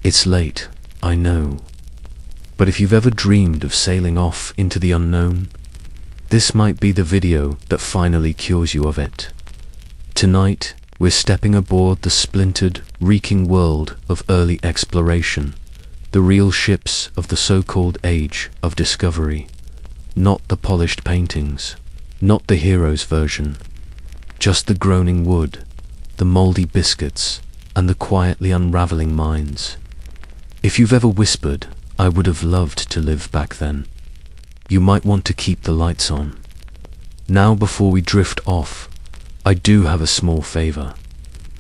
It's late, I know. But if you've ever dreamed of sailing off into the unknown, this might be the video that finally cures you of it. Tonight, we're stepping aboard the splintered, reeking world of early exploration, the real ships of the so-called age of discovery, not the polished paintings, not the hero's version, just the groaning wood, the moldy biscuits, and the quietly unraveling minds. If you've ever whispered, "I would have loved to live back then," you might want to keep the lights on. Now, before we drift off, I do have a small favor.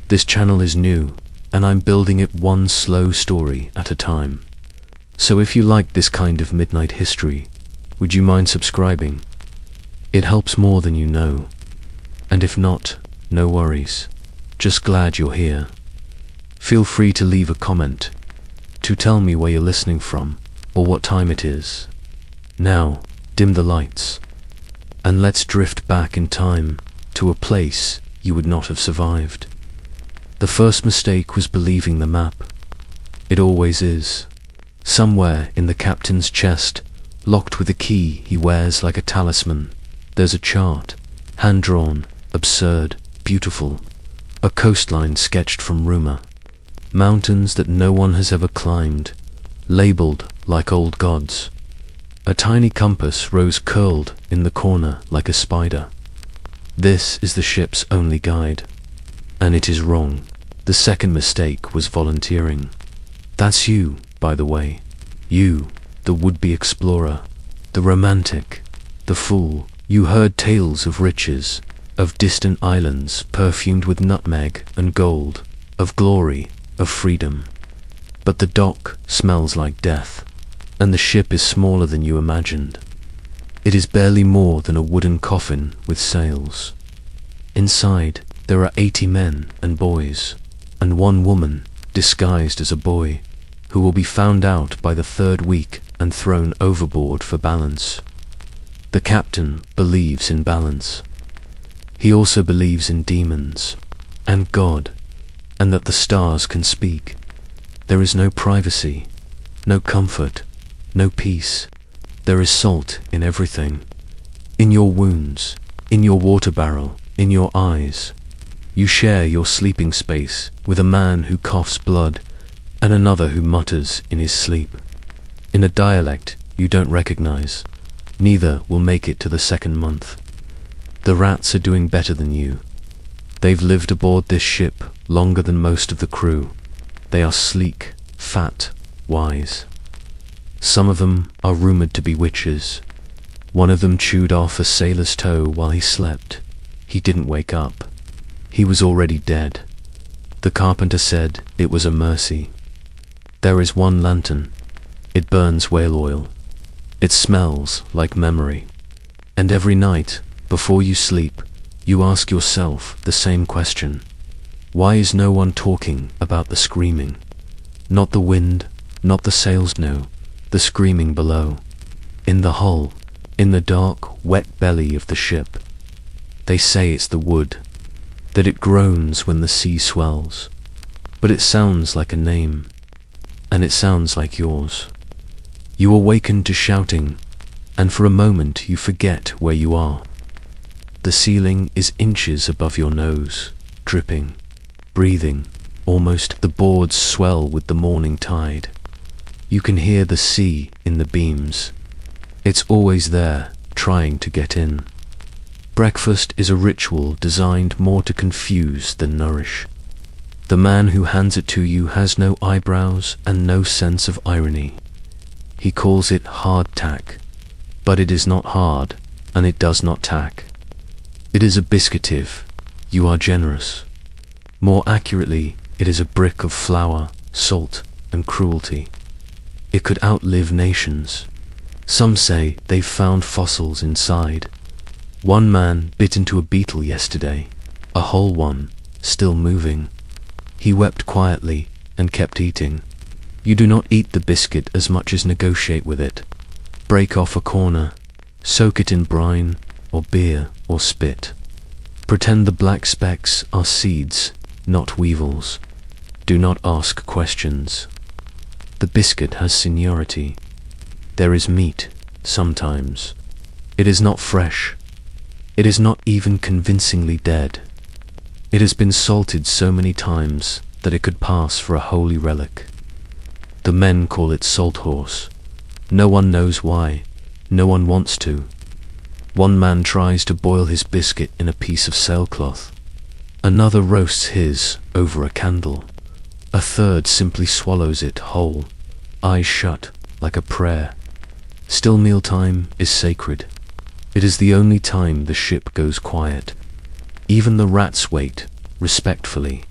This channel is new, and I'm building it one slow story at a time. So if you like this kind of midnight history, would you mind subscribing? It helps more than you know. And if not, no worries. Just glad you're here. Feel free to leave a comment, to tell me where you're listening from, or what time it is. Now, dim the lights, and let's drift back in time to a place you would not have survived. The first mistake was believing the map. It always is. Somewhere in the captain's chest, locked with a key he wears like a talisman, there's a chart, hand-drawn, absurd, beautiful, a coastline sketched from rumor, mountains that no one has ever climbed, labeled like old gods. A tiny compass rose curled in the corner like a spider. This is the ship's only guide. And it is wrong. The second mistake was volunteering. That's you, by the way. You, the would-be explorer, the romantic, the fool. You heard tales of riches, of distant islands perfumed with nutmeg and gold, of glory, of freedom. But the dock smells like death, and the ship is smaller than you imagined. It is barely more than a wooden coffin with sails. Inside, there are 80 men and boys, and one woman, disguised as a boy, who will be found out by the third week and thrown overboard for balance. The captain believes in balance. He also believes in demons, and God, and that the stars can speak. There is no privacy, no comfort, no peace. There is salt in everything. In your wounds, in your water barrel, in your eyes. You share your sleeping space with a man who coughs blood and another who mutters in his sleep, in a dialect you don't recognize. Neither will make it to the second month. The rats are doing better than you. They've lived aboard this ship longer than most of the crew. They are sleek, fat, wise. Some of them are rumored to be witches. One of them chewed off a sailor's toe while he slept. He didn't wake up. He was already dead. The carpenter said it was a mercy. There is one lantern. It burns whale oil. It smells like memory. And every night, before you sleep, you ask yourself the same question. Why is no one talking about the screaming? Not the wind, not the sails, no, the screaming below. In the hull, in the dark, wet belly of the ship. They say it's the wood, that it groans when the sea swells. But it sounds like a name, and it sounds like yours. You awaken to shouting, and for a moment you forget where you are. The ceiling is inches above your nose, dripping, breathing, almost the boards swell with the morning tide. You can hear the sea in the beams. It's always there, trying to get in. Breakfast is a ritual designed more to confuse than nourish. The man who hands it to you has no eyebrows and no sense of irony. He calls it hardtack, but it is not hard, and it does not tack. It is a biscuitive. You are generous. More accurately, it is a brick of flour, salt, and cruelty. It could outlive nations. Some say they've found fossils inside. One man bit into a beetle yesterday, a whole one, still moving. He wept quietly and kept eating. You do not eat the biscuit as much as negotiate with it. Break off a corner, soak it in brine, or beer, or spit. Pretend the black specks are seeds, not weevils. Do not ask questions. The biscuit has seniority. There is meat, sometimes. It is not fresh. It is not even convincingly dead. It has been salted so many times that it could pass for a holy relic. The men call it salt horse. No one knows why. No one wants to. One man tries to boil his biscuit in a piece of sailcloth. Another roasts his over a candle. A third simply swallows it whole, eyes shut, like a prayer. Still, mealtime is sacred. It is the only time the ship goes quiet. Even the rats wait, respectfully.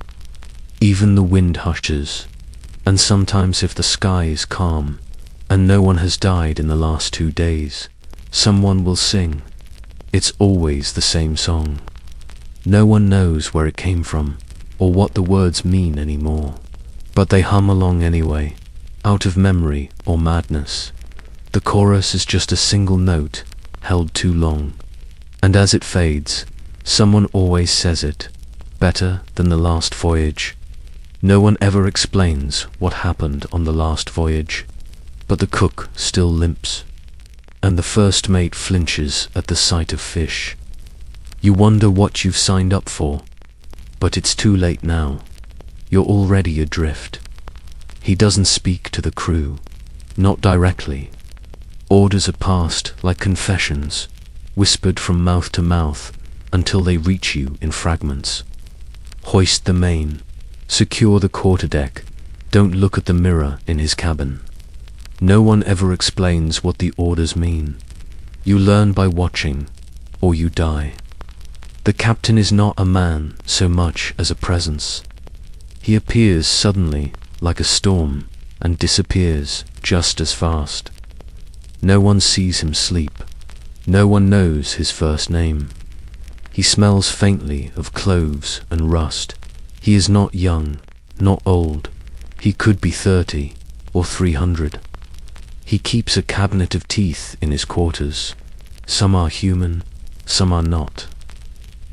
Even the wind hushes. And sometimes, if the sky is calm, and no one has died in the last 2 days, someone will sing. It's always the same song. No one knows where it came from, or what the words mean anymore. But they hum along anyway, out of memory or madness. The chorus is just a single note, held too long. And as it fades, someone always says it, better than the last voyage. No one ever explains what happened on the last voyage, but the cook still limps, and the first mate flinches at the sight of fish. You wonder what you've signed up for, but it's too late now. You're already adrift. He doesn't speak to the crew, not directly. Orders are passed like confessions, whispered from mouth to mouth until they reach you in fragments. Hoist the main, secure the quarterdeck, don't look at the mirror in his cabin. No one ever explains what the orders mean. You learn by watching, or you die. The captain is not a man so much as a presence. He appears suddenly, like a storm, and disappears just as fast. No one sees him sleep. No one knows his first name. He smells faintly of cloves and rust. He is not young, not old. He could be 30 or 300. He keeps a cabinet of teeth in his quarters. Some are human, some are not.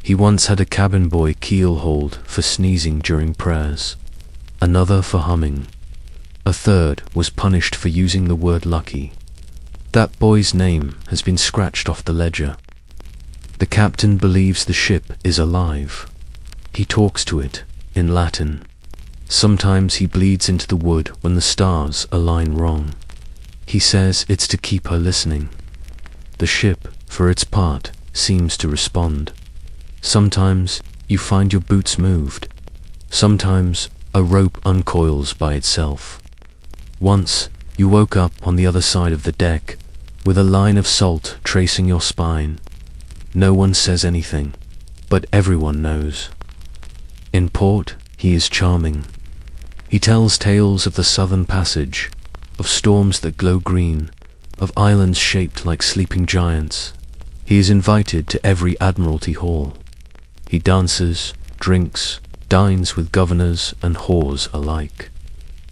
He once had a cabin boy keel-hold for sneezing during prayers, another for humming. A third was punished for using the word lucky. That boy's name has been scratched off the ledger. The captain believes the ship is alive. He talks to it in Latin. Sometimes he bleeds into the wood when the stars align wrong. He says it's to keep her listening. The ship, for its part, seems to respond. Sometimes you find your boots moved. Sometimes a rope uncoils by itself. Once you woke up on the other side of the deck with a line of salt tracing your spine. No one says anything, but everyone knows. In port, he is charming. He tells tales of the Southern Passage, of storms that glow green, of islands shaped like sleeping giants. He is invited to every Admiralty hall. He dances, drinks, dines with governors and whores alike.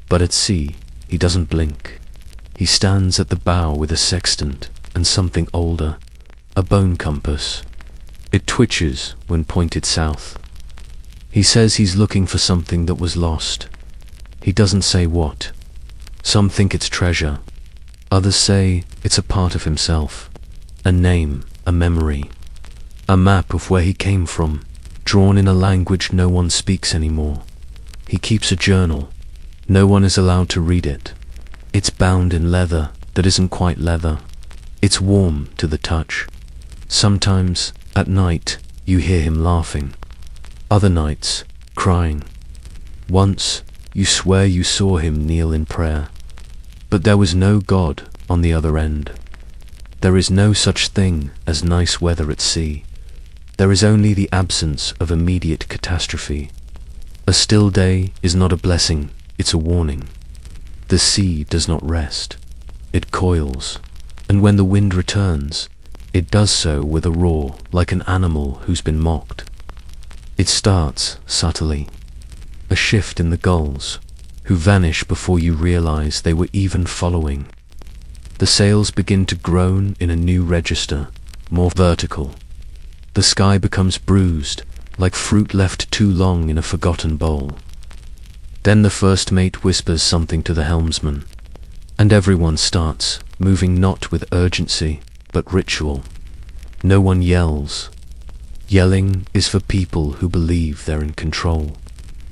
But at sea, he doesn't blink. He stands at the bow with a sextant and something older, a bone compass. It twitches when pointed south. He says he's looking for something that was lost. He doesn't say what. Some think it's treasure. Others say it's a part of himself, a name, a memory, a map of where he came from, drawn in a language no one speaks anymore. He keeps a journal. No one is allowed to read it. It's bound in leather that isn't quite leather. It's warm to the touch. Sometimes, at night, you hear him laughing. Other nights, crying. Once, you swear you saw him kneel in prayer. But there was no God on the other end. There is no such thing as nice weather at sea. There is only the absence of immediate catastrophe. A still day is not a blessing, it's a warning. The sea does not rest. It coils, and when the wind returns, it does so with a roar like an animal who's been mocked. It starts subtly, a shift in the gulls, who vanish before you realize they were even following. The sails begin to groan in a new register, more vertical. The sky becomes bruised, like fruit left too long in a forgotten bowl. Then the first mate whispers something to the helmsman, and everyone starts moving, not with urgency, but ritual. No one yells. Yelling is for people who believe they're in control.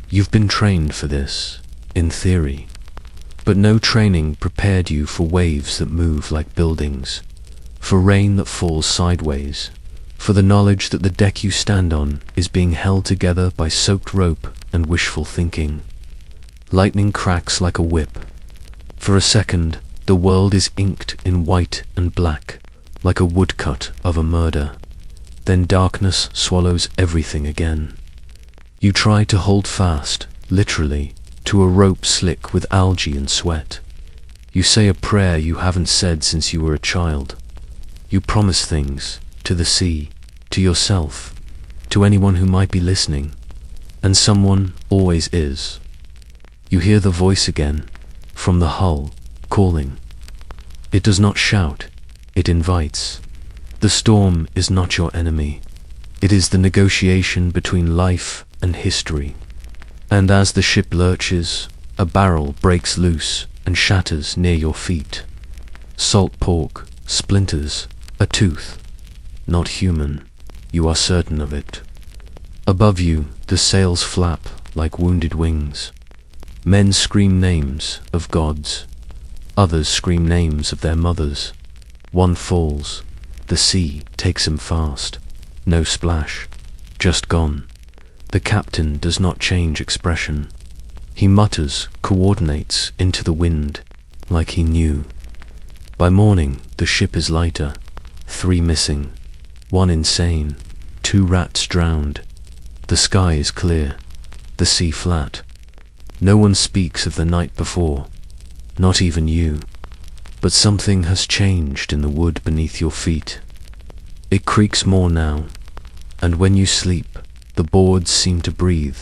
You've been trained for this, in theory, but no training prepared you for waves that move like buildings, for rain that falls sideways, for the knowledge that the deck you stand on is being held together by soaked rope and wishful thinking. Lightning cracks like a whip. For a second, the world is inked in white and black, like a woodcut of a murder. Then darkness swallows everything again. You try to hold fast, literally, to a rope slick with algae and sweat. You say a prayer you haven't said since you were a child. You promise things, to the sea, to yourself, to anyone who might be listening, and someone always is. You hear the voice again, from the hull, calling. It does not shout, it invites. The storm is not your enemy. It is the negotiation between life and history. And as the ship lurches, a barrel breaks loose and shatters near your feet. Salt pork, splinters, a tooth. Not human, you are certain of it. Above you, the sails flap like wounded wings. Men scream names of gods. Others scream names of their mothers. One falls. The sea takes him fast. No splash. Just gone. The captain does not change expression. He mutters, coordinates into the wind, like he knew. By morning, the ship is lighter. 3 missing. 1 insane. 2 rats drowned. The sky is clear. The sea flat. No one speaks of the night before. Not even you. But something has changed in the wood beneath your feet. It creaks more now, and when you sleep, the boards seem to breathe.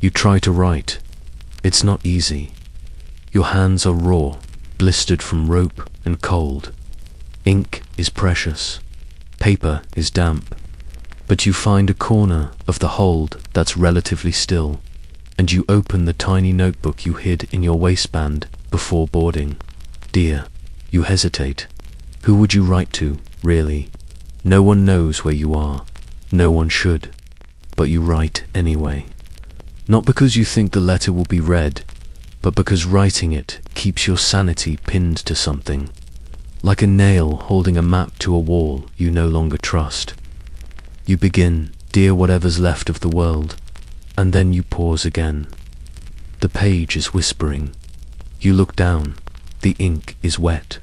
You try to write. It's not easy. Your hands are raw, blistered from rope and cold. Ink is precious. Paper is damp. But you find a corner of the hold that's relatively still, and you open the tiny notebook you hid in your waistband before boarding. Dear, you hesitate. Who would you write to, really? No one knows where you are. No one should. But you write anyway. Not because you think the letter will be read, but because writing it keeps your sanity pinned to something. Like a nail holding a map to a wall you no longer trust. You begin, dear whatever's left of the world, and then you pause again. The page is whispering. You look down. The ink is wet.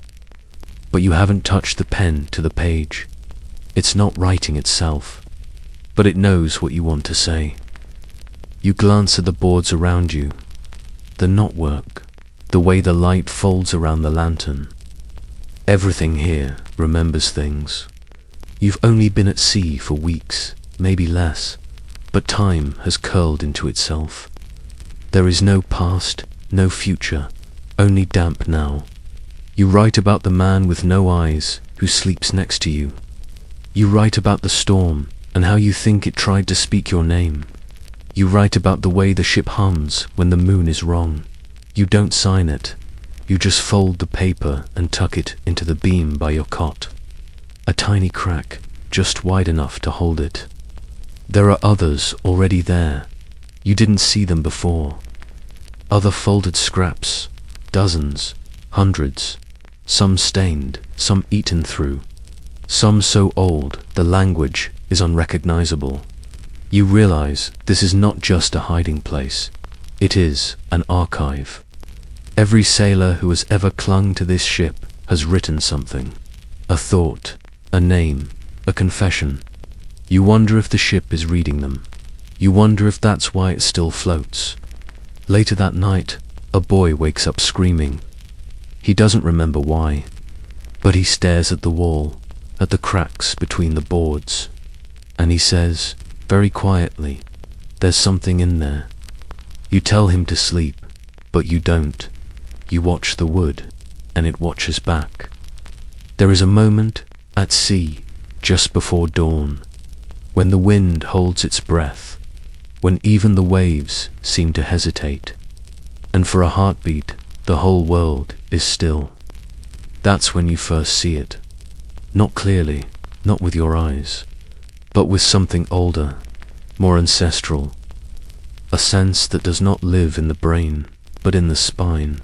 But you haven't touched the pen to the page. It's not writing itself, but it knows what you want to say. You glance at the boards around you. The knotwork, the way the light folds around the lantern. Everything here remembers things. You've only been at sea for weeks, maybe less, but time has curled into itself. There is no past, no future, only damp now. You write about the man with no eyes who sleeps next to you. You write about the storm and how you think it tried to speak your name. You write about the way the ship hums when the moon is wrong. You don't sign it. You just fold the paper and tuck it into the beam by your cot. A tiny crack, just wide enough to hold it. There are others already there. You didn't see them before. Other folded scraps, dozens, hundreds, some stained, some eaten through, some so old the language is unrecognizable. You realize this is not just a hiding place. It is an archive. Every sailor who has ever clung to this ship has written something. A thought, a name, a confession. You wonder if the ship is reading them. You wonder if that's why it still floats. Later that night, a boy wakes up screaming. He doesn't remember why, but he stares at the wall, at the cracks between the boards, and he says, very quietly, "There's something in there." You tell him to sleep, but you don't. You watch the wood, and it watches back. There is a moment at sea, just before dawn, when the wind holds its breath, when even the waves seem to hesitate. and for a heartbeat, the whole world is still. That's when you first see it. Not clearly, not with your eyes, but with something older, more ancestral. A sense that does not live in the brain, but in the spine.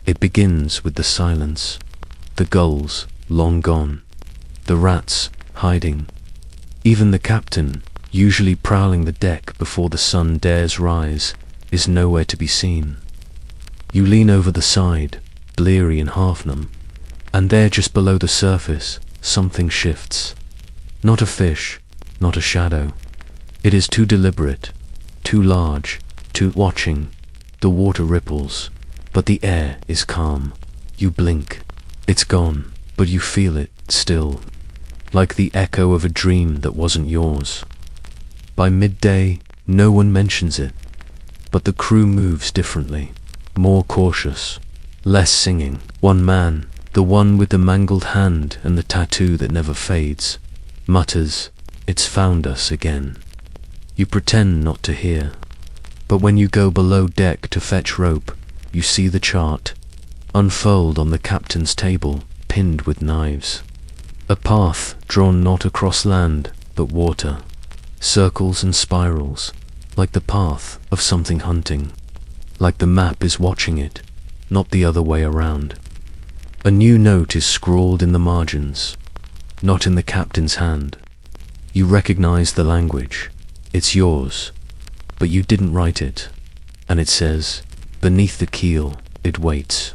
It begins with the silence, the gulls long gone, the rats hiding. Even the captain, usually prowling the deck before the sun dares rise, is nowhere to be seen. You lean over the side, bleary and half-numb, and there just below the surface, something shifts. Not a fish, not a shadow. It is too deliberate, too large, too watching. The water ripples, but the air is calm. You blink. It's gone, but you feel it still, like the echo of a dream that wasn't yours. By midday, no one mentions it, but the crew moves differently, more cautious, less singing. One man, the one with the mangled hand and the tattoo that never fades, mutters, "It's found us again." You pretend not to hear, but when you go below deck to fetch rope, you see the chart unfold on the captain's table, pinned with knives. A path drawn not across land, but water. Circles and spirals, like the path of something hunting. Like the map is watching it, not the other way around. A new note is scrawled in the margins, not in the captain's hand. You recognize the language. It's yours, but you didn't write it. And it says, beneath the keel, it waits.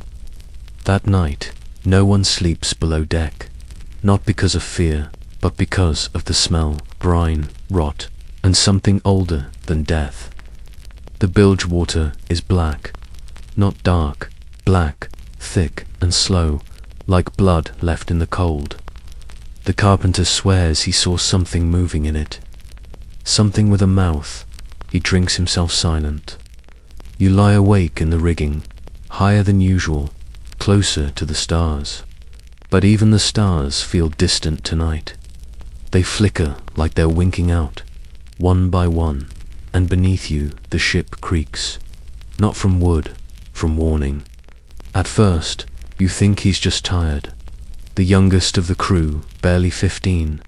That night, no one sleeps below deck, not because of fear, but because of the smell, brine, rot, and something older than death. The bilge water is black, not dark, black, thick and slow, like blood left in the cold. The carpenter swears he saw something moving in it. Something with a mouth. He drinks himself silent. You lie awake in the rigging, higher than usual, closer to the stars. But even the stars feel distant tonight. They flicker like they're winking out, one by one, and beneath you the ship creaks. Not from wood, from warning. At first, you think he's just tired. The youngest of the crew, barely 15,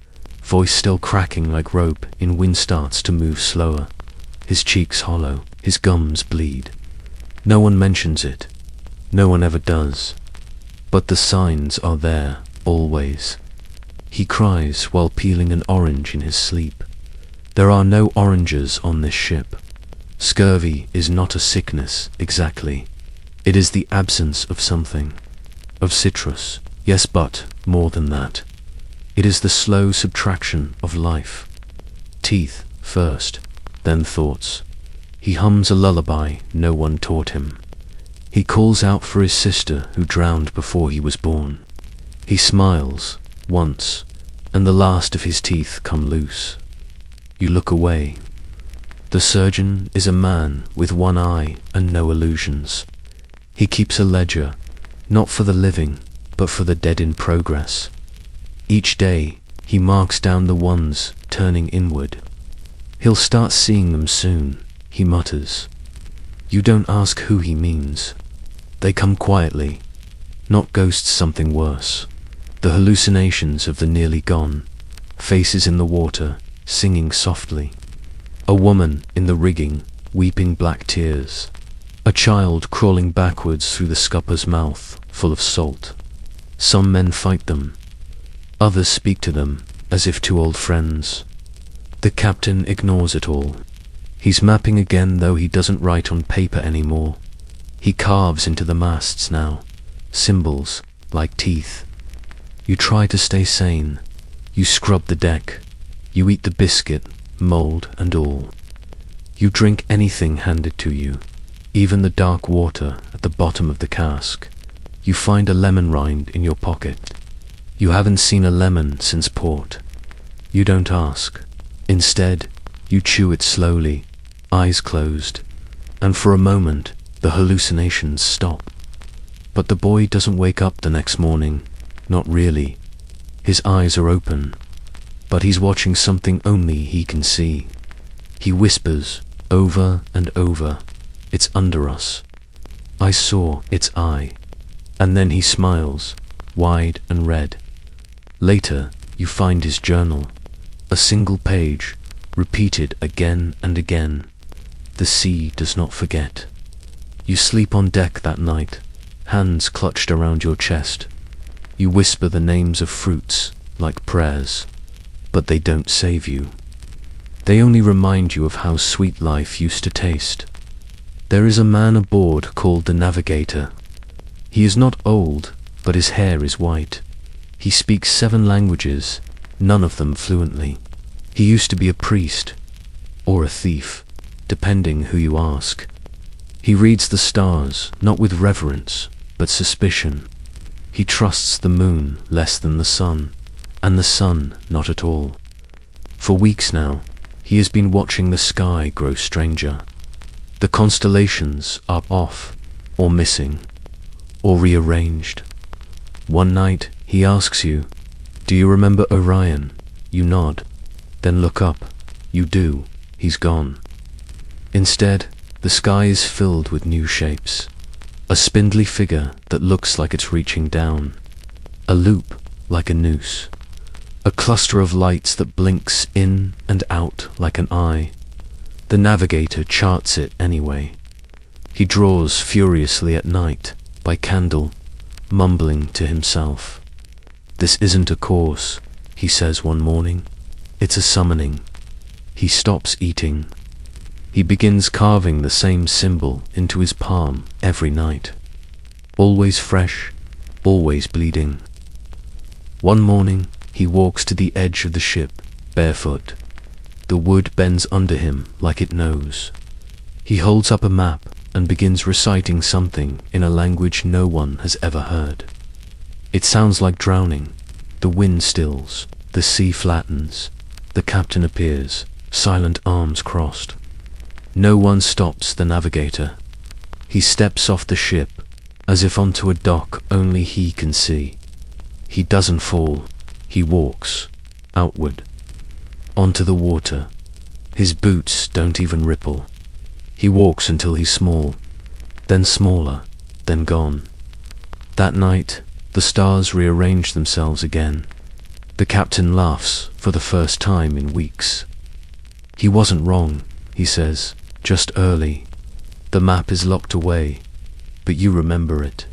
voice still cracking like rope in wind, starts to move slower. His cheeks hollow, his gums bleed. No one mentions it. No one ever does. But the signs are there, always. He cries while peeling an orange in his sleep. There are no oranges on this ship. Scurvy is not a sickness, exactly. It is the absence of something. Of citrus, yes, but more than that. It is the slow subtraction of life. Teeth first, then thoughts. He hums a lullaby no one taught him. He calls out for his sister who drowned before he was born. He smiles, once, and the last of his teeth come loose. You look away. The surgeon is a man with one eye and no illusions. He keeps a ledger, not for the living, but for the dead in progress. Each day, he marks down the ones turning inward. He'll start seeing them soon, he mutters. You don't ask who he means. They come quietly, not ghosts, something worse. The hallucinations of the nearly gone, faces in the water, singing softly. A woman in the rigging, weeping black tears. A child crawling backwards through the scupper's mouth, full of salt. Some men fight them. Others speak to them, as if to old friends. The captain ignores it all. He's mapping again, though he doesn't write on paper anymore. He carves into the masts now, symbols like teeth. You try to stay sane. You scrub the deck. You eat the biscuit, mold and all. You drink anything handed to you, even the dark water at the bottom of the cask. You find a lemon rind in your pocket. You haven't seen a lemon since port. You don't ask. Instead, you chew it slowly, eyes closed, and for a moment, the hallucinations stop. But the boy doesn't wake up the next morning, not really. His eyes are open, but he's watching something only he can see. He whispers over and over, "It's under us." I saw its eye. And then he smiles, wide and red. Later, you find his journal. A single page, repeated again and again. The sea does not forget. You sleep on deck that night, hands clutched around your chest. You whisper the names of fruits, like prayers, but they don't save you. They only remind you of how sweet life used to taste. There is a man aboard called the Navigator. He is not old, but his hair is white. He speaks 7 languages, none of them fluently. He used to be a priest, or a thief, depending who you ask. He reads the stars, not with reverence, but suspicion. He trusts the moon less than the sun, and the sun not at all. For weeks now, he has been watching the sky grow stranger. The constellations are off, or missing, or rearranged. One night, he asks you, "Do you remember Orion?" You nod, then look up. You do. He's gone. Instead, the sky is filled with new shapes. A spindly figure that looks like it's reaching down. A loop like a noose. A cluster of lights that blinks in and out like an eye. The Navigator charts it anyway. He draws furiously at night, by candle, mumbling to himself. "This isn't a course," he says one morning. "It's a summoning." He stops eating. He begins carving the same symbol into his palm every night. Always fresh, always bleeding. One morning, he walks to the edge of the ship, barefoot. The wood bends under him like it knows. He holds up a map and begins reciting something in a language no one has ever heard. It sounds like drowning. The wind stills, the sea flattens, the captain appears, silent arms crossed. No one stops the Navigator. He steps off the ship, as if onto a dock only he can see. He doesn't fall, he walks, outward, onto the water. His boots don't even ripple. He walks until he's small, then smaller, then gone. That night, the stars rearrange themselves again. The captain laughs for the first time in weeks. "He wasn't wrong," he says, "just early. The map is locked away, but you remember it.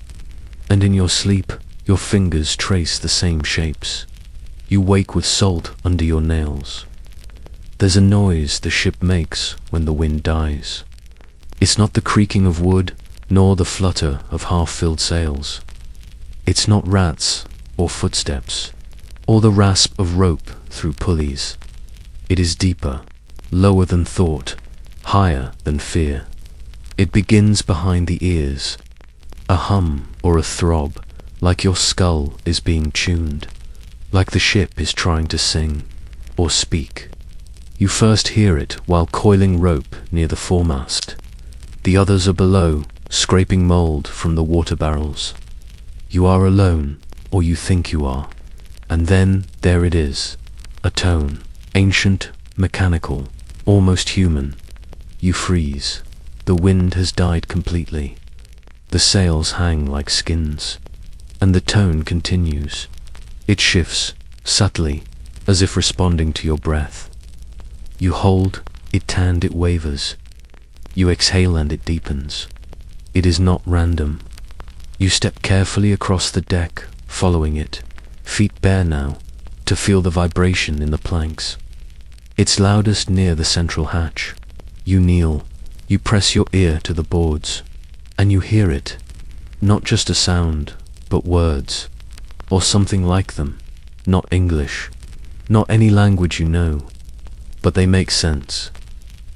And in your sleep, your fingers trace the same shapes. You wake with salt under your nails. There's a noise the ship makes when the wind dies. It's not the creaking of wood, nor the flutter of half-filled sails. It's not rats or footsteps, or the rasp of rope through pulleys. It is deeper, lower than thought, higher than fear. It begins behind the ears, a hum or a throb, like your skull is being tuned, like the ship is trying to sing or speak. You first hear it while coiling rope near the foremast. The others are below, scraping mold from the water barrels. You are alone, or you think you are, and then there it is, a tone, ancient, mechanical, almost human. You freeze. The wind has died completely. The sails hang like skins, and the tone continues. It shifts, subtly, as if responding to your breath. You hold, it tanned, it wavers. You exhale and it deepens. It is not random. You step carefully across the deck, following it, feet bare now, to feel the vibration in the planks. It's loudest near the central hatch. You kneel, you press your ear to the boards, and you hear it. Not just a sound, but words, or something like them. Not English, not any language you know, but they make sense.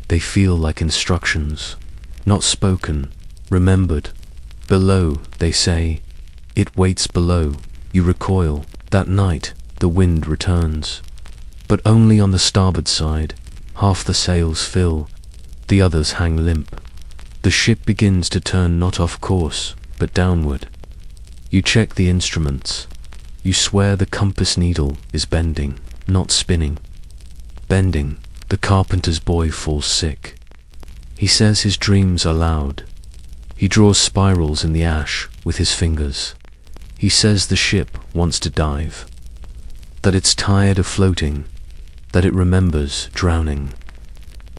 They feel like instructions, not spoken, remembered. Below, they say, it waits below. You recoil. That night, the wind returns, but only on the starboard side. Half the sails fill, the others hang limp. The ship begins to turn not off course, but downward. You check the instruments. You swear the compass needle is bending, not spinning. Bending. The carpenter's boy falls sick. He says his dreams are loud. He draws spirals in the ash with his fingers. He says the ship wants to dive, that it's tired of floating, that it remembers drowning.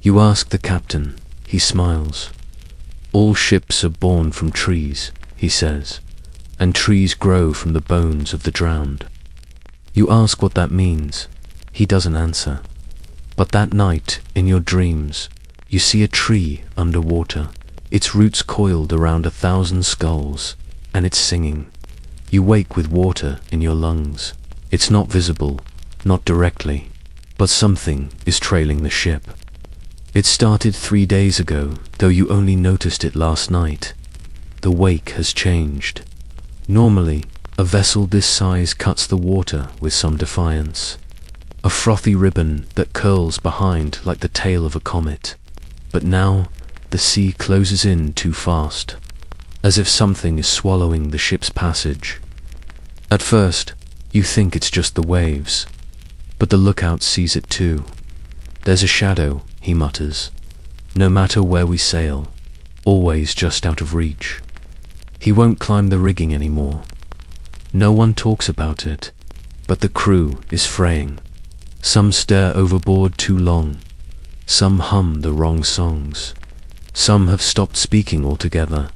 You ask the captain. He smiles. All ships are born from trees, he says, and trees grow from the bones of the drowned. You ask what that means. He doesn't answer. But that night, in your dreams, you see a tree underwater, its roots coiled around 1,000 skulls, and it's singing. You wake with water in your lungs. It's not visible, not directly, but something is trailing the ship. It started 3 days ago, though you only noticed it last night. The wake has changed. Normally, a vessel this size cuts the water with some defiance. A frothy ribbon that curls behind like the tail of a comet. But now, the sea closes in too fast, as if something is swallowing the ship's passage. At first, you think it's just the waves, but the lookout sees it too. There's a shadow, he mutters. No matter where we sail, always just out of reach. He won't climb the rigging anymore. No one talks about it, but the crew is fraying. Some stare overboard too long. Some hum the wrong songs. Some have stopped speaking altogether,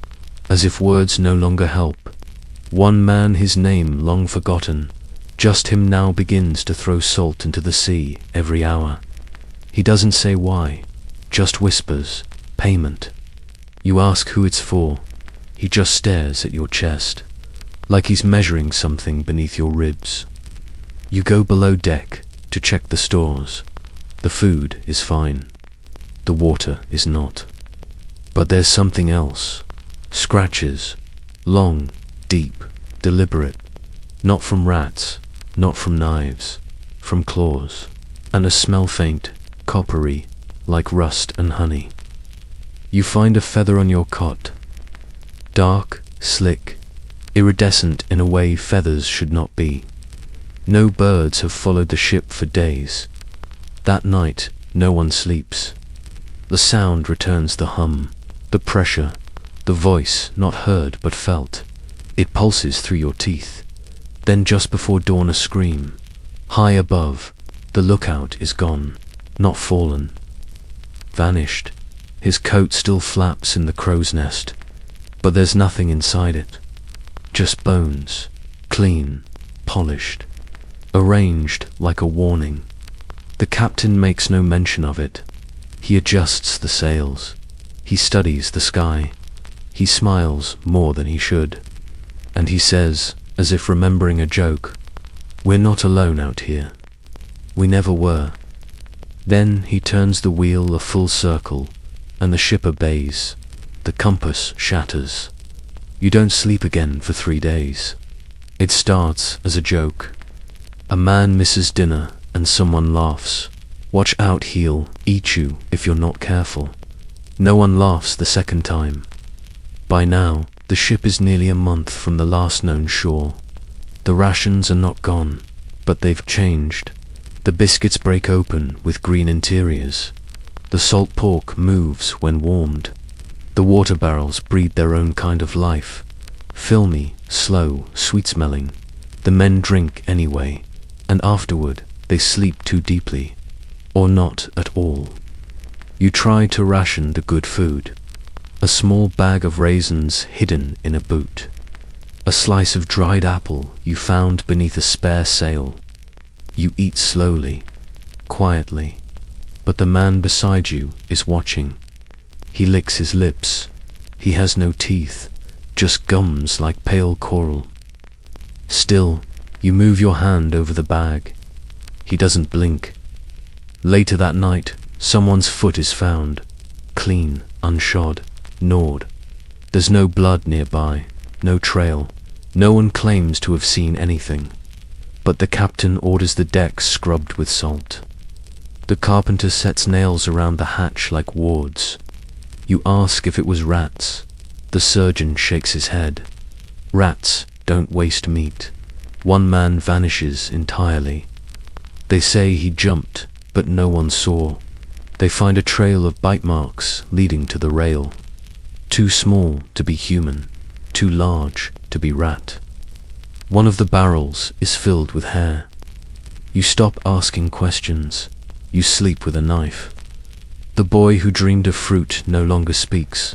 as if words no longer help. One man, his name long forgotten, just him now begins to throw salt into the sea every hour. He doesn't say why, just whispers, payment. You ask who it's for. He just stares at your chest, like he's measuring something beneath your ribs. You go below deck to check the stores. The food is fine. The water is not. But there's something else. Scratches. Long, deep, deliberate. Not from rats, not from knives, from claws. And a smell faint, coppery, like rust and honey. You find a feather on your cot. Dark, slick, iridescent in a way feathers should not be. No birds have followed the ship for days. That night, no one sleeps. The sound returns, the hum, the pressure, the voice not heard but felt. It pulses through your teeth. Then just before dawn a scream. High above, the lookout is gone, not fallen. Vanished. His coat still flaps in the crow's nest, but there's nothing inside it. Just bones, clean, polished, arranged like a warning. The captain makes no mention of it. He adjusts the sails. He studies the sky. He smiles more than he should. And he says, as if remembering a joke, "We're not alone out here. We never were." Then he turns the wheel a full circle, and the ship obeys. The compass shatters. You don't sleep again for 3 days. It starts as a joke. A man misses dinner and someone laughs. Watch out, he'll eat you if you're not careful. No one laughs the second time. By now, the ship is nearly a month from the last known shore. The rations are not gone, but they've changed. The biscuits break open with green interiors. The salt pork moves when warmed. The water barrels breed their own kind of life. Filmy, slow, sweet-smelling. The men drink anyway, and afterward they sleep too deeply, or not at all. You try to ration the good food. A small bag of raisins hidden in a boot. A slice of dried apple you found beneath a spare sail. You eat slowly, quietly, but the man beside you is watching. He licks his lips. He has no teeth, just gums like pale coral. Still, you move your hand over the bag. He doesn't blink. Later that night, someone's foot is found, clean, unshod, gnawed. There's no blood nearby, no trail. No one claims to have seen anything. But the captain orders the decks scrubbed with salt. The carpenter sets nails around the hatch like wards. You ask if it was rats. The surgeon shakes his head. Rats don't waste meat. One man vanishes entirely. They say he jumped, but no one saw. They find a trail of bite marks leading to the rail. Too small to be human, too large to be rat. One of the barrels is filled with hair. You stop asking questions. You sleep with a knife. The boy who dreamed of fruit no longer speaks.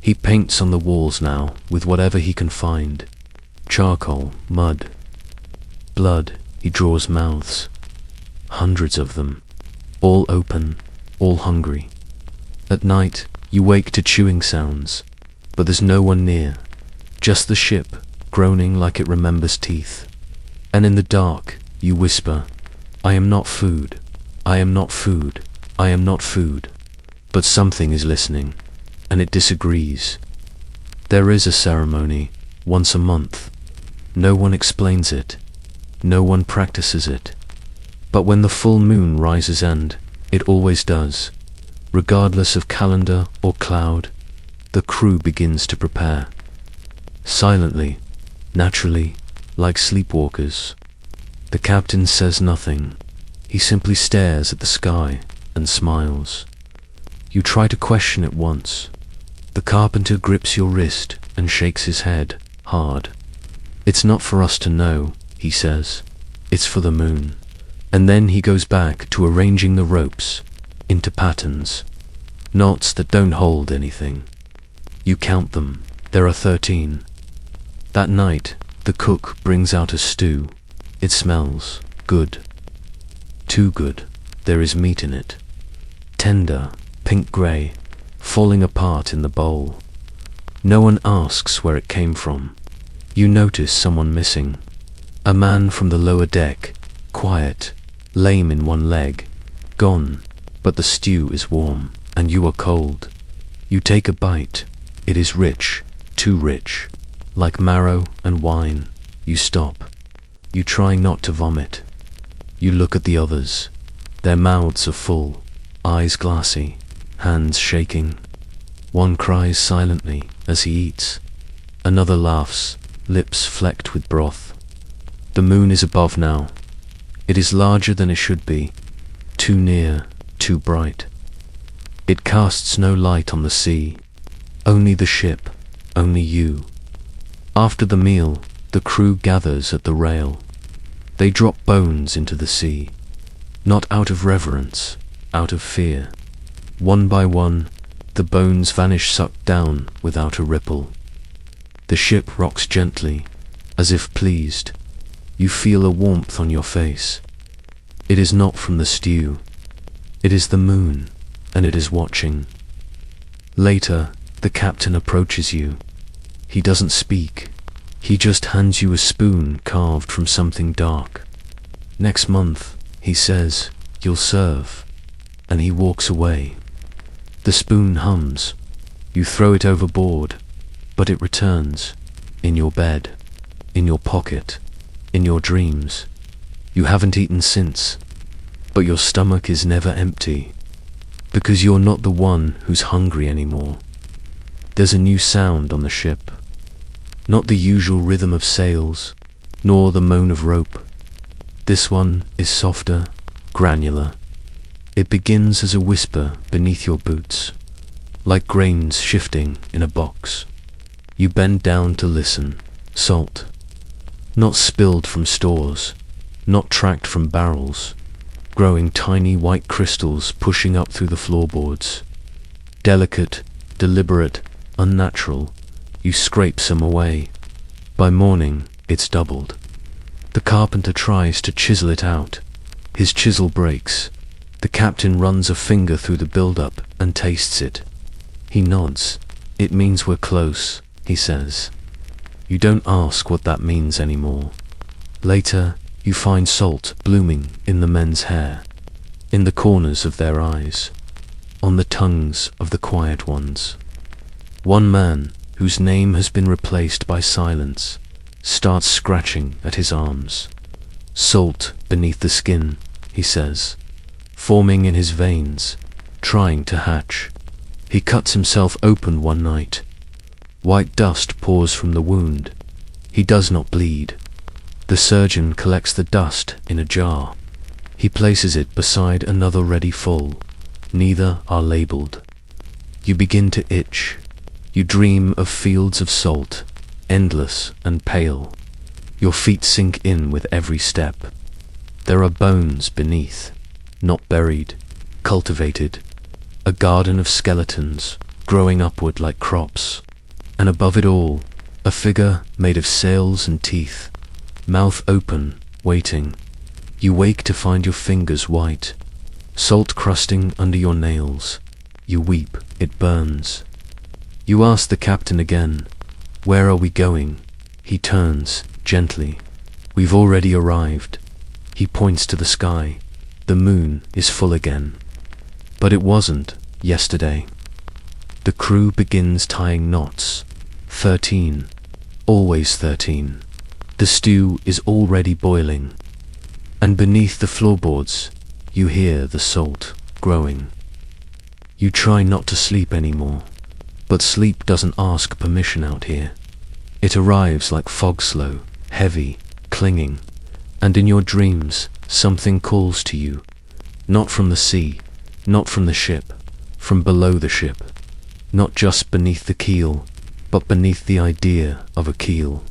He paints on the walls now with whatever he can find. Charcoal, mud, blood. He draws mouths. Hundreds of them. All open, all hungry. At night, you wake to chewing sounds, but there's no one near. Just the ship, groaning like it remembers teeth. And in the dark, you whisper, I am not food. I am not food. I am not food. But something is listening, and it disagrees. There is a ceremony, once a month. No one explains it. No one practices it. But when the full moon rises, and it always does, regardless of calendar or cloud, the crew begins to prepare. Silently, naturally, like sleepwalkers. The captain says nothing. He simply stares at the sky and smiles. You try to question it once. The carpenter grips your wrist and shakes his head hard. It's not for us to know, he says. It's for the moon. And then he goes back to arranging the ropes into patterns, knots that don't hold anything. You count them. There are 13. That night, the cook brings out a stew. It smells good. Too good. There is meat in it. Tender, pink-gray, falling apart in the bowl. No one asks where it came from. You notice someone missing. A man from the lower deck, quiet, lame in one leg, gone, but the stew is warm, and you are cold. You take a bite. It is rich, too rich, like marrow and wine. You stop. You try not to vomit. You look at the others. Their mouths are full, eyes glassy, hands shaking. One cries silently as he eats. Another laughs, lips flecked with broth. The moon is above now. It is larger than it should be, too near, too bright. It casts no light on the sea, only the ship, only you. After the meal, the crew gathers at the rail. They drop bones into the sea, not out of reverence, out of fear. One by one, the bones vanish sucked down without a ripple. The ship rocks gently, as if pleased. You feel a warmth on your face. It is not from the stew. It is the moon, and it is watching. Later, the captain approaches you. He doesn't speak. He just hands you a spoon carved from something dark. Next month, he says, you'll serve. And he walks away. The spoon hums. You throw it overboard, but it returns. In your bed, in your pocket, in your dreams. You haven't eaten since, but your stomach is never empty, because you're not the one who's hungry anymore. There's a new sound on the ship. Not the usual rhythm of sails, nor the moan of rope. This one is softer, granular. It begins as a whisper beneath your boots, like grains shifting in a box. You bend down to listen. Salt. Not spilled from stores, not tracked from barrels, growing tiny white crystals pushing up through the floorboards. Delicate, deliberate, unnatural. You scrape some away. By morning, it's doubled. The carpenter tries to chisel it out. His chisel breaks. The captain runs a finger through the build-up and tastes it. He nods. It means we're close, he says. You don't ask what that means anymore. Later, you find salt blooming in the men's hair, in the corners of their eyes, on the tongues of the quiet ones. One man, whose name has been replaced by silence, starts scratching at his arms. Salt beneath the skin, he says, forming in his veins, trying to hatch. He cuts himself open one night. White dust pours from the wound. He does not bleed. The surgeon collects the dust in a jar. He places it beside another ready full. Neither are labeled. You begin to itch. You dream of fields of salt, endless and pale. Your feet sink in with every step. There are bones beneath, not buried, cultivated. A garden of skeletons, growing upward like crops. And above it all, a figure made of sails and teeth, mouth open, waiting. You wake to find your fingers white, salt crusting under your nails. You weep, it burns. You ask the captain again, "Where are we going?" He turns, gently. "We've already arrived." He points to the sky. The moon is full again. But it wasn't yesterday. The crew begins tying knots. 13. Always 13. The stew is already boiling. And beneath the floorboards, you hear the salt growing. You try not to sleep anymore, but sleep doesn't ask permission out here. It arrives like fog slow, heavy, clinging, and in your dreams, something calls to you, not from the sea, not from the ship, from below the ship, not just beneath the keel, but beneath the idea of a keel.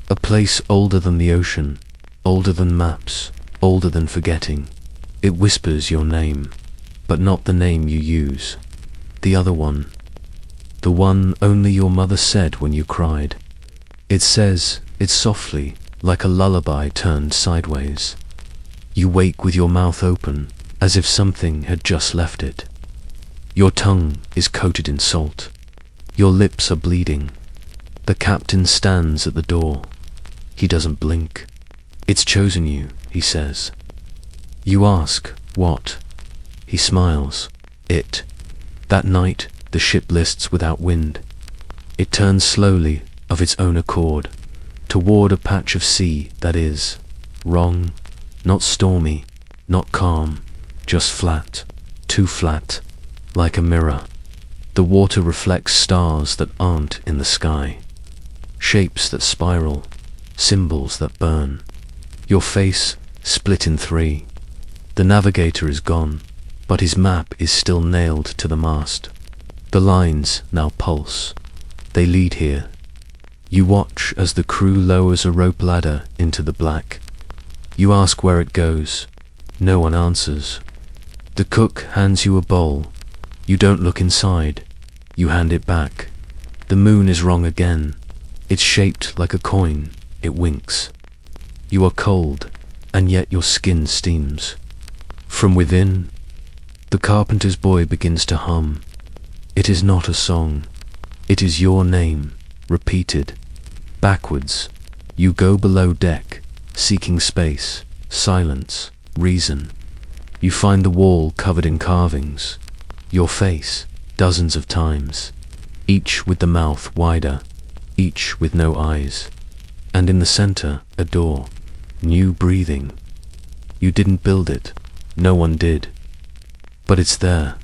A place older than the ocean, older than maps, older than forgetting. It whispers your name, but not the name you use. The other one. The one only your mother said when you cried. It says it softly, like a lullaby turned sideways. You wake with your mouth open, as if something had just left it. Your tongue is coated in salt. Your lips are bleeding. The captain stands at the door. He doesn't blink. "It's chosen you," he says. You ask, "What?" He smiles. "It." That night, the ship lists without wind. It turns slowly, of its own accord, toward a patch of sea that is wrong, not stormy, not calm, just flat, too flat, like a mirror. The water reflects stars that aren't in the sky, shapes that spiral, symbols that burn. Your face split in three. The navigator is gone, but his map is still nailed to the mast. The lines now pulse. They lead here. You watch as the crew lowers a rope ladder into the black. You ask where it goes. No one answers. The cook hands you a bowl. You don't look inside. You hand it back. The moon is wrong again. It's shaped like a coin. It winks. You are cold, and yet your skin steams. From within, the carpenter's boy begins to hum. It is not a song. It is your name, repeated. Backwards, you go below deck, seeking space, silence, reason. You find the wall covered in carvings. Your face, dozens of times, each with the mouth wider, each with no eyes. And in the center, a door, new breathing. You didn't build it, no one did. But it's there.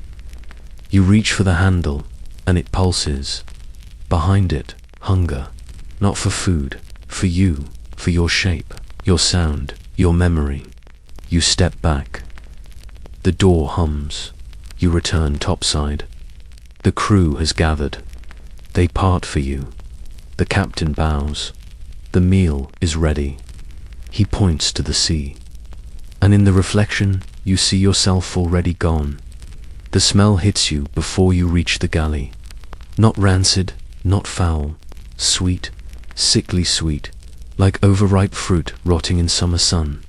You reach for the handle, and it pulses. Behind it, hunger, not for food, for you, for your shape, your sound, your memory. You step back. The door hums. You return topside. The crew has gathered. They part for you. The captain bows. The meal is ready. He points to the sea. And in the reflection, you see yourself already gone. The smell hits you before you reach the galley. Not rancid, not foul, sweet, sickly sweet, like overripe fruit rotting in summer sun.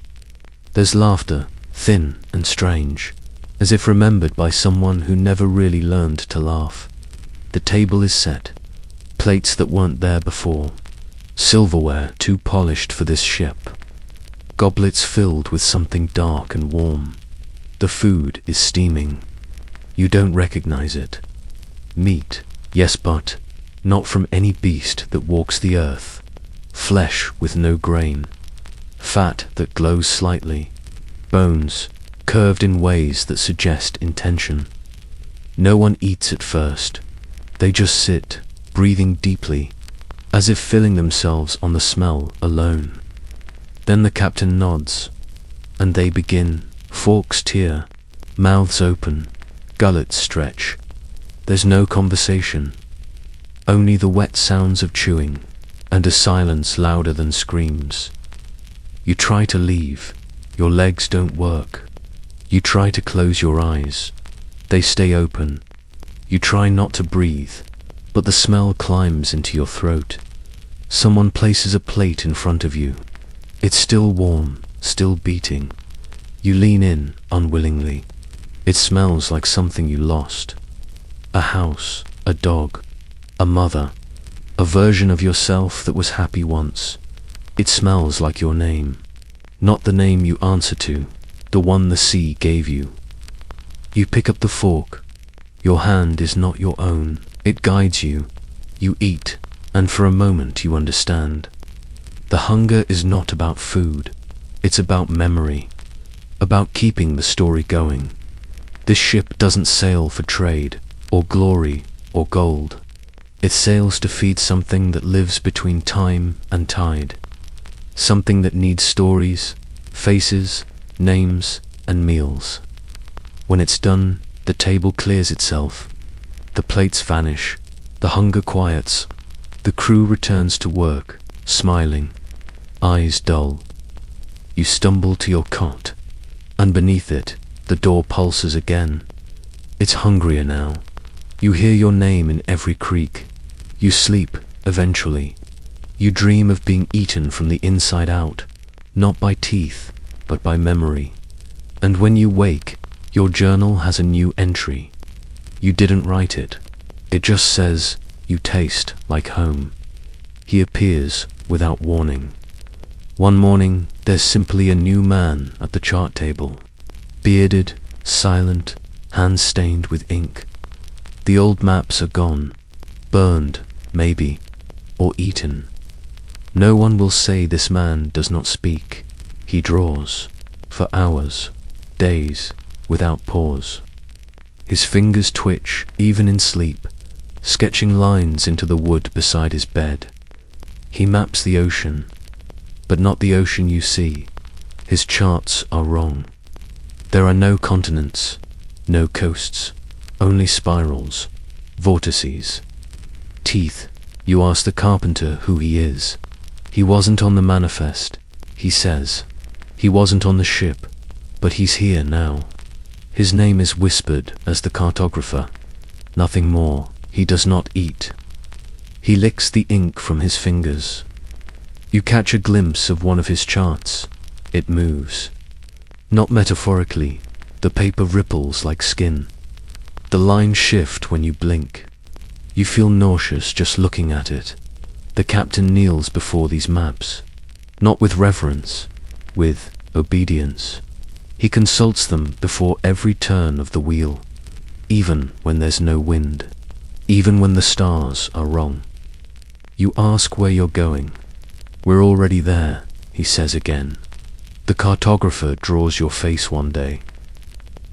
There's laughter, thin and strange, as if remembered by someone who never really learned to laugh. The table is set, plates that weren't there before, silverware too polished for this ship, goblets filled with something dark and warm. The food is steaming. You don't recognize it. Meat, yes, but not from any beast that walks the earth. Flesh with no grain. Fat that glows slightly. Bones curved in ways that suggest intention. No one eats at first. They just sit, breathing deeply, as if filling themselves on the smell alone. Then the captain nods, and they begin. Forks tear, mouths open, gullets stretch. There's no conversation. only the wet sounds of chewing, and a silence louder than screams. You try to leave, your legs don't work. You try to close your eyes, they stay open. You try not to breathe, but the smell climbs into your throat. Someone places a plate in front of you. It's still warm, still beating. You lean in, unwillingly. It smells like something you lost. A house, a dog, a mother, a version of yourself that was happy once. It smells like your name, not the name you answer to, the one the sea gave you. You pick up the fork. Your hand is not your own. It guides you. You eat, and for a moment you understand. The hunger is not about food. It's about memory, about keeping the story going. This ship doesn't sail for trade, or glory, or gold. It sails to feed something that lives between time and tide. Something that needs stories, faces, names, and meals. When it's done, the table clears itself. The plates vanish. The hunger quiets. The crew returns to work, smiling, eyes dull. You stumble to your cot, and beneath it, the door pulses again. It's hungrier now. You hear your name in every creak. You sleep, eventually. You dream of being eaten from the inside out, not by teeth, but by memory. And when you wake, your journal has a new entry. You didn't write it. It just says, you taste like home. He appears without warning. One morning, there's simply a new man at the chart table. Bearded, silent, hands stained with ink. The old maps are gone, burned, maybe, or eaten. No one will say this man does not speak. He draws, for hours, days, without pause. His fingers twitch, even in sleep, sketching lines into the wood beside his bed. He maps the ocean, but not the ocean you see. His charts are wrong. There are no continents, no coasts, only spirals, vortices. Teeth. You ask the carpenter who he is. He wasn't on the manifest, he says. He wasn't on the ship, but he's here now. His name is whispered as the cartographer. Nothing more. He does not eat. He licks the ink from his fingers. You catch a glimpse of one of his charts. It moves. Not metaphorically. The paper ripples like skin. The lines shift when you blink. You feel nauseous just looking at it. The captain kneels before these maps. Not with reverence, with obedience. He consults them before every turn of the wheel, even when there's no wind, even when the stars are wrong. You ask where you're going. We're already there, he says again. The cartographer draws your face one day.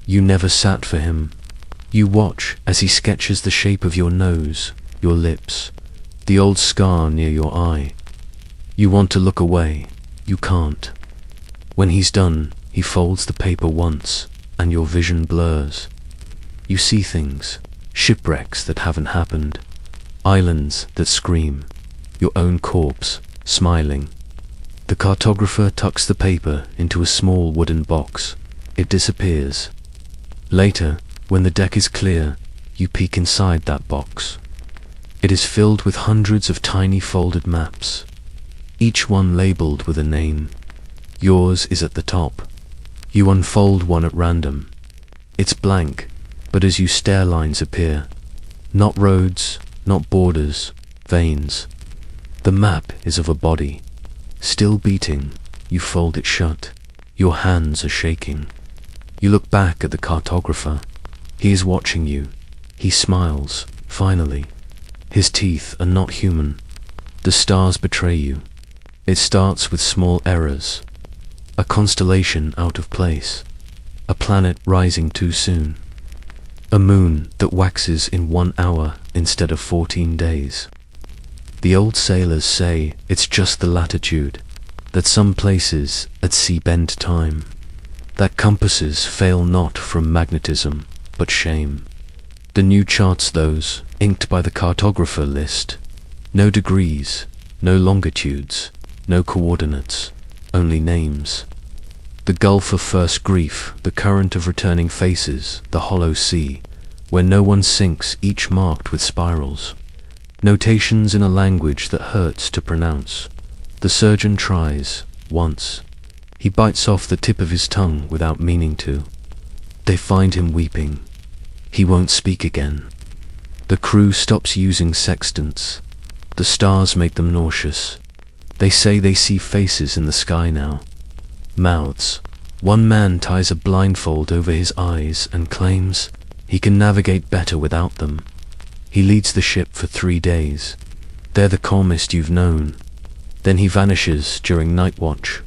You never sat for him. You watch as he sketches the shape of your nose, your lips, the old scar near your eye. You want to look away. You can't. When he's done, he folds the paper once, and your vision blurs. You see things, shipwrecks that haven't happened, islands that scream, your own corpse, smiling. The cartographer tucks the paper into a small wooden box. It disappears. Later, when the deck is clear, you peek inside that box. It is filled with hundreds of tiny folded maps, each one labeled with a name. Yours is at the top. You unfold one at random. It's blank, but as you stare, lines appear. Not roads, not borders, veins. The map is of a body, still beating. You fold it shut. Your hands are shaking. You look back at the cartographer. He is watching you. He smiles, finally. His teeth are not human. The stars betray you. It starts with small errors. A constellation out of place. A planet rising too soon. A moon that waxes in 1 hour instead of 14 days. The old sailors say it's just the latitude, that some places at sea bend time, that compasses fail not from magnetism, but shame. The new charts, those, inked by the cartographer list. No degrees, no longitudes, no coordinates, only names. The gulf of first grief, the current of returning faces, the hollow sea, where no one sinks, each marked with spirals. Notations in a language that hurts to pronounce. The surgeon tries, once. He bites off the tip of his tongue without meaning to. They find him weeping. He won't speak again. The crew stops using sextants. The stars make them nauseous. They say they see faces in the sky now. Mouths. One man ties a blindfold over his eyes and claims he can navigate better without them. He leads the ship for 3 days. They're the calmest you've known. Then he vanishes during night watch.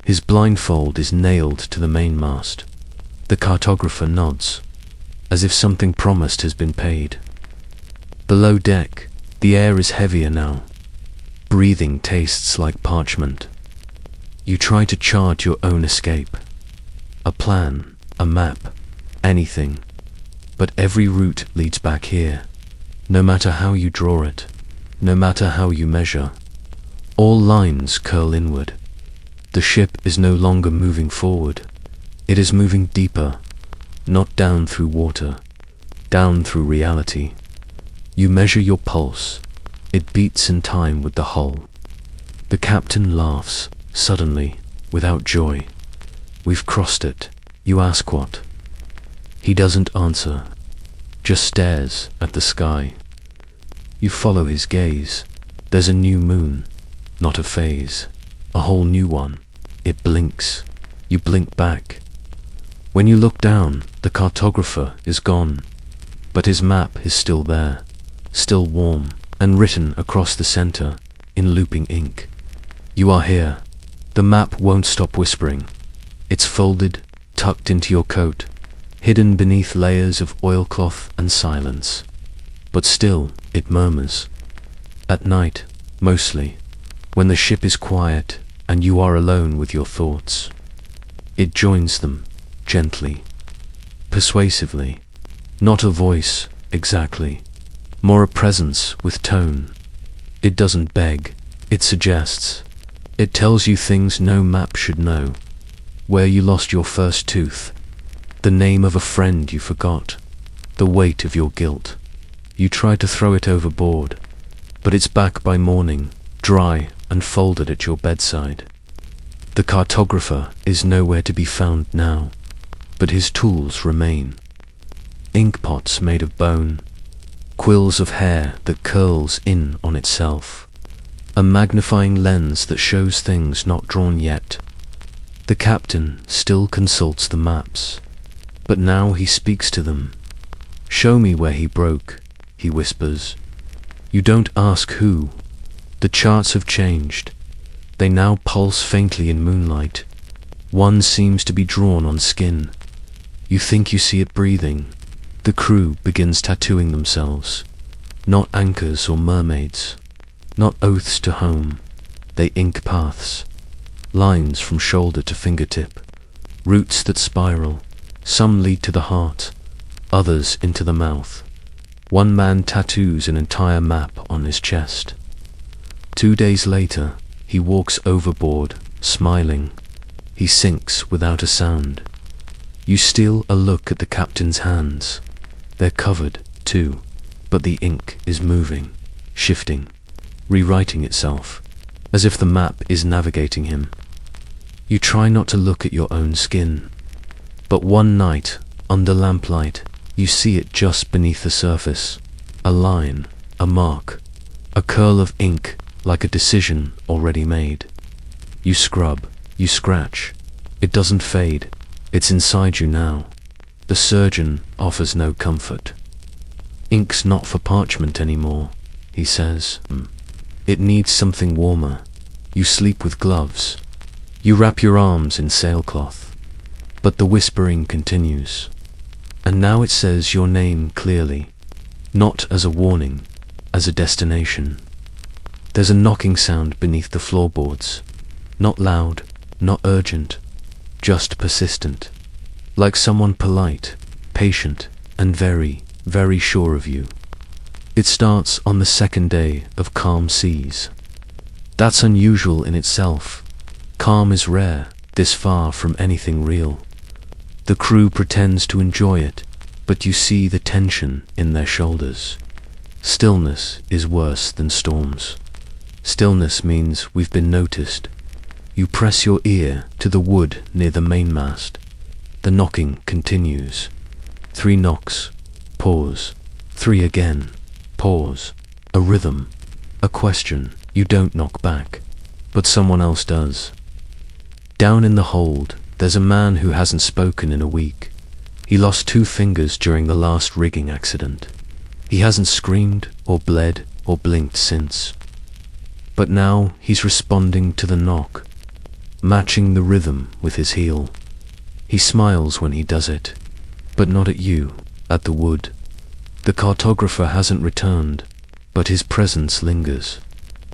His blindfold is nailed to the mainmast. The cartographer nods, as if something promised has been paid. Below deck, the air is heavier now. Breathing tastes like parchment. You try to chart your own escape. A plan, a map, anything. But every route leads back here. No matter how you draw it, no matter how you measure, all lines curl inward. The ship is no longer moving forward. It is moving deeper, not down through water, down through reality. You measure your pulse. It beats in time with the hull. The captain laughs, suddenly, without joy. We've crossed it. You ask what? He doesn't answer, just stares at the sky. You follow his gaze. There's a new moon, not a phase, a whole new one. It blinks. You blink back. When you look down, the cartographer is gone, but his map is still there, still warm, and written across the center in looping ink. You are here. The map won't stop whispering. It's folded, tucked into your coat, hidden beneath layers of oilcloth and silence. But still, it murmurs. At night, mostly, when the ship is quiet and you are alone with your thoughts. It joins them, gently, persuasively. Not a voice, exactly. More a presence with tone. It doesn't beg, it suggests. It tells you things no map should know. Where you lost your first tooth. The name of a friend you forgot. The weight of your guilt. You try to throw it overboard, but it's back by morning, dry and folded at your bedside. The cartographer is nowhere to be found now, but his tools remain. Ink pots made of bone, quills of hair that curls in on itself, a magnifying lens that shows things not drawn yet. The captain still consults the maps, but now he speaks to them. Show me where he broke, he whispers. You don't ask who. The charts have changed. They now pulse faintly in moonlight. One seems to be drawn on skin. You think you see it breathing. The crew begins tattooing themselves. Not anchors or mermaids. Not oaths to home. They ink paths. Lines from shoulder to fingertip. Roots that spiral. Some lead to the heart. Others into the mouth. One man tattoos an entire map on his chest. 2 days later, he walks overboard, smiling. He sinks without a sound. You steal a look at the captain's hands. They're covered, too, but the ink is moving, shifting, rewriting itself, as if the map is navigating him. You try not to look at your own skin, but one night, under lamplight, you see it just beneath the surface. A line, a mark, a curl of ink, like a decision already made. You scrub, you scratch. It doesn't fade. It's inside you now. The surgeon offers no comfort. Ink's not for parchment anymore, he says. It needs something warmer. You sleep with gloves. You wrap your arms in sailcloth. But the whispering continues. And now it says your name clearly, not as a warning, as a destination. There's a knocking sound beneath the floorboards. Not loud, not urgent, just persistent. Like someone polite, patient, and very, very sure of you. It starts on the second day of calm seas. That's unusual in itself. Calm is rare, this far from anything real. The crew pretends to enjoy it, but you see the tension in their shoulders. Stillness is worse than storms. Stillness means we've been noticed. You press your ear to the wood near the mainmast. The knocking continues. 3 knocks, pause. 3 again, pause. A rhythm, a question. You don't knock back, but someone else does. Down in the hold, there's a man who hasn't spoken in a week. He lost 2 fingers during the last rigging accident. He hasn't screamed or bled or blinked since. But now he's responding to the knock, matching the rhythm with his heel. He smiles when he does it, but not at you, at the wood. The cartographer hasn't returned, but his presence lingers.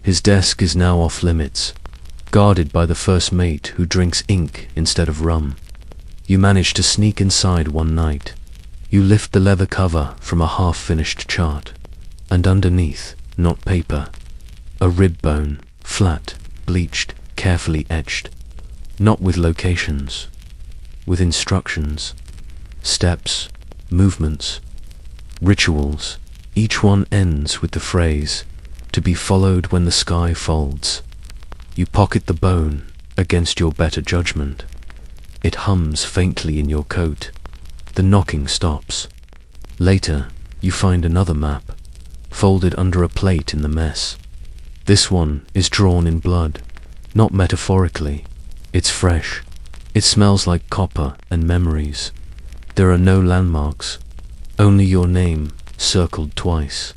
His desk is now off limits, guarded by the first mate who drinks ink instead of rum. You manage to sneak inside one night. You lift the leather cover from a half-finished chart, and underneath, not paper, a rib bone, flat, bleached, carefully etched, not with locations, with instructions, steps, movements, rituals. Each one ends with the phrase, "To be followed when the sky folds." You pocket the bone against your better judgment. It hums faintly in your coat. The knocking stops. Later, you find another map, folded under a plate in the mess. This one is drawn in blood, not metaphorically. It's fresh. It smells like copper and memories. There are no landmarks, only your name circled twice.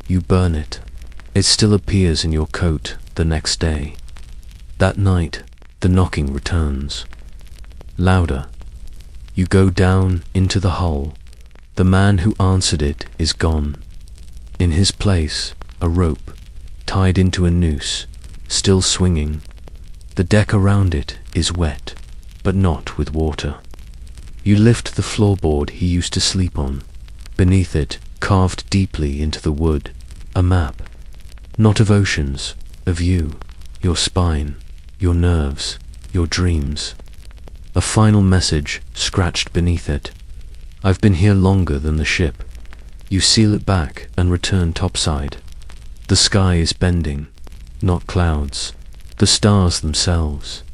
You burn it. It still appears in your coat the next day. That night, the knocking returns. Louder. You go down into the hull. The man who answered it is gone. In his place, a rope, tied into a noose, still swinging. The deck around it is wet, but not with water. You lift the floorboard he used to sleep on. Beneath it, carved deeply into the wood, a map. Not of oceans, of you, your spine, your nerves, your dreams. A final message scratched beneath it. I've been here longer than the ship. You seal it back and return topside. The sky is bending, not clouds, the stars themselves,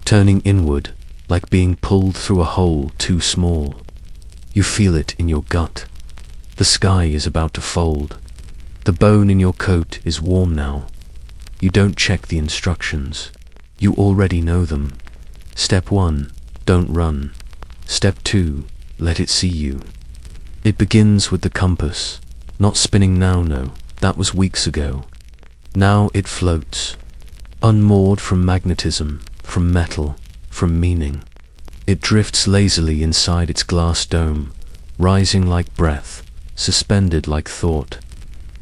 turning inward like being pulled through a hole too small. You feel it in your gut. The sky is about to fold. The bone in your coat is warm now. You don't check the instructions. You already know them. Step 1, don't run. Step 2, let it see you. It begins with the compass, not spinning now, no, that was weeks ago. Now it floats, unmoored from magnetism, from metal, from meaning. It drifts lazily inside its glass dome, rising like breath, suspended like thought.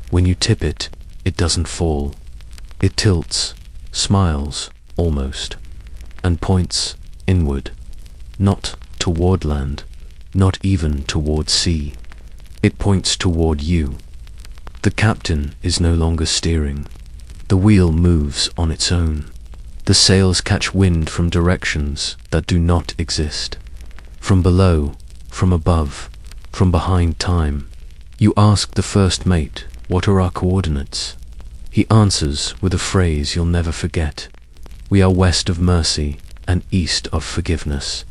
When you tip it, it doesn't fall. It tilts, smiles, almost, and points inward, not toward land, not even toward sea. It points toward you. The captain is no longer steering. The wheel moves on its own. The sails catch wind from directions that do not exist. From below, from above, from behind time. You ask the first mate, what are our coordinates? He answers with a phrase you'll never forget. We are west of mercy and east of forgiveness.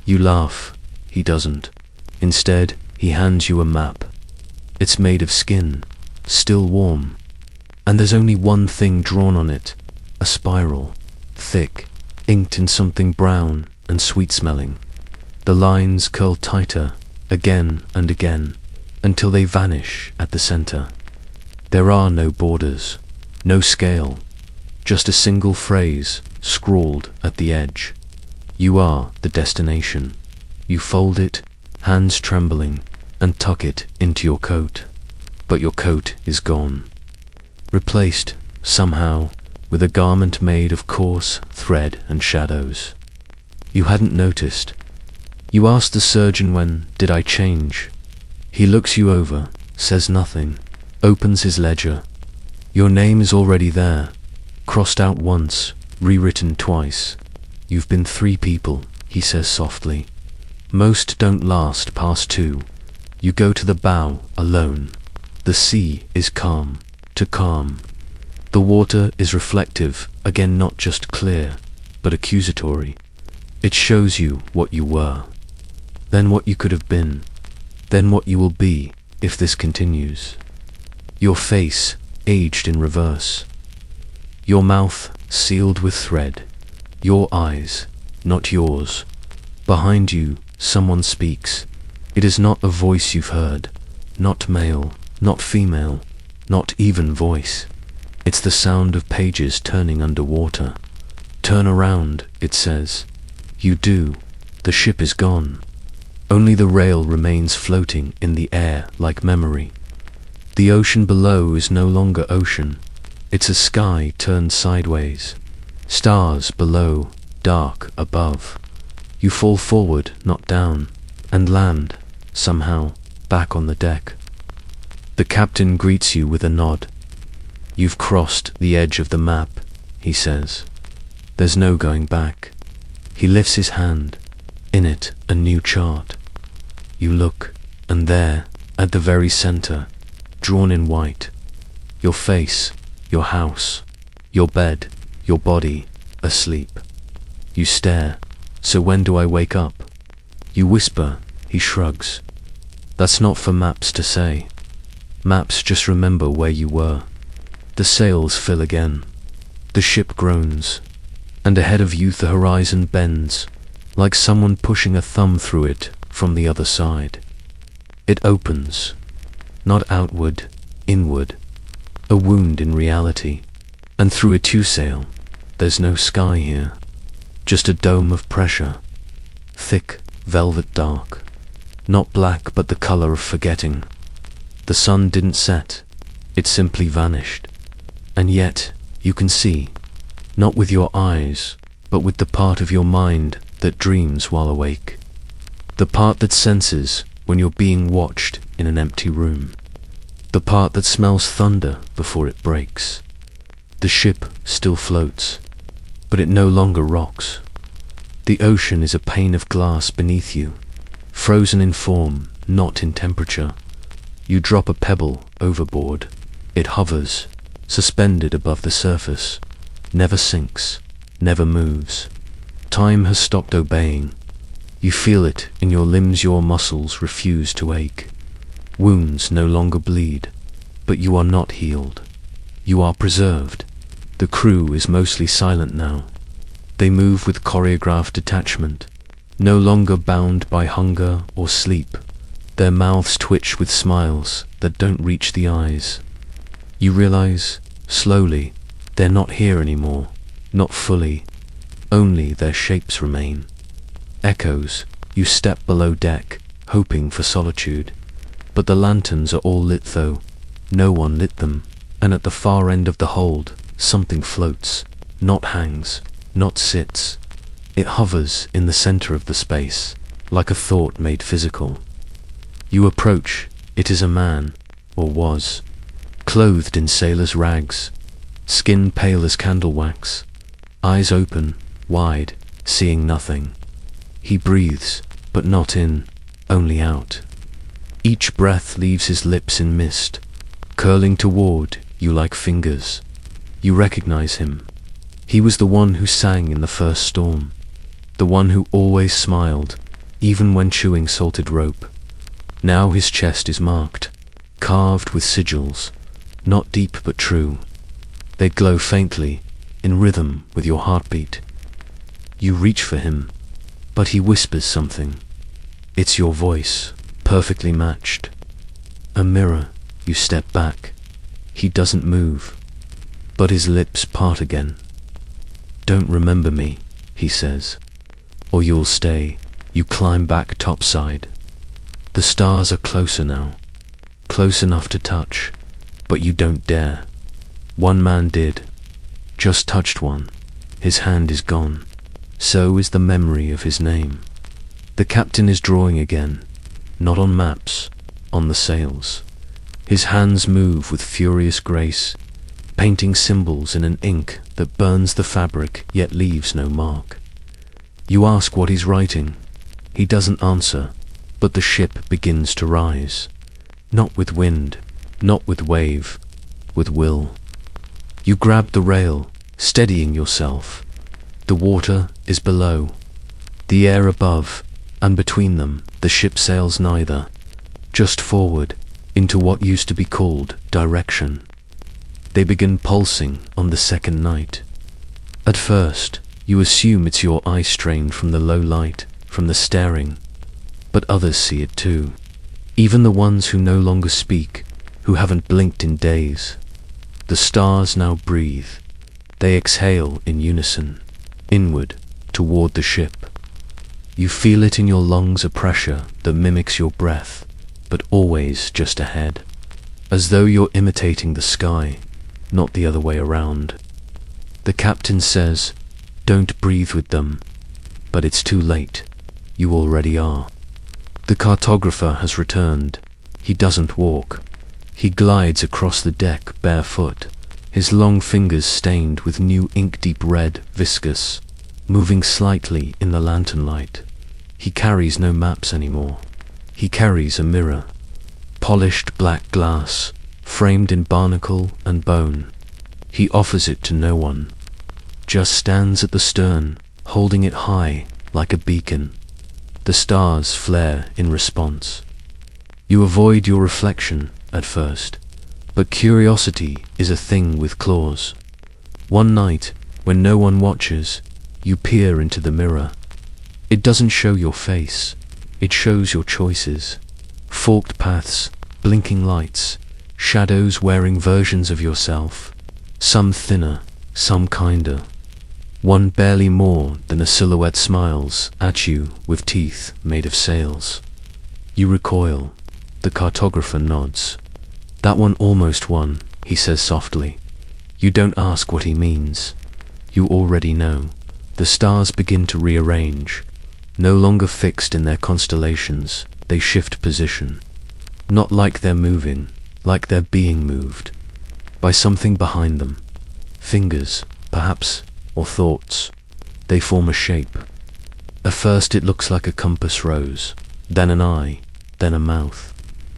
You laugh. He doesn't. Instead, he hands you a map. It's made of skin, still warm. And there's only one thing drawn on it, a spiral, thick, inked in something brown and sweet-smelling. The lines curl tighter, again and again, until they vanish at the center. There are no borders, no scale, just a single phrase scrawled at the edge. You are the destination. You fold it, hands trembling, and tuck it into your coat. But your coat is gone. Replaced, somehow, with a garment made of coarse thread and shadows. You hadn't noticed. You ask the surgeon when did I change. He looks you over, says nothing, opens his ledger. Your name is already there, crossed out once, rewritten twice. You've been 3 people, he says softly. Most don't last past 2. You go to the bow, alone. The sea is calm, to calm. The water is reflective, again not just clear, but accusatory. It shows you what you were, then what you could have been, then what you will be if this continues. Your face aged in reverse. Your mouth sealed with thread. Your eyes, not yours. Behind you, someone speaks. It is not a voice you've heard, not male, not female, not even voice. It's the sound of pages turning underwater. Turn around, it says. You do. The ship is gone. Only the rail remains floating in the air like memory. The ocean below is no longer ocean. It's a sky turned sideways. Stars below, dark above. You fall forward, not down, and land, somehow, back on the deck. The captain greets you with a nod. You've crossed the edge of the map, he says. There's no going back. He lifts his hand. In it, a new chart. You look, and there, at the very center, drawn in white, your face, your house, your bed, your body, asleep. You stare. So when do I wake up? You whisper. He shrugs. That's not for maps to say. Maps just remember where you were. The sails fill again. The ship groans. And ahead of you the horizon bends, like someone pushing a thumb through it from the other side. It opens. Not outward, inward. A wound in reality. And through a two-sail, there's no sky here. Just a dome of pressure. Thick, velvet dark. Not black, but the color of forgetting. The sun didn't set. It simply vanished. And yet, you can see. Not with your eyes, but with the part of your mind that dreams while awake. The part that senses when you're being watched in an empty room. The part that smells thunder before it breaks. The ship still floats, but it no longer rocks. The ocean is a pane of glass beneath you, frozen in form, not in temperature. You drop a pebble overboard. It hovers, suspended above the surface, never sinks, never moves. Time has stopped obeying. You feel it in your limbs, your muscles refuse to ache. Wounds no longer bleed, but you are not healed. You are preserved. The crew is mostly silent now. They move with choreographed detachment, no longer bound by hunger or sleep. Their mouths twitch with smiles that don't reach the eyes. You realize, slowly, they're not here anymore, not fully. Only their shapes remain. Echoes. You step below deck, hoping for solitude. But the lanterns are all lit though. No one lit them. And at the far end of the hold, something floats. Not hangs, not sits. It hovers in the center of the space, like a thought made physical. You approach. It is a man, or was, clothed in sailor's rags, skin pale as candle wax, eyes open, wide, seeing nothing. He breathes, but not in, only out. Each breath leaves his lips in mist, curling toward you like fingers. You recognize him. He was the one who sang in the first storm, the one who always smiled, even when chewing salted rope. Now his chest is marked, carved with sigils, not deep but true. They glow faintly, in rhythm with your heartbeat. You reach for him, but he whispers something. It's your voice, perfectly matched. A mirror. You step back. He doesn't move, but his lips part again. Don't remember me, he says, or you'll stay. You climb back topside. The stars are closer now, close enough to touch, but you don't dare. One man did, just touched one. His hand is gone. So is the memory of his name. The captain is drawing again, not on maps, on the sails. His hands move with furious grace, painting symbols in an ink that burns the fabric yet leaves no mark. You ask what he's writing. He doesn't answer, but the ship begins to rise. Not with wind, not with wave, with will. You grab the rail, steadying yourself. The water is below, the air above, and between them the ship sails neither, just forward, into what used to be called direction. They begin pulsing on the second night. At first, you assume it's your eye strain from the low light, from the staring, but others see it too. Even the ones who no longer speak, who haven't blinked in days. The stars now breathe. They exhale in unison, inward, toward the ship. You feel it in your lungs, a pressure that mimics your breath, but always just ahead, as though you're imitating the sky, not the other way around. The captain says, "Don't breathe with them," but it's too late. You already are. The cartographer has returned. He doesn't walk. He glides across the deck barefoot, his long fingers stained with new ink-deep red viscous, moving slightly in the lantern light. He carries no maps anymore. He carries a mirror, polished black glass, framed in barnacle and bone. He offers it to no one, just stands at the stern, holding it high like a beacon. The stars flare in response. You avoid your reflection at first, but curiosity is a thing with claws. One night, when no one watches, you peer into the mirror. It doesn't show your face, it shows your choices. Forked paths, blinking lights, shadows wearing versions of yourself, some thinner, some kinder. One barely more than a silhouette smiles at you with teeth made of sails. You recoil. The cartographer nods. "That one almost won," he says softly. You don't ask what he means. You already know. The stars begin to rearrange. No longer fixed in their constellations, they shift position. Not like they're moving, like they're being moved. By something behind them. Fingers, perhaps, or thoughts. They form a shape. At first it looks like a compass rose, then an eye, then a mouth.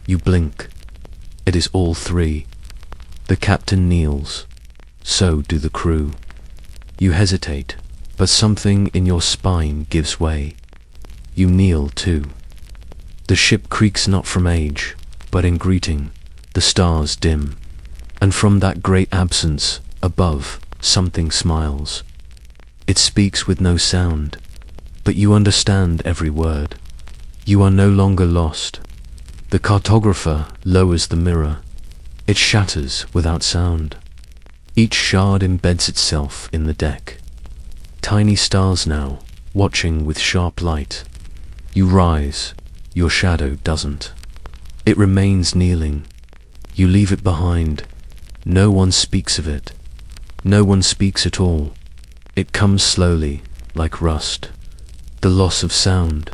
You blink. It is all three. The captain kneels. So do the crew. You hesitate, but something in your spine gives way. You kneel too. The ship creaks not from age, but in greeting. The stars dim. And from that great absence, above, something smiles. It speaks with no sound, but you understand every word. You are no longer lost. The cartographer lowers the mirror. It shatters without sound. Each shard embeds itself in the deck. Tiny stars now, watching with sharp light. You rise. Your shadow doesn't. It remains kneeling. You leave it behind. No one speaks of it. No one speaks at all. It comes slowly, like rust. The loss of sound.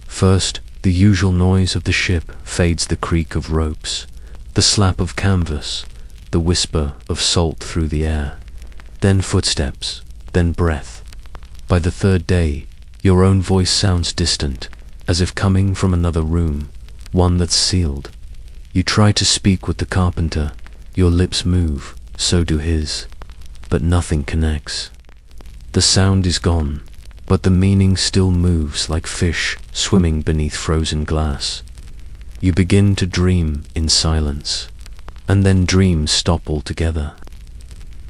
First, the usual noise of the ship fades, the creak of ropes, the slap of canvas, the whisper of salt through the air. Then footsteps, then breath. By the third day, your own voice sounds distant, as if coming from another room, one that's sealed. You try to speak with the carpenter. Your lips move, so do his, but nothing connects. The sound is gone, but the meaning still moves like fish swimming beneath frozen glass. You begin to dream in silence, and then dreams stop altogether.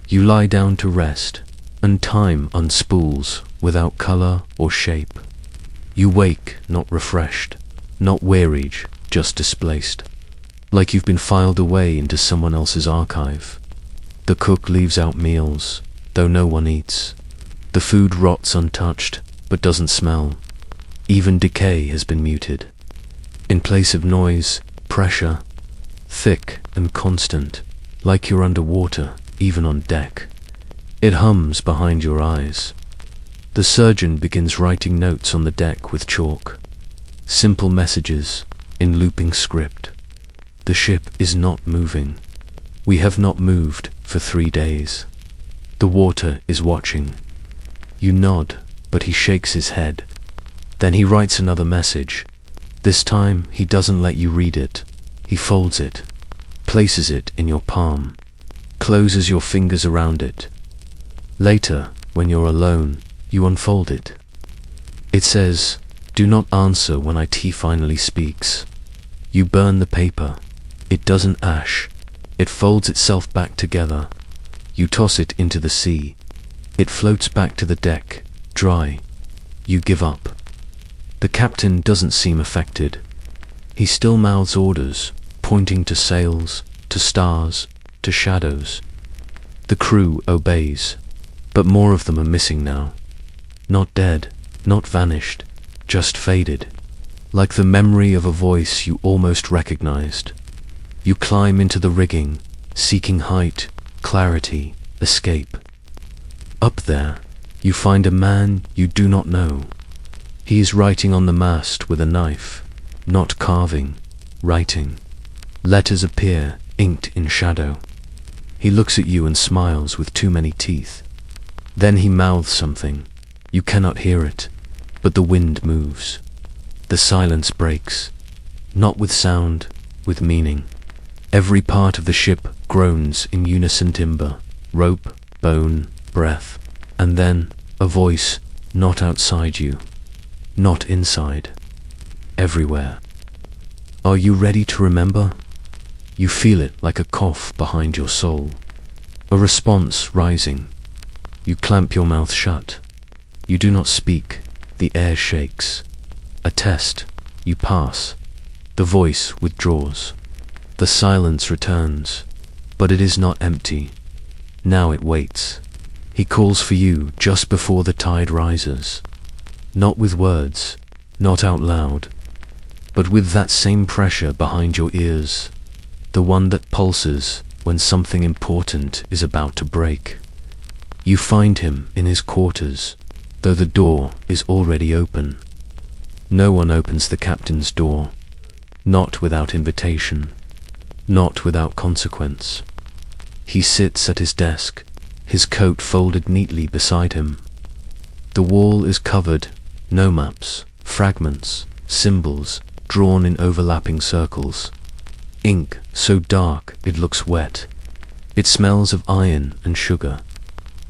You lie down to rest, and time unspools without color or shape. You wake not refreshed, not wearied, just displaced, like you've been filed away into someone else's archive. The cook leaves out meals, though no one eats. The food rots untouched, but doesn't smell. Even decay has been muted. In place of noise, pressure, thick and constant, like you're underwater, even on deck. It hums behind your eyes. The surgeon begins writing notes on the deck with chalk. Simple messages, in looping script. The ship is not moving. We have not moved for 3 days. The water is watching. You nod, but he shakes his head. Then he writes another message. This time he doesn't let you read it. He folds it, places it in your palm, closes your fingers around it. Later, when you're alone, you unfold it. It says, "Do not answer when IT finally speaks." You burn the paper. It doesn't ash. It folds itself back together. You toss it into the sea. It floats back to the deck, dry. You give up. The captain doesn't seem affected. He still mouths orders, pointing to sails, to stars, to shadows. The crew obeys, but more of them are missing now. Not dead, not vanished, just faded, like the memory of a voice you almost recognized. You climb into the rigging, seeking height, clarity, escape. Up there, you find a man you do not know. He is writing on the mast with a knife, not carving, writing. Letters appear, inked in shadow. He looks at you and smiles with too many teeth. Then he mouths something. You cannot hear it, but the wind moves. The silence breaks, not with sound, with meaning. Every part of the ship groans in unison timber, rope, bone, breath, and then a voice, not outside you, not inside, everywhere. Are you ready to remember? You feel it like a cough behind your soul, a response rising. You clamp your mouth shut. You do not speak. The air shakes. A test. You pass. The voice withdraws. The silence returns, but it is not empty. Now it waits. He calls for you just before the tide rises. Not with words, not out loud, but with that same pressure behind your ears, the one that pulses when something important is about to break. You find him in his quarters, though the door is already open. No one opens the captain's door, not without invitation, not without consequence. He sits at his desk, his coat folded neatly beside him. The wall is covered, no maps, fragments, symbols, drawn in overlapping circles. Ink so dark it looks wet. It smells of iron and sugar.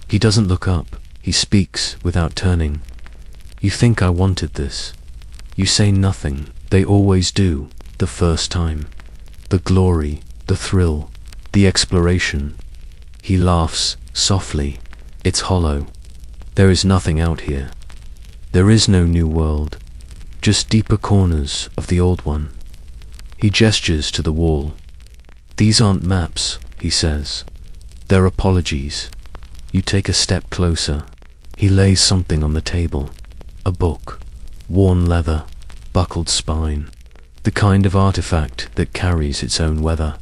He doesn't look up. He speaks without turning. You think I wanted this. You say nothing. They always do, the first time. The glory, the thrill, the exploration. He laughs softly. It's hollow. There is nothing out here. There is no new world, just deeper corners of the old one. He gestures to the wall. These aren't maps, he says. They're apologies. You take a step closer. He lays something on the table. A book. Worn leather. Buckled spine. The kind of artifact that carries its own weather.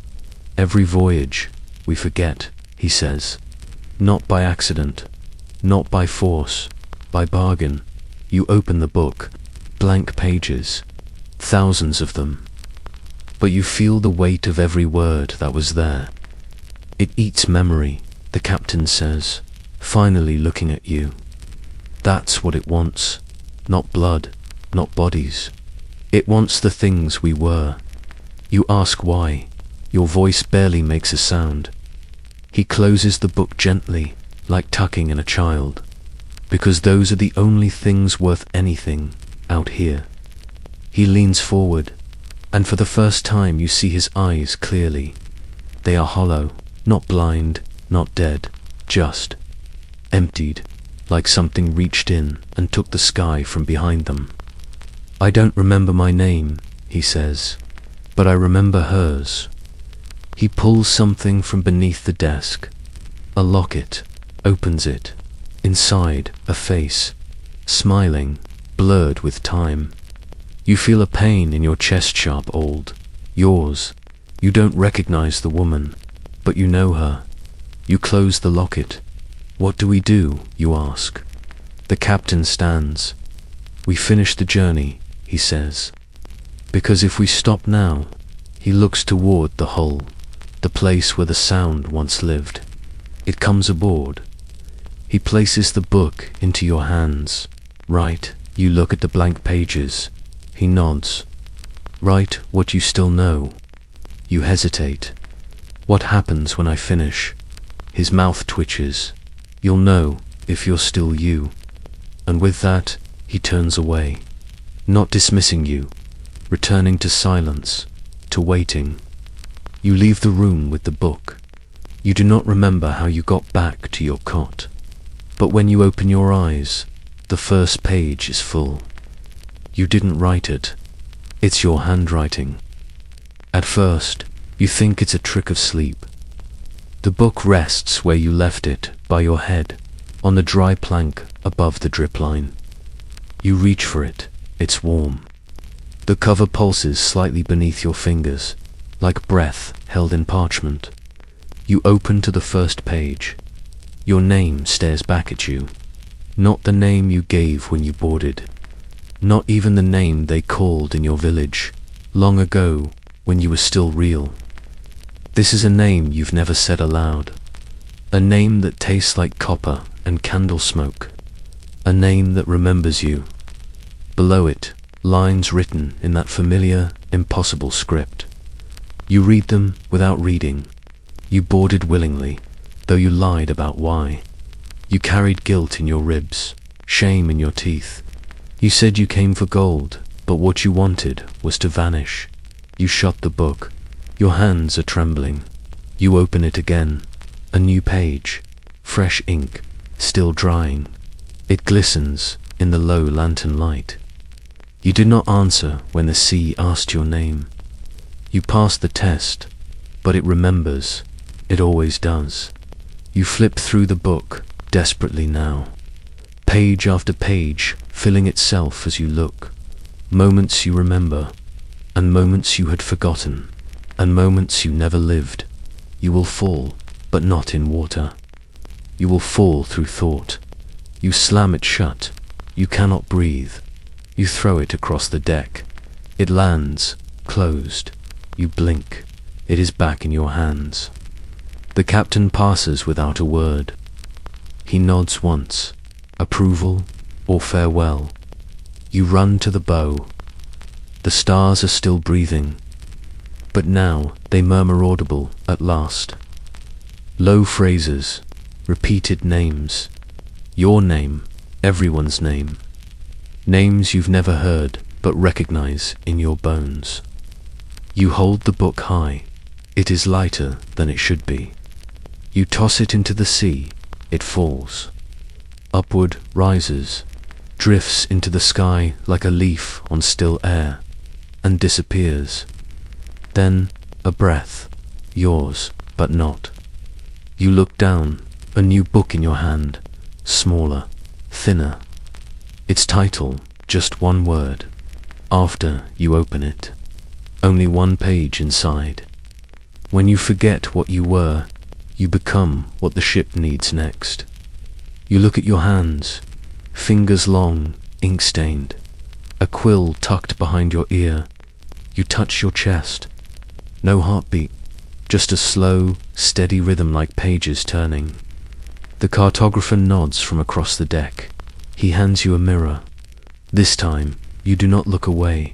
Every voyage, we forget, he says. Not by accident. Not by force. By bargain. You open the book. Blank pages. Thousands of them. But you feel the weight of every word that was there. It eats memory, the captain says, finally looking at you. That's what it wants. Not blood, not bodies. It wants the things we were. You ask why. Your voice barely makes a sound. He closes the book gently, like tucking in a child. Because those are the only things worth anything out here. He leans forward, and for the first time you see his eyes clearly. They are hollow, not blind, not dead, just emptied, like something reached in and took the sky from behind them. I don't remember my name, he says, but I remember hers. He pulls something from beneath the desk. A locket, opens it. Inside, a face, smiling, blurred with time. You feel a pain in your chest sharp old. Yours. You don't recognize the woman, but you know her. You close the locket. What do we do, you ask? The captain stands. We finish the journey, he says. Because if we stop now, He looks toward the hole, the place where the sound once lived. It comes aboard. He places the book into your hands. Write. You look at the blank pages. He nods. Write what you still know. You hesitate. What happens when I finish? His mouth twitches. You'll know if you're still you. And with that, he turns away, not dismissing you, returning to silence, to waiting. You leave the room with the book. You do not remember how you got back to your cot. But when you open your eyes, the first page is full. You didn't write it. It's your handwriting. At first, you think it's a trick of sleep. The book rests where you left it, by your head, on the dry plank above the drip line. You reach for it. It's warm. The cover pulses slightly beneath your fingers, like breath held in parchment. You open to the first page. Your name stares back at you. Not the name you gave when you boarded. Not even the name they called in your village, long ago, when you were still real. This is a name you've never said aloud. A name that tastes like copper and candle smoke. A name that remembers you. Below it, lines written in that familiar, impossible script. You read them without reading. You boarded willingly, though you lied about why. You carried guilt in your ribs, shame in your teeth. You said you came for gold, but what you wanted was to vanish. You shut the book. Your hands are trembling. You open it again. A new page. Fresh ink, still drying. It glistens in the low lantern light. You did not answer when the sea asked your name. You passed the test, but it remembers. It always does. You flip through the book, desperately now. Page after page, filling itself as you look. Moments you remember, and moments you had forgotten, and moments you never lived. You will fall, but not in water. You will fall through thought. You slam it shut. You cannot breathe. You throw it across the deck. It lands, closed. You blink. It is back in your hands. The captain passes without a word. He nods once, approval or farewell. You run to the bow. The stars are still breathing, but now they murmur audible at last. Low phrases, repeated names. Your name, everyone's name. Names you've never heard but recognize in your bones. You hold the book high. It is lighter than it should be. You toss it into the sea. It falls. Upward rises, drifts into the sky like a leaf on still air, and disappears. Then a breath, yours, but not. You look down, a new book in your hand, smaller, thinner. Its title, just one word. After you open it, only one page inside. When you forget what you were, you become what the ship needs next. You look at your hands, fingers long, ink-stained, a quill tucked behind your ear. You touch your chest. No heartbeat, just a slow, steady rhythm like pages turning. The cartographer nods from across the deck. He hands you a mirror. This time, you do not look away.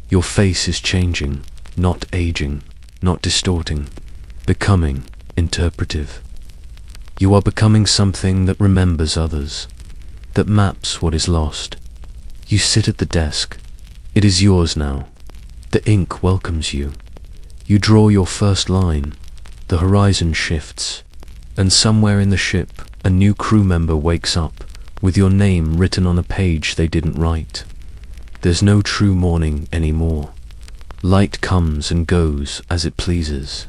Your face is changing, not aging, not distorting, becoming interpretive. You are becoming something that remembers others, that maps what is lost. You sit at the desk. It is yours now. The ink welcomes you. You draw your first line. The horizon shifts, and somewhere in the ship, a new crew member wakes up, with your name written on a page they didn't write. There's no true morning anymore. Light comes and goes as it pleases.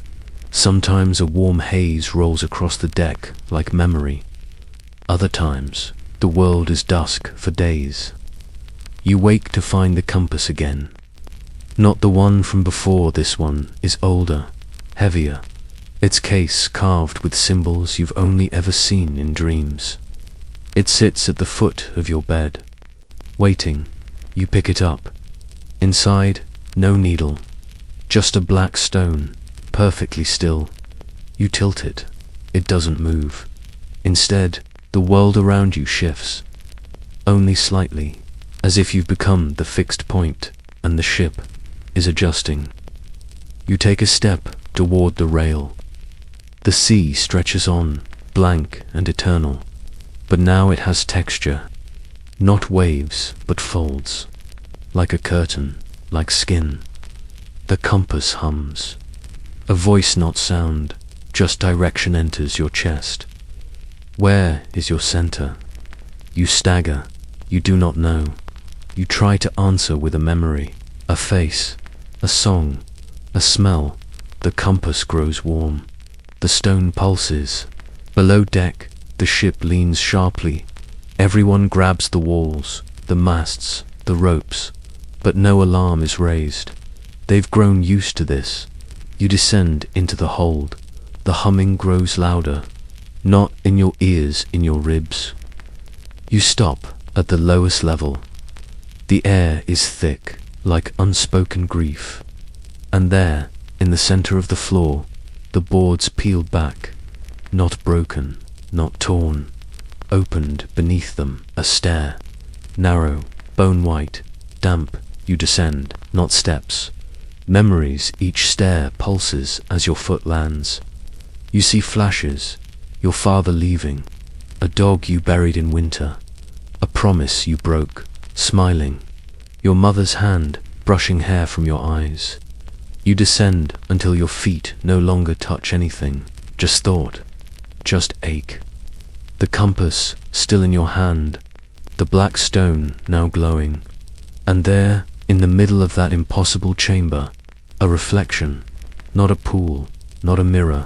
Sometimes a warm haze rolls across the deck like memory. Other times, the world is dusk for days. You wake to find the compass again. Not the one from before. This one is older, heavier. Its case carved with symbols you've only ever seen in dreams. It sits at the foot of your bed, waiting. You pick it up. Inside, no needle, Just a black stone, perfectly still. You tilt it. It doesn't move. Instead, the world around you shifts. Only slightly, as if you've become the fixed point, and the ship is adjusting. You take a step toward the rail. The sea stretches on, blank and eternal, but now it has texture. Not waves, but folds. Like a curtain, like skin. The compass hums. A voice, not sound, just direction enters your chest. Where is your center? You stagger. You do not know. You try to answer with a memory, a face, a song, a smell. The compass grows warm. The stone pulses. Below deck, the ship leans sharply. Everyone grabs the walls, the masts, the ropes, but no alarm is raised. They've grown used to this. You descend into the hold. The humming grows louder, not in your ears, in your ribs. You stop at the lowest level. The air is thick, like unspoken grief. And there, in the center of the floor, the boards peel back, not broken, not torn, opened beneath them, a stair, narrow, bone-white, damp. You descend, not steps. Memories, each stair pulses as your foot lands. You see flashes, your father leaving, a dog you buried in winter, a promise you broke, smiling, your mother's hand brushing hair from your eyes. You descend until your feet no longer touch anything, just thought, just ache. The compass still in your hand, the black stone now glowing, and there, in the middle of that impossible chamber, a reflection, not a pool, not a mirror,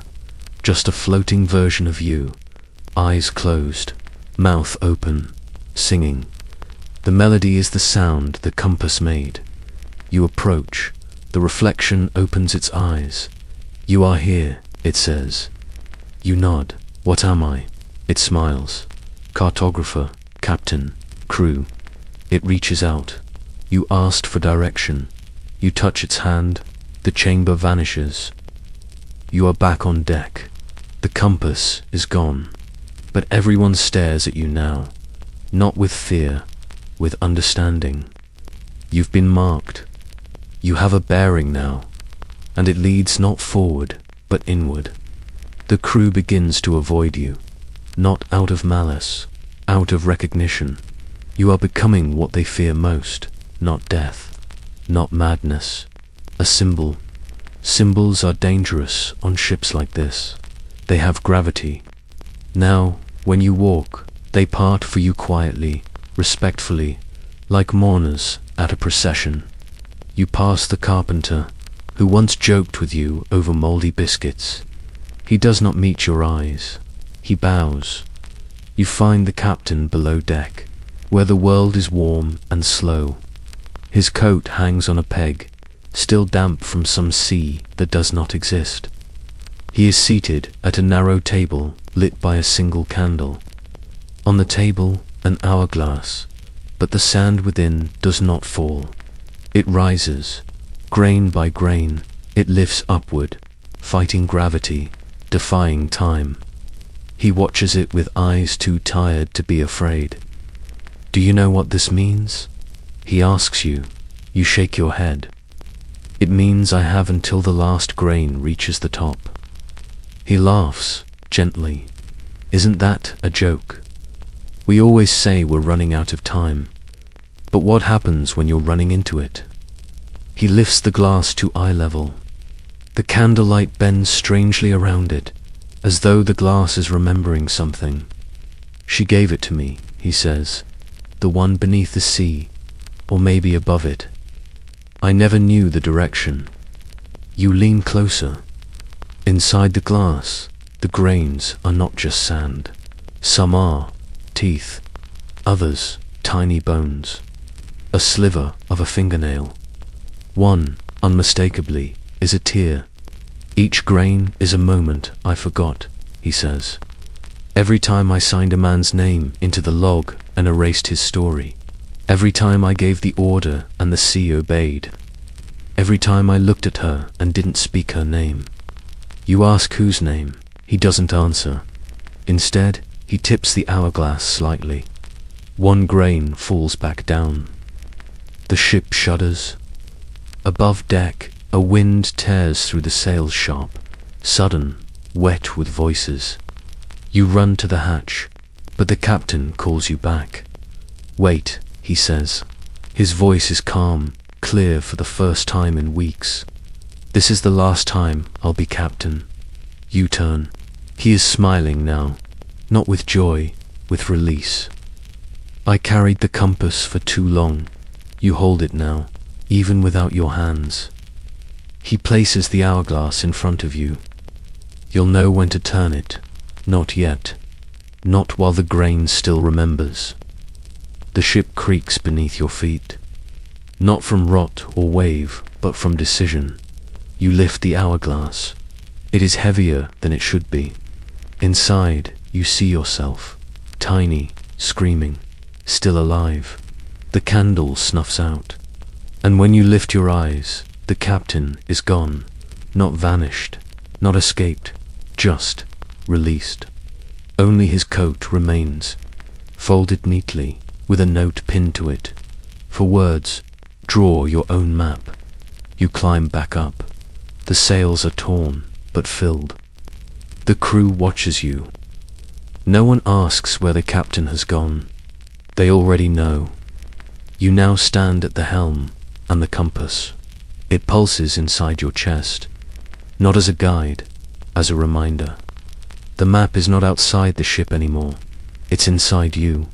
just a floating version of you, eyes closed, mouth open, singing. The melody is the sound the compass made. You approach, the reflection opens its eyes. You are here, it says. You nod. What am I? It smiles. Cartographer, captain, crew. It reaches out. You asked for direction. You touch its hand. The chamber vanishes. You are back on deck. The compass is gone. But everyone stares at you now. Not with fear, with understanding. You've been marked. You have a bearing now, and it leads not forward, but inward. The crew begins to avoid you, not out of malice, out of recognition. You are becoming what they fear most, not death, not madness, a symbol. Symbols are dangerous on ships like this. They have gravity. Now, when you walk, they part for you quietly, respectfully, like mourners at a procession. You pass the carpenter, who once joked with you over moldy biscuits. He does not meet your eyes. He bows. You find the captain below deck, where the world is warm and slow. His coat hangs on a peg, still damp from some sea that does not exist. He is seated at a narrow table lit by a single candle. On the table, an hourglass, but the sand within does not fall. It rises, grain by grain, it lifts upward, fighting gravity, defying time. He watches it with eyes too tired to be afraid. Do you know what this means? He asks you. You shake your head. It means I have until the last grain reaches the top. He laughs, gently. Isn't that a joke? We always say we're running out of time. But what happens when you're running into it? He lifts the glass to eye level. The candlelight bends strangely around it, as though the glass is remembering something. She gave it to me, he says, the one beneath the sea, or maybe above it. I never knew the direction. You lean closer. Inside the glass, the grains are not just sand. Some are teeth, others tiny bones. A sliver of a fingernail. One, unmistakably, is a tear. Each grain is a moment I forgot, he says. Every time I signed a man's name into the log and erased his story. Every time I gave the order and the sea obeyed. Every time I looked at her and didn't speak her name. You ask whose name, he doesn't answer. Instead, he tips the hourglass slightly. One grain falls back down. The ship shudders. Above deck, a wind tears through the sails sharp, sudden, wet with voices. You run to the hatch, but the captain calls you back. Wait, he says. His voice is calm, clear for the first time in weeks. This is the last time I'll be captain. You turn. He is smiling now, not with joy, with release. I carried the compass for too long. You hold it now, even without your hands. He places the hourglass in front of you. You'll know when to turn it. Not yet. Not while the grain still remembers. The ship creaks beneath your feet. Not from rot or wave, but from decision. You lift the hourglass. It is heavier than it should be. Inside, you see yourself, tiny, screaming, still alive. The candle snuffs out. And when you lift your eyes, the captain is gone. Not vanished, not escaped, just released. Only his coat remains, folded neatly, with a note pinned to it. For words, draw your own map. You climb back up. The sails are torn, but filled. The crew watches you. No one asks where the captain has gone. They already know. You now stand at the helm and the compass. It pulses inside your chest, not as a guide, as a reminder. The map is not outside the ship anymore. It's inside you.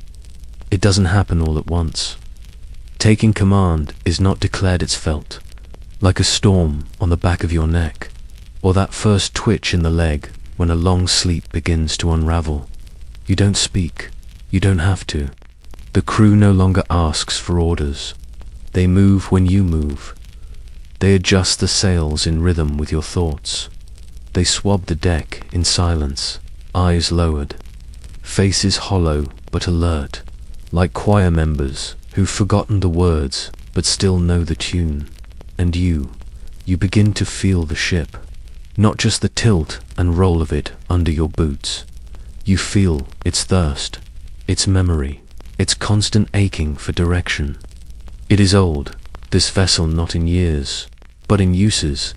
It doesn't happen all at once. Taking command is not declared, it's felt, like a storm on the back of your neck, or that first twitch in the leg when a long sleep begins to unravel. You don't speak. You don't have to. The crew no longer asks for orders. They move when you move. They adjust the sails in rhythm with your thoughts. They swab the deck in silence, eyes lowered, faces hollow but alert, like choir members who've forgotten the words but still know the tune. And you begin to feel the ship, not just the tilt and roll of it under your boots. You feel its thirst, its memory, its constant aching for direction. It is old, this vessel, not in years, but in uses.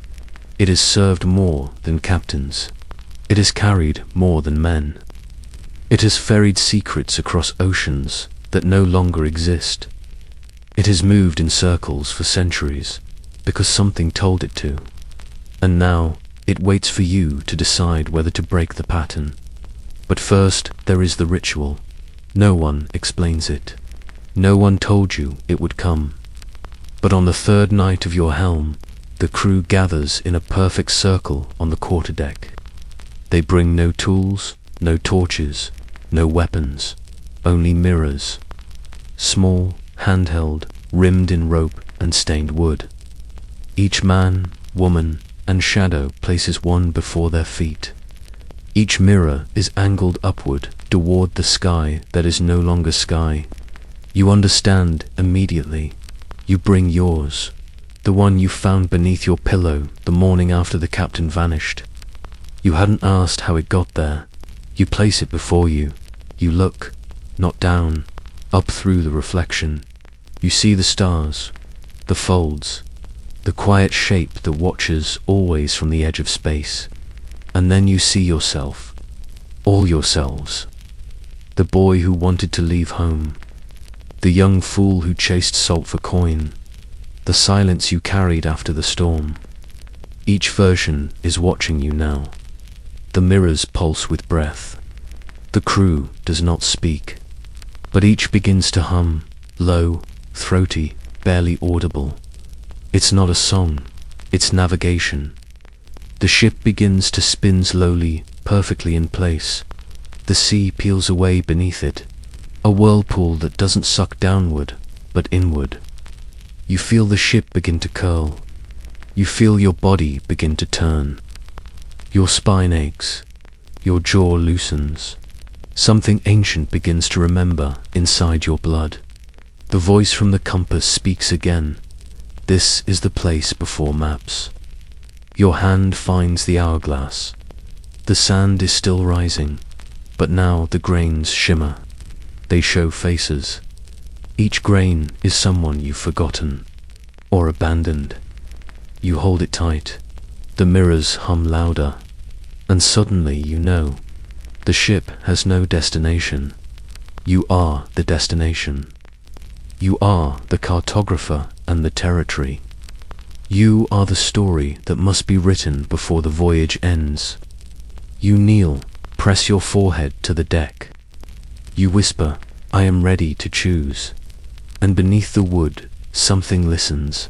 It has served more than captains. It has carried more than men. It has ferried secrets across oceans that no longer exist. It has moved in circles for centuries because something told it to. And now it waits for you to decide whether to break the pattern. But first there is the ritual. No one explains it. No one told you it would come. But on the third night of your helm, the crew gathers in a perfect circle on the quarterdeck. They bring no tools, no torches, no weapons, only mirrors. Small, handheld, rimmed in rope and stained wood. Each man, woman, and shadow places one before their feet. Each mirror is angled upward toward the sky that is no longer sky. You understand immediately. You bring yours, the one you found beneath your pillow the morning after the captain vanished. You hadn't asked how it got there. You place it before you. You look, not down, up through the reflection. You see the stars, the folds, the quiet shape that watches always from the edge of space. And then you see yourself, all yourselves. The boy who wanted to leave home, the young fool who chased salt for coin, the silence you carried after the storm. Each version is watching you now. The mirrors pulse with breath. The crew does not speak, but each begins to hum, low, throaty, barely audible. It's not a song, it's navigation. The ship begins to spin slowly, perfectly in place. The sea peels away beneath it, a whirlpool that doesn't suck downward, but inward. You feel the ship begin to curl. You feel your body begin to turn. Your spine aches. Your jaw loosens. Something ancient begins to remember inside your blood. The voice from the compass speaks again. This is the place before maps. Your hand finds the hourglass. The sand is still rising, but now the grains shimmer. They show faces. Each grain is someone you've forgotten or abandoned. You hold it tight. The mirrors hum louder, and suddenly you know the ship has no destination. You are the destination. You are the cartographer and the territory. You are the story that must be written before the voyage ends. You kneel, press your forehead to the deck. You whisper, "I am ready to choose." And beneath the wood, something listens.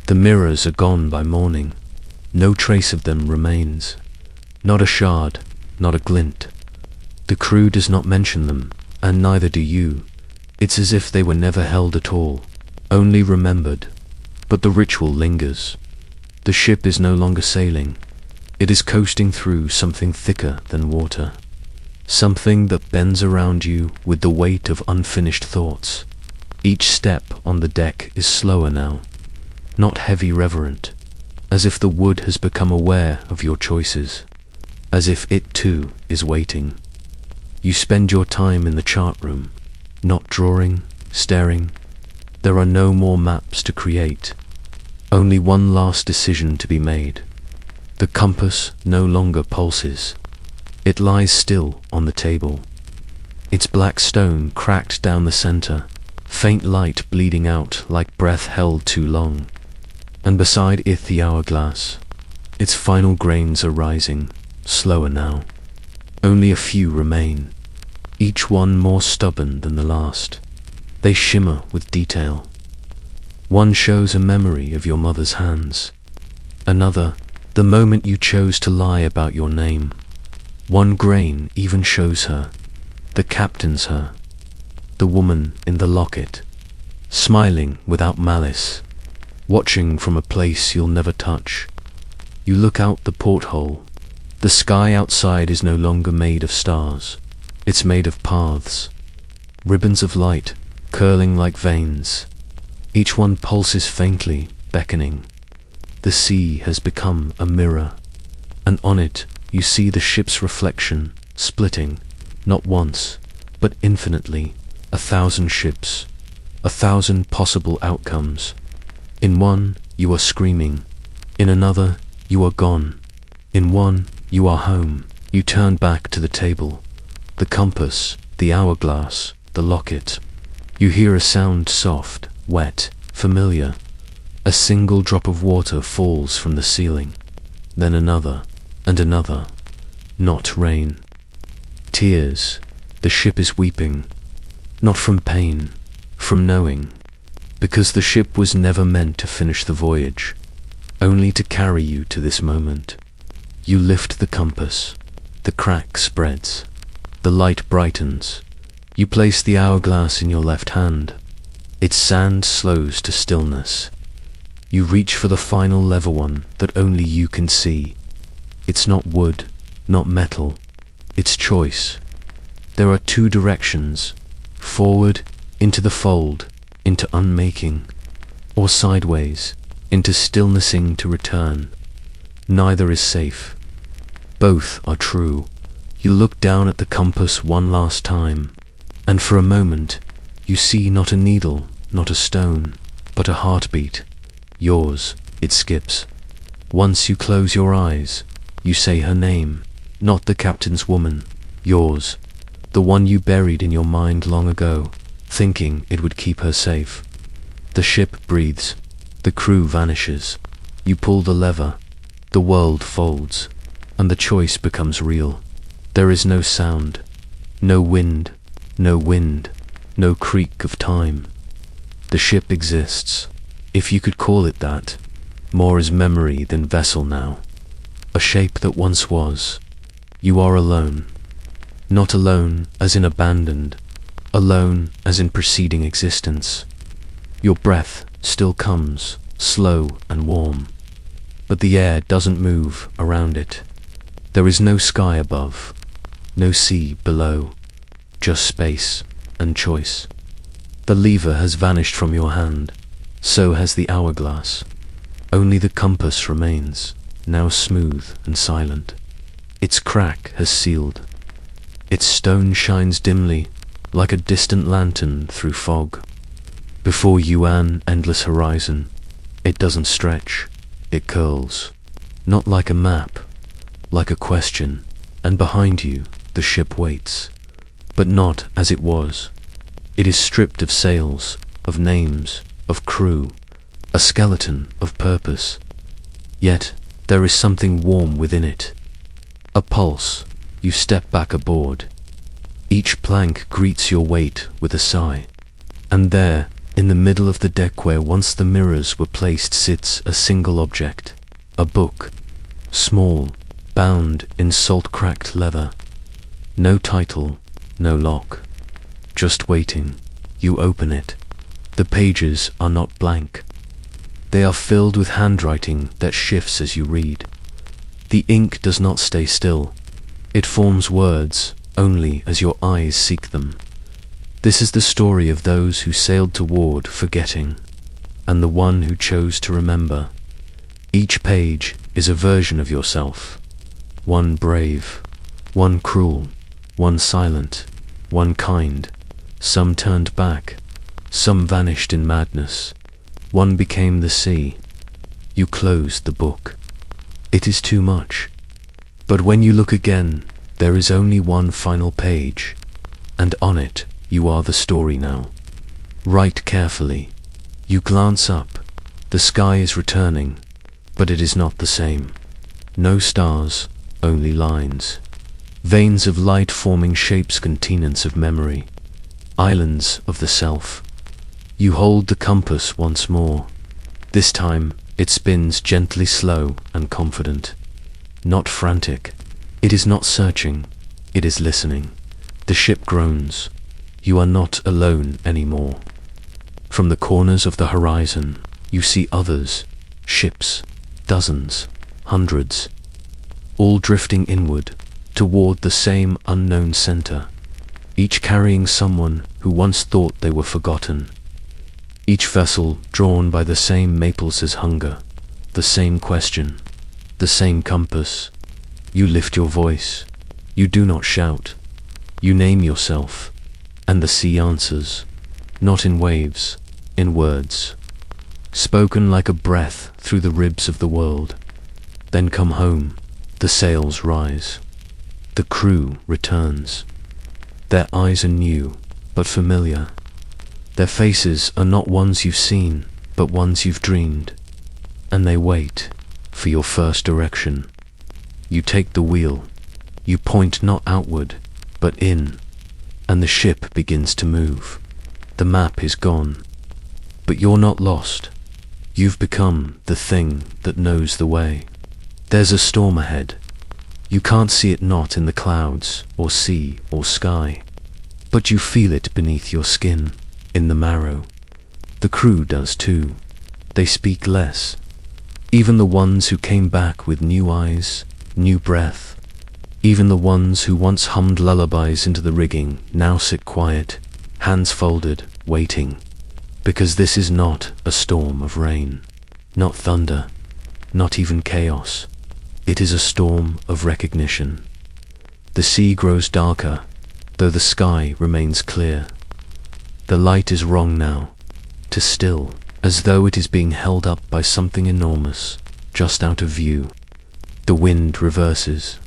The mirrors are gone by morning. No trace of them remains. Not a shard, not a glint. The crew does not mention them, and neither do you. It's as if they were never held at all, only remembered. But the ritual lingers. The ship is no longer sailing. It is coasting through something thicker than water. Something that bends around you with the weight of unfinished thoughts. Each step on the deck is slower now, not heavy reverent, as if the wood has become aware of your choices, as if it too is waiting. You spend your time in the chart room, not drawing, staring. There are no more maps to create, only one last decision to be made. The compass no longer pulses. It lies still on the table. Its black stone cracked down the center, faint light bleeding out like breath held too long. And beside it the hourglass. Its final grains are rising, slower now. Only a few remain, each one more stubborn than the last. They shimmer with detail. One shows a memory of your mother's hands. Another, the moment you chose to lie about your name. One grain even shows her, the captain's her, the woman in the locket, smiling without malice, watching from a place you'll never touch. You look out the porthole. The sky outside is no longer made of stars. It's made of paths, ribbons of light, curling like veins. Each one pulses faintly, beckoning. The sea has become a mirror, and on it you see the ship's reflection, splitting, not once, but infinitely, 1,000 ships, 1,000 possible outcomes. In one, you are screaming. In another, you are gone. In one, you are home. You turn back to the table, the compass, the hourglass, the locket. You hear a sound soft, wet, familiar. A single drop of water falls from the ceiling, then another, and another. Not rain. Tears. The ship is weeping. Not from pain, from knowing. Because the ship was never meant to finish the voyage, only to carry you to this moment. You lift the compass. The crack spreads. The light brightens. You place the hourglass in your left hand. Its sand slows to stillness. You reach for the final level one that only you can see. It's not wood, not metal. It's choice. There are two directions. Forward, into the fold, into unmaking. Or sideways, into stillnessing to return. Neither is safe. Both are true. You look down at the compass one last time, and for a moment, you see not a needle, not a stone, but a heartbeat. Yours, it skips. Once you close your eyes, you say her name, not the captain's woman, yours, the one you buried in your mind long ago, thinking it would keep her safe. The ship breathes, the crew vanishes. You pull the lever, the world folds, and the choice becomes real. There is no sound, no wind, no creak of time. The ship exists, if you could call it that, more as memory than vessel now. A shape that once was. You are alone. Not alone as in abandoned, alone as in preceding existence. Your breath still comes, slow and warm, but the air doesn't move around it. There is no sky above, no sea below, just space and choice. The lever has vanished from your hand. So has the hourglass. Only the compass remains, now smooth and silent. Its crack has sealed. Its stone shines dimly, like a distant lantern through fog. Before you an endless horizon. It doesn't stretch, it curls. Not like a map, like a question. And behind you, the ship waits. But not as it was. It is stripped of sails, of names, of crew, a skeleton of purpose. Yet there is something warm within it. A pulse. You step back aboard. Each plank greets your weight with a sigh. And there, in the middle of the deck where once the mirrors were placed, sits a single object. A book. Small, bound in salt-cracked leather. No title, no lock. Just waiting. You open it. The pages are not blank. They are filled with handwriting that shifts as you read. The ink does not stay still. It forms words only as your eyes seek them. This is the story of those who sailed toward forgetting, and the one who chose to remember. Each page is a version of yourself. One brave, one cruel, one silent, one kind. Some turned back, some vanished in madness. One became the sea. You closed the book. It is too much. But when you look again, there is only one final page, and on it you are the story now. Write carefully. You glance up. The sky is returning, but it is not the same. No stars, only lines. Veins of light forming shapes, continents of memory. Islands of the self. You hold the compass once more. This time it spins gently, slow and confident. Not frantic. It is not searching. It is listening. The ship groans. You are not alone anymore. From the corners of the horizon, you see others, ships, dozens, hundreds, all drifting inward, toward the same unknown center, each carrying someone who once thought they were forgotten. Each vessel drawn by the same maples as hunger, the same question, the same compass. You lift your voice. You do not shout. You name yourself, and the sea answers, not in waves, in words, spoken like a breath through the ribs of the world. Then come home. The sails rise. The crew returns. Their eyes are new, but familiar. Their faces are not ones you've seen, but ones you've dreamed. And they wait for your first direction. You take the wheel. You point not outward, but in. And the ship begins to move. The map is gone. But you're not lost. You've become the thing that knows the way. There's a storm ahead. You can't see it, not in the clouds, or sea, or sky. But you feel it beneath your skin, in the marrow. The crew does too. They speak less. Even the ones who came back with new eyes, new breath. Even the ones who once hummed lullabies into the rigging now sit quiet, hands folded, waiting. Because this is not a storm of rain, not thunder, not even chaos. It is a storm of recognition. The sea grows darker, though the sky remains clear. The light is wrong now, to still, as though it is being held up by something enormous, just out of view. The wind reverses.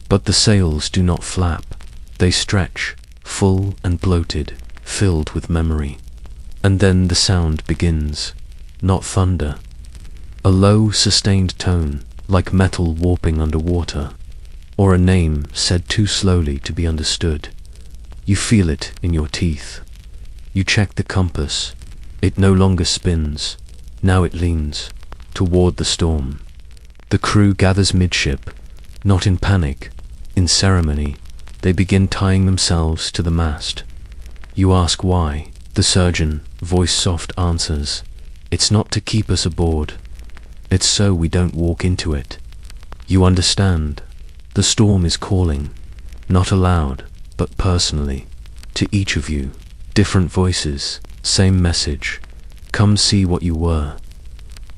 But the sails do not flap. They stretch, full and bloated, filled with memory. And then the sound begins, not thunder. A low, sustained tone, like metal warping underwater, or a name said too slowly to be understood. You feel it in your teeth. You check the compass. It no longer spins. Now it leans toward the storm. The crew gathers midship, not in panic, in ceremony. They begin tying themselves to the mast. You ask why. The surgeon, voice soft, answers, "It's not to keep us aboard. It's so we don't walk into it." You understand. The storm is calling, not aloud, but personally, to each of you. Different voices, same message. Come see what you were.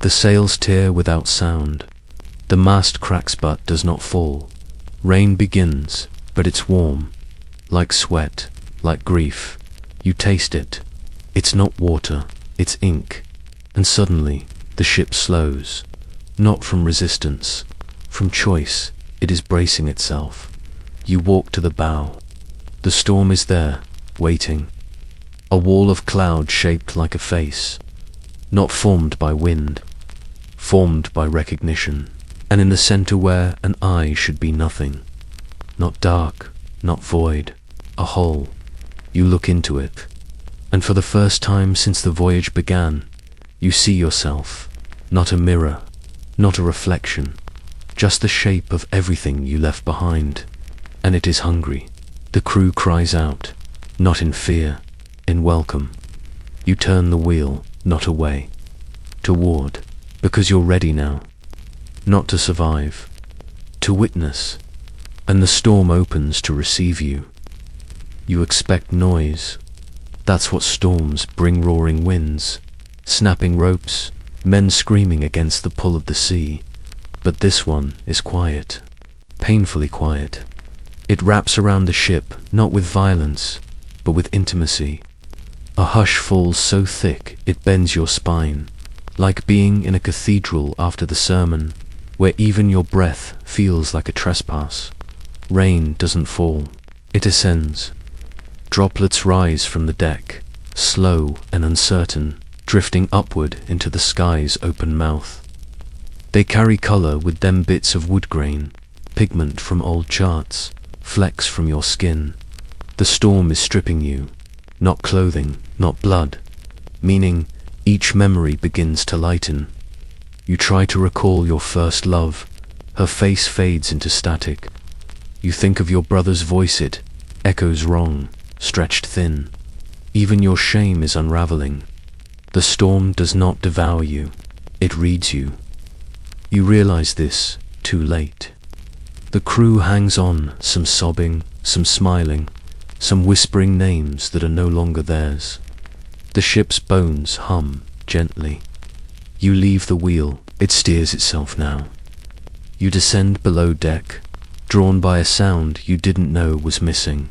The sails tear without sound. The mast cracks but does not fall. Rain begins, but it's warm. Like sweat, like grief. You taste it. It's not water, it's ink. And suddenly, the ship slows. Not from resistance, from choice. It is bracing itself. You walk to the bow. The storm is there, waiting. A wall of cloud shaped like a face. Not formed by wind, formed by recognition. And in the center where an eye should be nothing. Not dark, not void, a hole. You look into it. And for the first time since the voyage began, you see yourself. Not a mirror, not a reflection. Just the shape of everything you left behind. And it is hungry. The crew cries out, not in fear, in welcome. You turn the wheel, not away, toward, because you're ready now. Not to survive, to witness. And the storm opens to receive you. You expect noise. That's what storms bring, roaring winds, snapping ropes, men screaming against the pull of the sea. But this one is quiet, painfully quiet. It wraps around the ship, not with violence, but with intimacy. A hush falls so thick it bends your spine, like being in a cathedral after the sermon, where even your breath feels like a trespass. Rain doesn't fall, it ascends. Droplets rise from the deck, slow and uncertain, drifting upward into the sky's open mouth. They carry color with them bits of wood grain, pigment from old charts, flecks from your skin. The storm is stripping you, not clothing, not blood, meaning each memory begins to lighten. You try to recall your first love. Her face fades into static. You think of your brother's voice, it echoes wrong, stretched thin. Even your shame is unraveling. The storm does not devour you, it reads you. You realize this too late. The crew hangs on, some sobbing, some smiling, some whispering names that are no longer theirs. The ship's bones hum gently. You leave the wheel, it steers itself now. You descend below deck, drawn by a sound you didn't know was missing.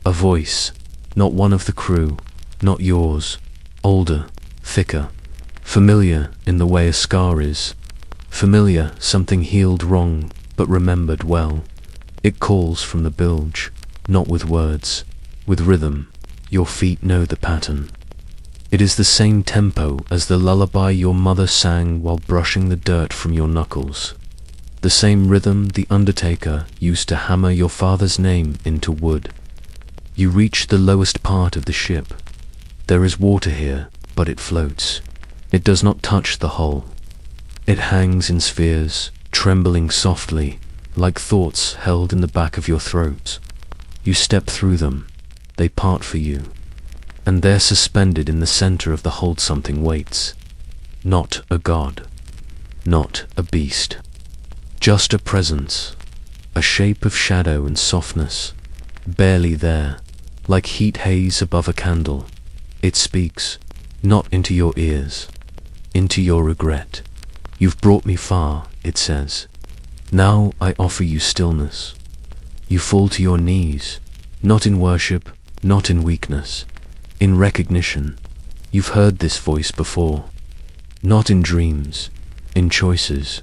A voice, not one of the crew, not yours, older, thicker, familiar in the way a scar is. Familiar, something healed wrong, but remembered well. It calls from the bilge, not with words, with rhythm. Your feet know the pattern. It is the same tempo as the lullaby your mother sang while brushing the dirt from your knuckles. The same rhythm the undertaker used to hammer your father's name into wood. You reach the lowest part of the ship. There is water here, but it floats. It does not touch the hull. It hangs in spheres, trembling softly, like thoughts held in the back of your throat. You step through them. They part for you. And there suspended in the center of the hold something waits. Not a god. Not a beast. Just a presence. A shape of shadow and softness. Barely there, like heat haze above a candle. It speaks, not into your ears, into your regret. You've brought me far, it says. Now I offer you stillness. You fall to your knees, not in worship, not in weakness, in recognition. You've heard this voice before, not in dreams, in choices.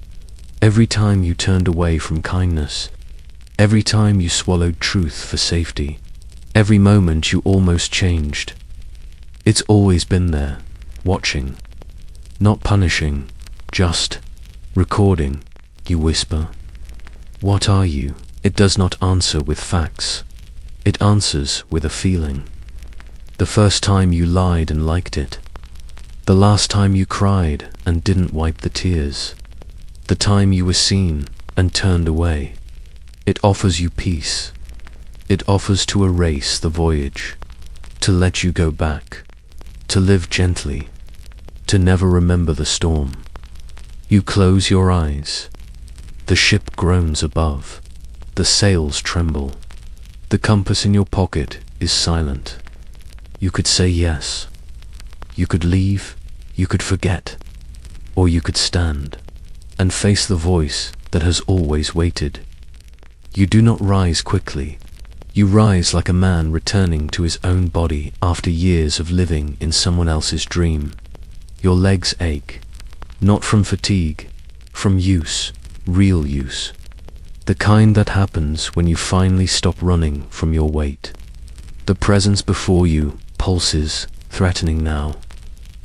Every time you turned away from kindness, every time you swallowed truth for safety, every moment you almost changed. It's always been there, watching, not punishing, just recording. You whisper, "What are you?" It does not answer with facts. It answers with a feeling. The first time you lied and liked it. The last time you cried and didn't wipe the tears. The time you were seen and turned away. It offers you peace. It offers to erase the voyage, to let you go back, to live gently, to never remember the storm. You close your eyes. The ship groans above. The sails tremble. The compass in your pocket is silent. You could say yes. You could leave You could forget, or you could stand and face the voice that has always waited. You do not rise quickly. You rise like a man returning to his own body after years of living in someone else's dream. Your legs ache, not from fatigue, from use, real use. The kind that happens when you finally stop running from your weight. The presence before you pulses, threatening now,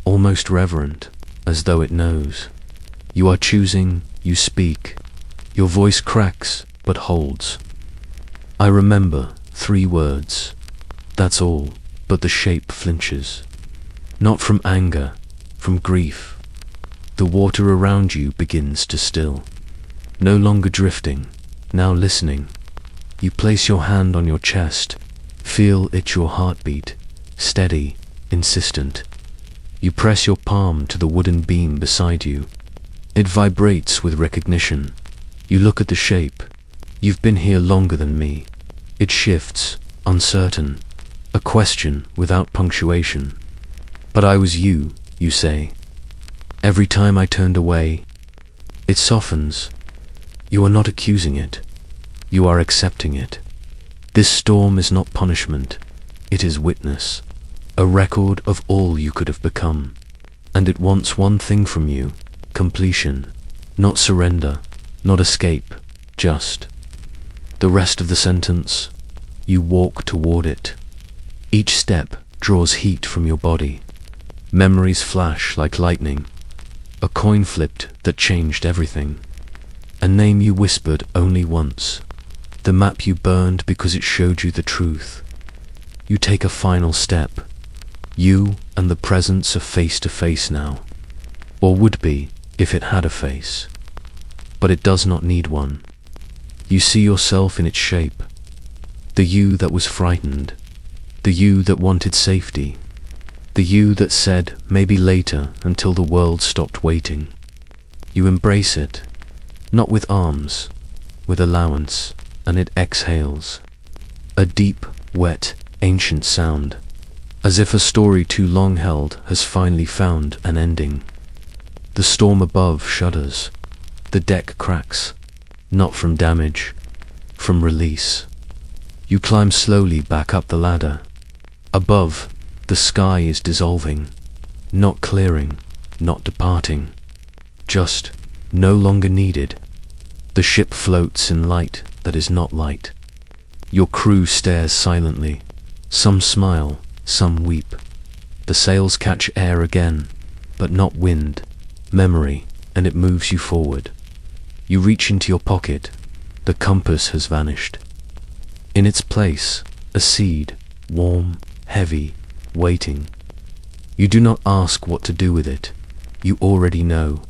almost reverent, as though it knows. You are choosing, you speak. Your voice cracks, but holds. I remember 3 words. That's all, but the shape flinches. Not from anger, from grief. The water around you begins to still. No longer drifting, now listening. You place your hand on your chest, feel it your heartbeat, steady, insistent. You press your palm to the wooden beam beside you. It vibrates with recognition. You look at the shape. You've been here longer than me. It shifts, uncertain, a question without punctuation. But I was you say. Every time I turned away, it softens. You are not accusing it. You are accepting it. This storm is not punishment. It is witness, a record of all you could have become. And it wants one thing from you, completion, not surrender, not escape, just. The rest of the sentence, you walk toward it. Each step draws heat from your body. Memories flash like lightning. A coin flipped that changed everything. A name you whispered only once. The map you burned because it showed you the truth. You take a final step. You and the presence are face to face now. Or would be if it had a face. But it does not need one. You see yourself in its shape. The you that was frightened. The you that wanted safety. The you that said maybe later until the world stopped waiting. You embrace it, not with arms, with allowance, and it exhales. A deep, wet, ancient sound, as if a story too long held has finally found an ending. The storm above shudders. The deck cracks, not from damage, from release. You climb slowly back up the ladder. Above, the sky is dissolving, not clearing, not departing. Just no longer needed. The ship floats in light that is not light. Your crew stares silently. Some smile, some weep. The sails catch air again, but not wind, memory, and it moves you forward. You reach into your pocket. The compass has vanished. In its place, a seed, warm, heavy, waiting. You do not ask what to do with it. You already know.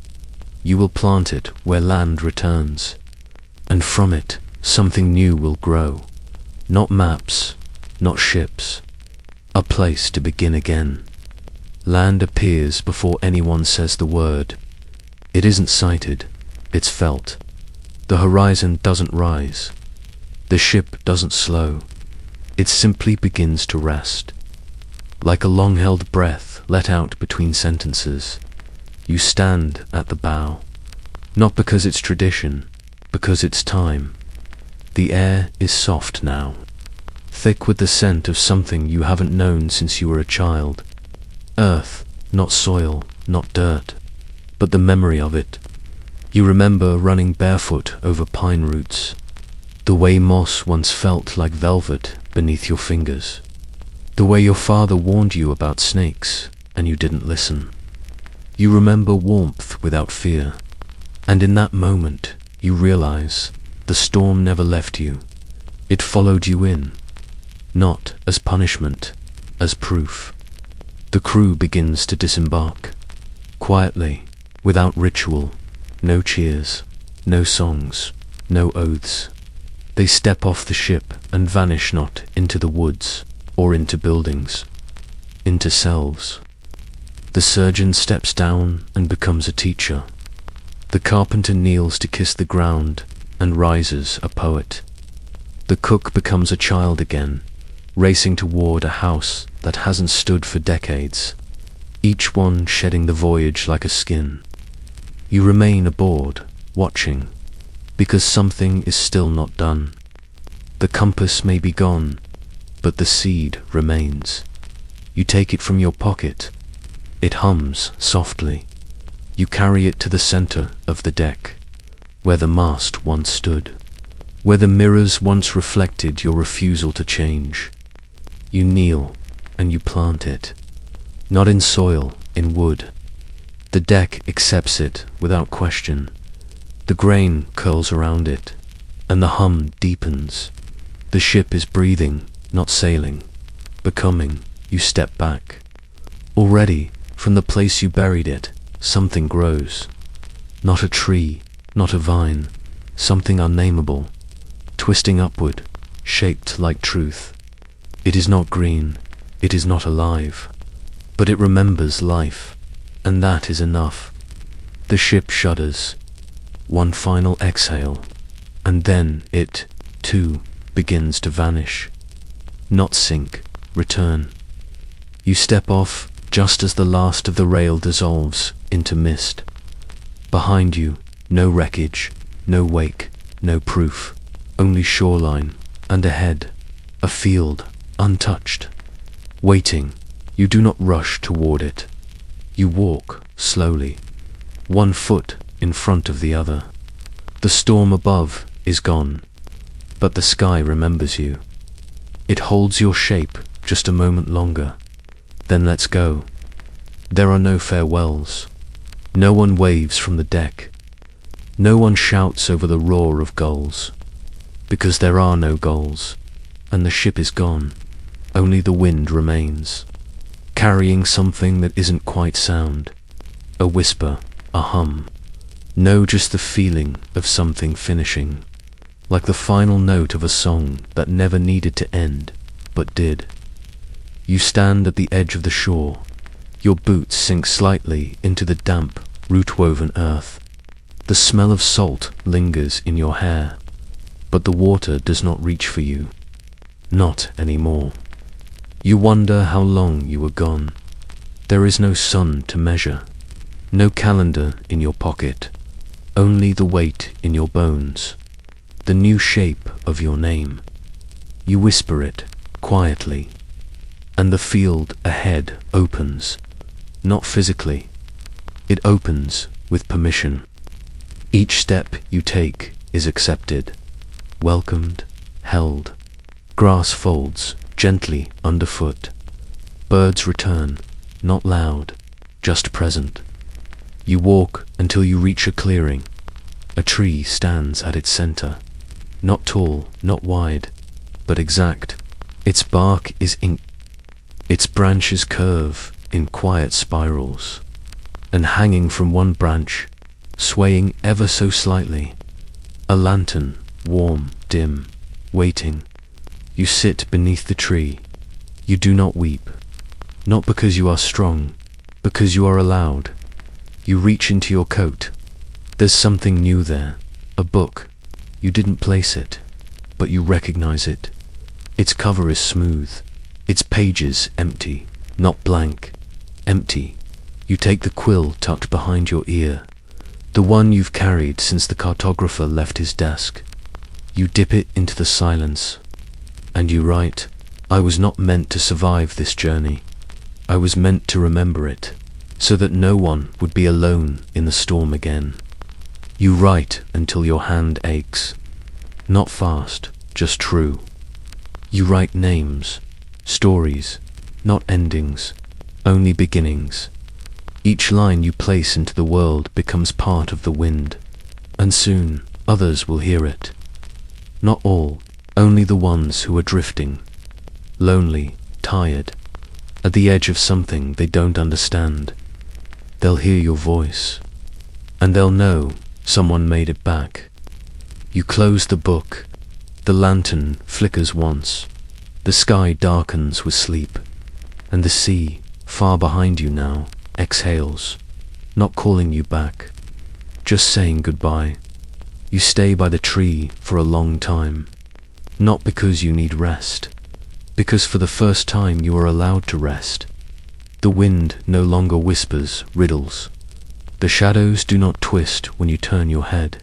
You will plant it where land returns. And from it, something new will grow. Not maps, not ships. A place to begin again. Land appears before anyone says the word. It isn't sighted, it's felt. The horizon doesn't rise. The ship doesn't slow. It simply begins to rest. Like a long-held breath let out between sentences, you stand at the bow. Not because it's tradition, because it's time. The air is soft now, thick with the scent of something you haven't known since you were a child. Earth, not soil, not dirt, but the memory of it. You remember running barefoot over pine roots, the way moss once felt like velvet beneath your fingers. The way your father warned you about snakes, and you didn't listen. You remember warmth without fear, and in that moment, you realize the storm never left you. It followed you in, not as punishment, as proof. The crew begins to disembark, quietly, without ritual, no cheers, no songs, no oaths. They step off the ship and vanish not into the woods, or into buildings, into selves. The surgeon steps down and becomes a teacher. The carpenter kneels to kiss the ground and rises a poet. The cook becomes a child again, racing toward a house that hasn't stood for decades. each one shedding the voyage like a skin. You remain aboard, watching, because something is still not done. The compass may be gone, but the seed remains. You take it from your pocket. It hums softly. You carry it to the center of the deck, where the mast once stood, where the mirrors once reflected your refusal to change. You kneel and you plant it, not in soil, in wood. The deck accepts it without question. The grain curls around it, and the hum deepens. The ship is breathing, not sailing, becoming. You step back. Already, from the place you buried it, something grows. Not a tree, not a vine, something unnameable, twisting upward, shaped like truth. It is not green, it is not alive, but it remembers life, and that is enough. The ship shudders. One final exhale, and then it, too, begins to vanish. Not sink, return. You step off just as the last of the rail dissolves into mist. Behind you, no wreckage, no wake, no proof, only shoreline, and ahead, a field, untouched. Waiting, you do not rush toward it. You walk slowly, one foot in front of the other. The storm above is gone, but the sky remembers you. It holds your shape just a moment longer, then lets go. There are no farewells. No one waves from the deck. No one shouts over the roar of gulls, because there are no gulls, and the ship is gone. Only the wind remains, carrying something that isn't quite sound. A whisper, a hum. No, just the feeling of something finishing, like the final note of a song that never needed to end, but did. You stand at the edge of the shore. Your boots sink slightly into the damp, root-woven earth. The smell of salt lingers in your hair, but the water does not reach for you. Not anymore. You wonder how long you were gone. There is no sun to measure, no calendar in your pocket, only the weight in your bones, the new shape of your name. You whisper it quietly, and the field ahead opens, not physically. It opens with permission. Each step you take is accepted, welcomed, held. Grass folds gently underfoot. Birds return, not loud, just present. You walk until you reach a clearing. A tree stands at its center, not tall, not wide, but exact. Its bark is ink. Its branches curve in quiet spirals, and hanging from one branch, swaying ever so slightly, a lantern, warm, dim, waiting. You sit beneath the tree. You do not weep, not because you are strong, because you are allowed. You reach into your coat. There's something new there, a book. You didn't place it, but you recognize it. Its cover is smooth, its pages empty, not blank, empty. You take the quill tucked behind your ear, the one you've carried since the cartographer left his desk. You dip it into the silence, and you write, I was not meant to survive this journey. I was meant to remember it, so that no one would be alone in the storm again. You write until your hand aches, not fast, just true. You write names, stories, not endings, only beginnings. Each line you place into the world becomes part of the wind, and soon others will hear it. Not all, only the ones who are drifting, lonely, tired, at the edge of something they don't understand. They'll hear your voice, and they'll know someone made it back. You close the book. The lantern flickers once. The sky darkens with sleep, and the sea, far behind you now, exhales, not calling you back, just saying goodbye. You stay by the tree for a long time, not because you need rest, because for the first time you are allowed to rest. The wind no longer whispers riddles. The shadows do not twist when you turn your head.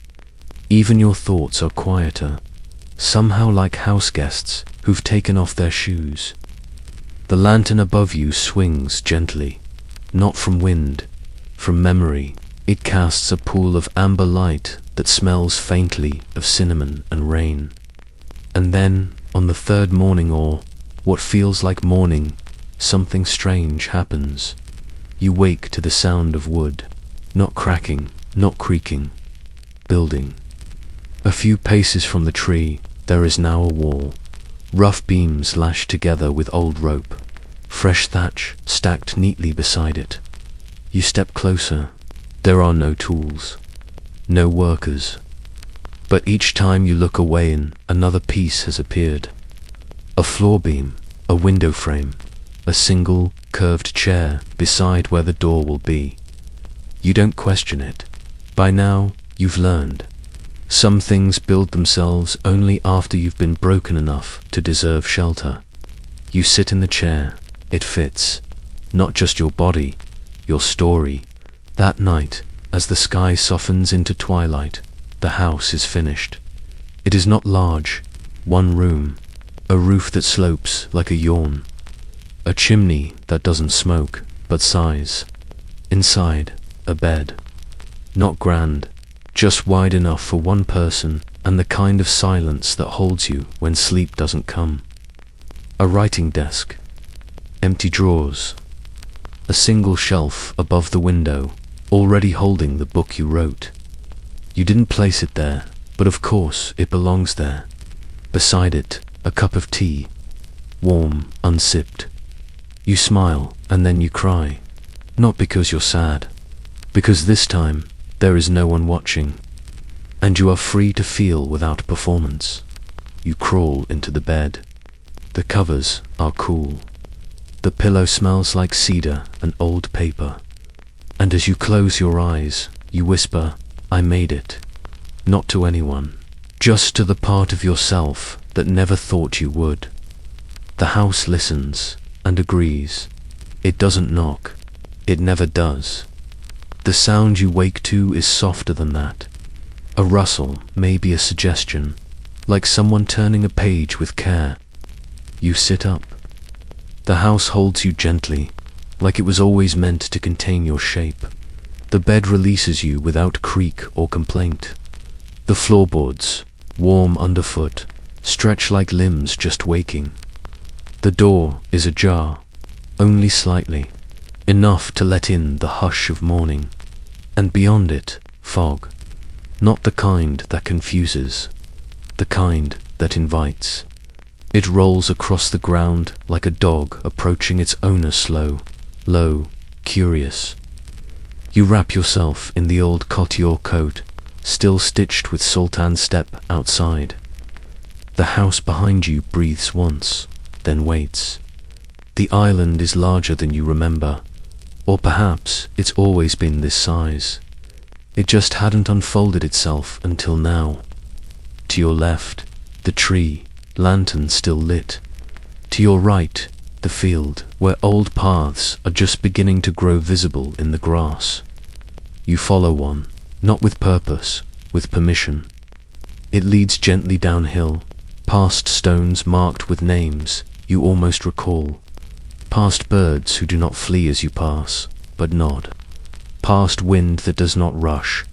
Even your thoughts are quieter, somehow like house guests who've taken off their shoes. The lantern above you swings gently, not from wind, from memory. It casts a pool of amber light that smells faintly of cinnamon and rain. And then, on the third morning, or what feels like morning, something strange happens. You wake to the sound of wood, not cracking, not creaking, building. A few paces from the tree, there is now a wall, rough beams lashed together with old rope, fresh thatch stacked neatly beside it. You step closer. There are no tools, no workers. But each time you look away, another piece has appeared. A floor beam, a window frame, a single curved chair beside where the door will be. You don't question it. By now, you've learned. Some things build themselves only after you've been broken enough to deserve shelter. You sit in the chair. It fits. Not just your body, your story. That night, as the sky softens into twilight, the house is finished. It is not large. One room. A roof that slopes like a yawn. A chimney that doesn't smoke, but sighs. Inside, a bed. Not grand, just wide enough for one person and the kind of silence that holds you when sleep doesn't come. A writing desk. Empty drawers. A single shelf above the window, already holding the book you wrote. You didn't place it there, but of course it belongs there. Beside it, a cup of tea, warm, unsipped. You smile, and then you cry. Not because you're sad, because this time there is no one watching, and you are free to feel without performance. You crawl into the bed. The covers are cool. The pillow smells like cedar and old paper. And as you close your eyes, you whisper, "I made it." Not to anyone, just to the part of yourself that never thought you would. The house listens and agrees. It doesn't knock. It never does. The sound you wake to is softer than that. A rustle, maybe a suggestion, like someone turning a page with care. You sit up. The house holds you gently, like it was always meant to contain your shape. The bed releases you without creak or complaint. The floorboards, warm underfoot, stretch like limbs just waking. The door is ajar, only slightly, enough to let in the hush of morning. And beyond it, fog. Not the kind that confuses, the kind that invites. It rolls across the ground like a dog approaching its owner slow, low, curious. You wrap yourself in the old couture coat, still stitched with sultan step outside. The house behind you breathes once, then waits. The island is larger than you remember, or perhaps it's always been this size. It just hadn't unfolded itself until now. To your left, the tree, lantern still lit. To your right, the field, where old paths are just beginning to grow visible in the grass. You follow one, not with purpose, with permission. It leads gently downhill, past stones marked with names you almost recall, past birds who do not flee as you pass, but nod, past wind that does not rush,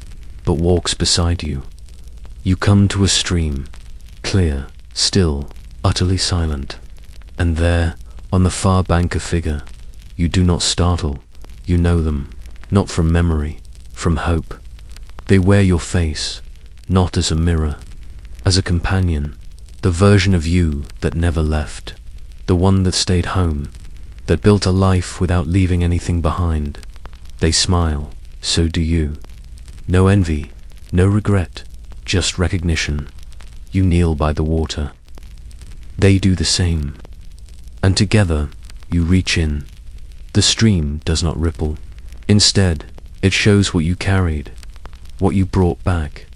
but walks beside you. You come to a stream, clear, still, utterly silent, and there, on the far bank, a figure. You do not startle. You know them, not from memory, from hope. They wear your face, not as a mirror, as a companion, the version of you that never left, the one that stayed home, that built a life without leaving anything behind. They smile, so do you. No envy, no regret, just recognition. You kneel by the water. They do the same. And together, you reach in. The stream does not ripple. Instead, it shows what you carried, what you brought back.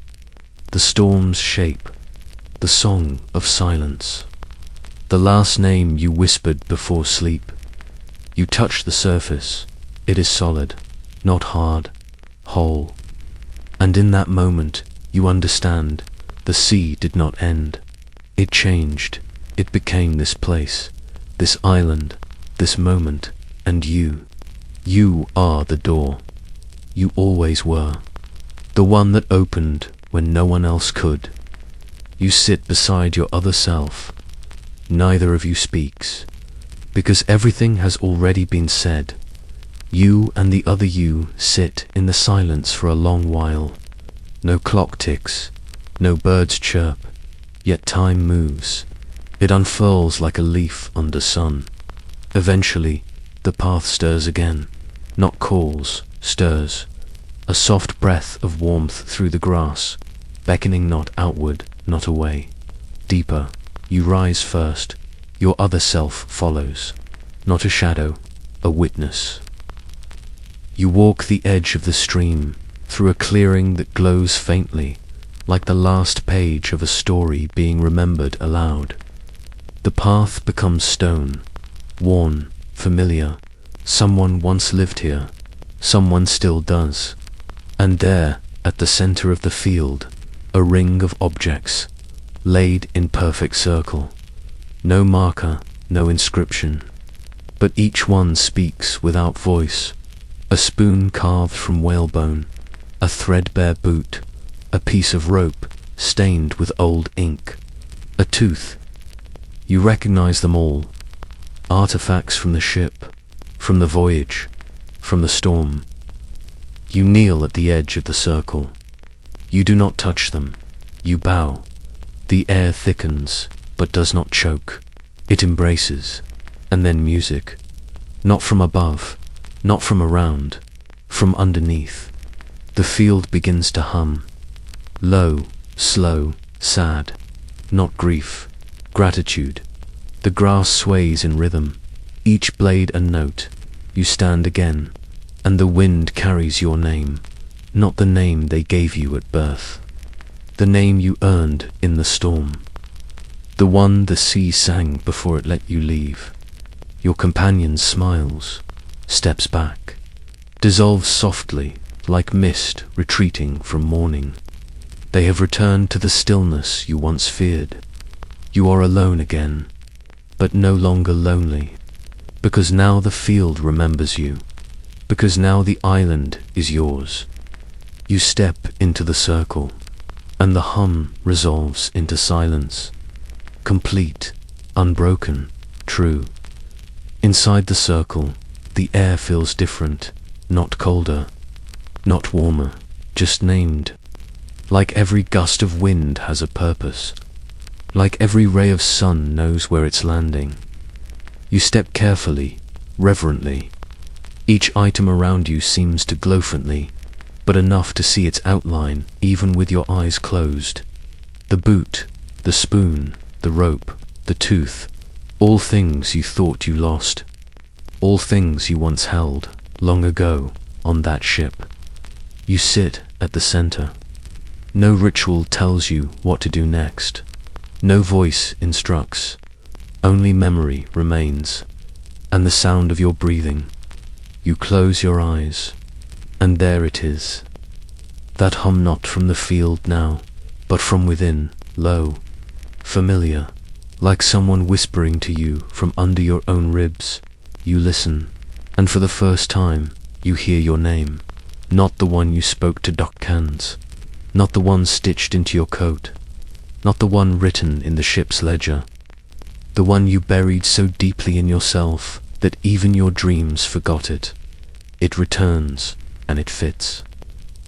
The storm's shape, the song of silence, the last name you whispered before sleep. You touch the surface. It is solid, not hard, whole. And in that moment, you understand, the sea did not end. It changed. It became this place, this island, this moment, and you. You are the door. You always were. The one that opened when no one else could. You sit beside your other self. Neither of you speaks, because everything has already been said. You and the other you sit in the silence for a long while. No clock ticks, no birds chirp, yet time moves. It unfurls like a leaf under sun. Eventually, the path stirs again, not calls, stirs. A soft breath of warmth through the grass, beckoning not outward, not away. Deeper, you rise first, your other self follows. Not a shadow, a witness. You walk the edge of the stream, through a clearing that glows faintly, like the last page of a story being remembered aloud. The path becomes stone, worn, familiar. Someone once lived here, someone still does. And there, at the center of the field, a ring of objects, laid in perfect circle. No marker, no inscription, but each one speaks without voice. A spoon carved from whalebone, a threadbare boot, a piece of rope stained with old ink, a tooth. You recognize them all. Artifacts from the ship, from the voyage, from the storm. You kneel at the edge of the circle. You do not touch them. You bow. The air thickens, but does not choke. It embraces. And then music. Not from above, not from around, from underneath. The field begins to hum. Low, slow, sad. Not grief, gratitude. The grass sways in rhythm, each blade a note. You stand again, and the wind carries your name, not the name they gave you at birth, the name you earned in the storm, the one the sea sang before it let you leave. Your companion smiles, steps back, dissolves softly like mist retreating from morning. They have returned to the stillness you once feared. You are alone again, but no longer lonely, because now the field remembers you, because now the island is yours. You step into the circle, and the hum resolves into silence, complete, unbroken, true. Inside the circle, the air feels different, not colder, not warmer, just named. Like every gust of wind has a purpose, like every ray of sun knows where it's landing. You step carefully, reverently. Each item around you seems to glow faintly, but enough to see its outline even with your eyes closed. The boot, the spoon, the rope, the tooth, all things you thought you lost, all things you once held, long ago, on that ship. You sit at the center. No ritual tells you what to do next. No voice instructs. Only memory remains, and the sound of your breathing. You close your eyes, and there it is. That hum not from the field now, but from within, low, familiar, like someone whispering to you from under your own ribs. You listen, and for the first time, you hear your name, not the one you spoke to Doc Cans, not the one stitched into your coat, not the one written in the ship's ledger, the one you buried so deeply in yourself that even your dreams forgot it. It returns, and it fits,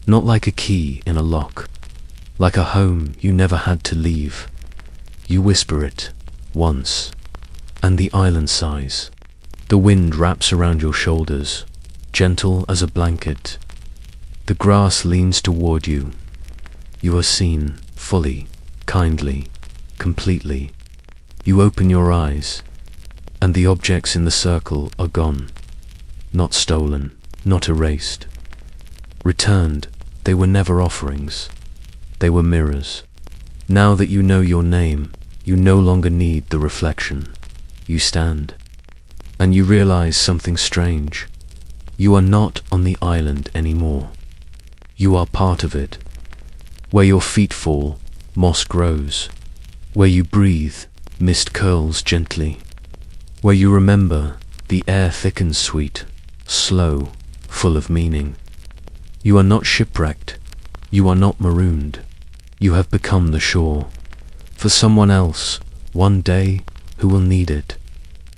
not like a key in a lock, like a home you never had to leave. You whisper it, once, and the island sighs. The wind wraps around your shoulders, gentle as a blanket. The grass leans toward you. You are seen, fully, kindly, completely. You open your eyes, and the objects in the circle are gone. Not stolen, not erased. Returned, they were never offerings. They were mirrors. Now that you know your name, you no longer need the reflection. You stand, and you realize something strange. You are not on the island anymore. You are part of it. Where your feet fall, moss grows. Where you breathe, mist curls gently. Where you remember, the air thickens sweet, slow, full of meaning. You are not shipwrecked. You are not marooned. You have become the shore. For someone else, one day, who will need it.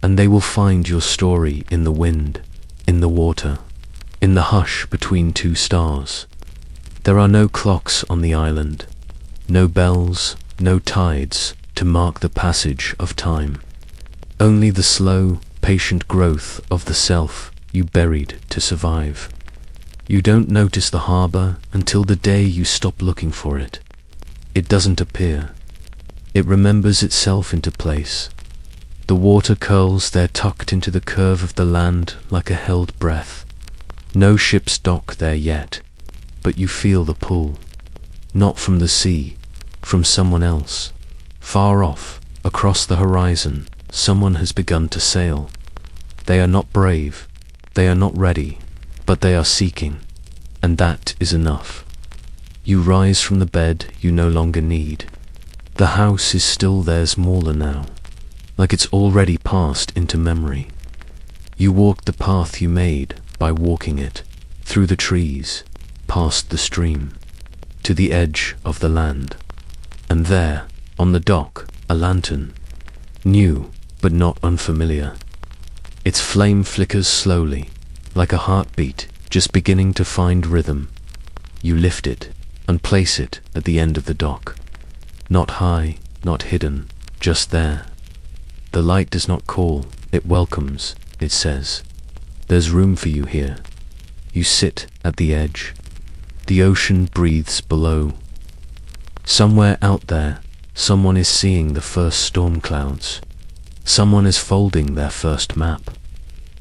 And they will find your story in the wind, in the water, in the hush between two stars. There are no clocks on the island, no bells, no tides to mark the passage of time. Only the slow, patient growth of the self you buried to survive. You don't notice the harbor until the day you stop looking for it. It doesn't appear. It remembers itself into place. The water curls there tucked into the curve of the land like a held breath. No ships dock there yet, but you feel the pull. Not from the sea, from someone else. Far off, across the horizon, someone has begun to sail. They are not brave, they are not ready, but they are seeking, and that is enough. You rise from the bed you no longer need. The house is still there smaller now, like it's already passed into memory. You walk the path you made by walking it, through the trees, past the stream, to the edge of the land. And there, on the dock, a lantern, new but not unfamiliar. Its flame flickers slowly, like a heartbeat just beginning to find rhythm. You lift it and place it at the end of the dock. Not high, not hidden, just there. The light does not call, it welcomes, it says, "There's room for you here." You sit at the edge. The ocean breathes below. Somewhere out there, someone is seeing the first storm clouds. Someone is folding their first map.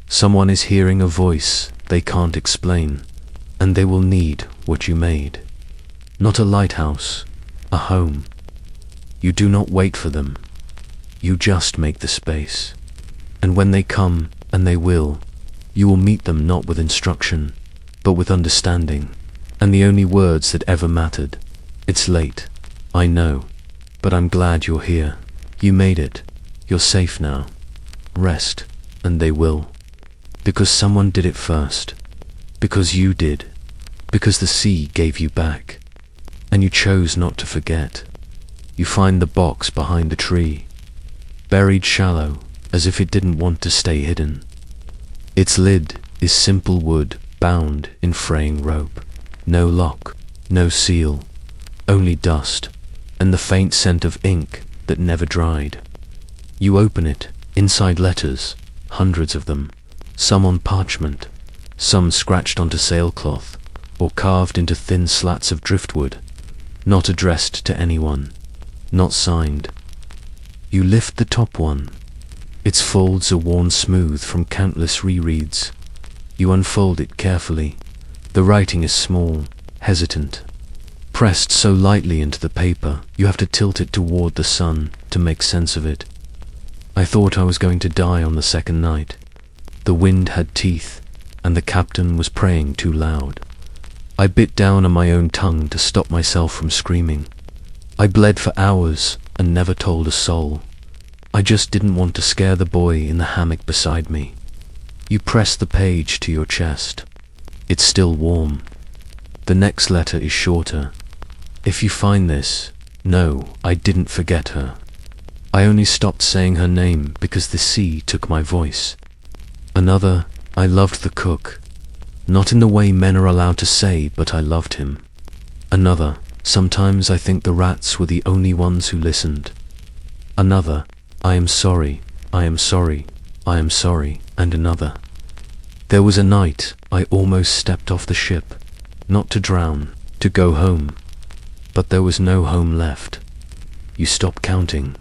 Someone is hearing a voice they can't explain, and they will need what you made. Not a lighthouse, a home. You do not wait for them. You just make the space. And when they come, and they will, you will meet them not with instruction, but with understanding. And the only words that ever mattered: "It's late, I know, but I'm glad you're here. You made it. You're safe now. Rest," and they will. Because someone did it first. Because you did. Because the sea gave you back. And you chose not to forget. You find the box behind the tree, buried shallow, as if it didn't want to stay hidden. Its lid is simple wood bound in fraying rope. No lock, no seal, only dust, and the faint scent of ink that never dried. You open it, inside letters, hundreds of them, some on parchment, some scratched onto sailcloth, or carved into thin slats of driftwood, not addressed to anyone, not signed. You lift the top one. Its folds are worn smooth from countless rereads. You unfold it carefully. The writing is small, hesitant, pressed so lightly into the paper you have to tilt it toward the sun to make sense of it. I thought I was going to die on the second night. The wind had teeth, and the captain was praying too loud. I bit down on my own tongue to stop myself from screaming. I bled for hours and never told a soul. I just didn't want to scare the boy in the hammock beside me. You press the page to your chest. It's still warm. The next letter is shorter. If you find this, no, I didn't forget her. I only stopped saying her name because the sea took my voice. Another, I loved the cook. Not in the way men are allowed to say, but I loved him. Another, sometimes I think the rats were the only ones who listened. Another, I am sorry, I am sorry, I am sorry, and another. There was a night I almost stepped off the ship, not to drown, to go home. But there was no home left. You stop counting.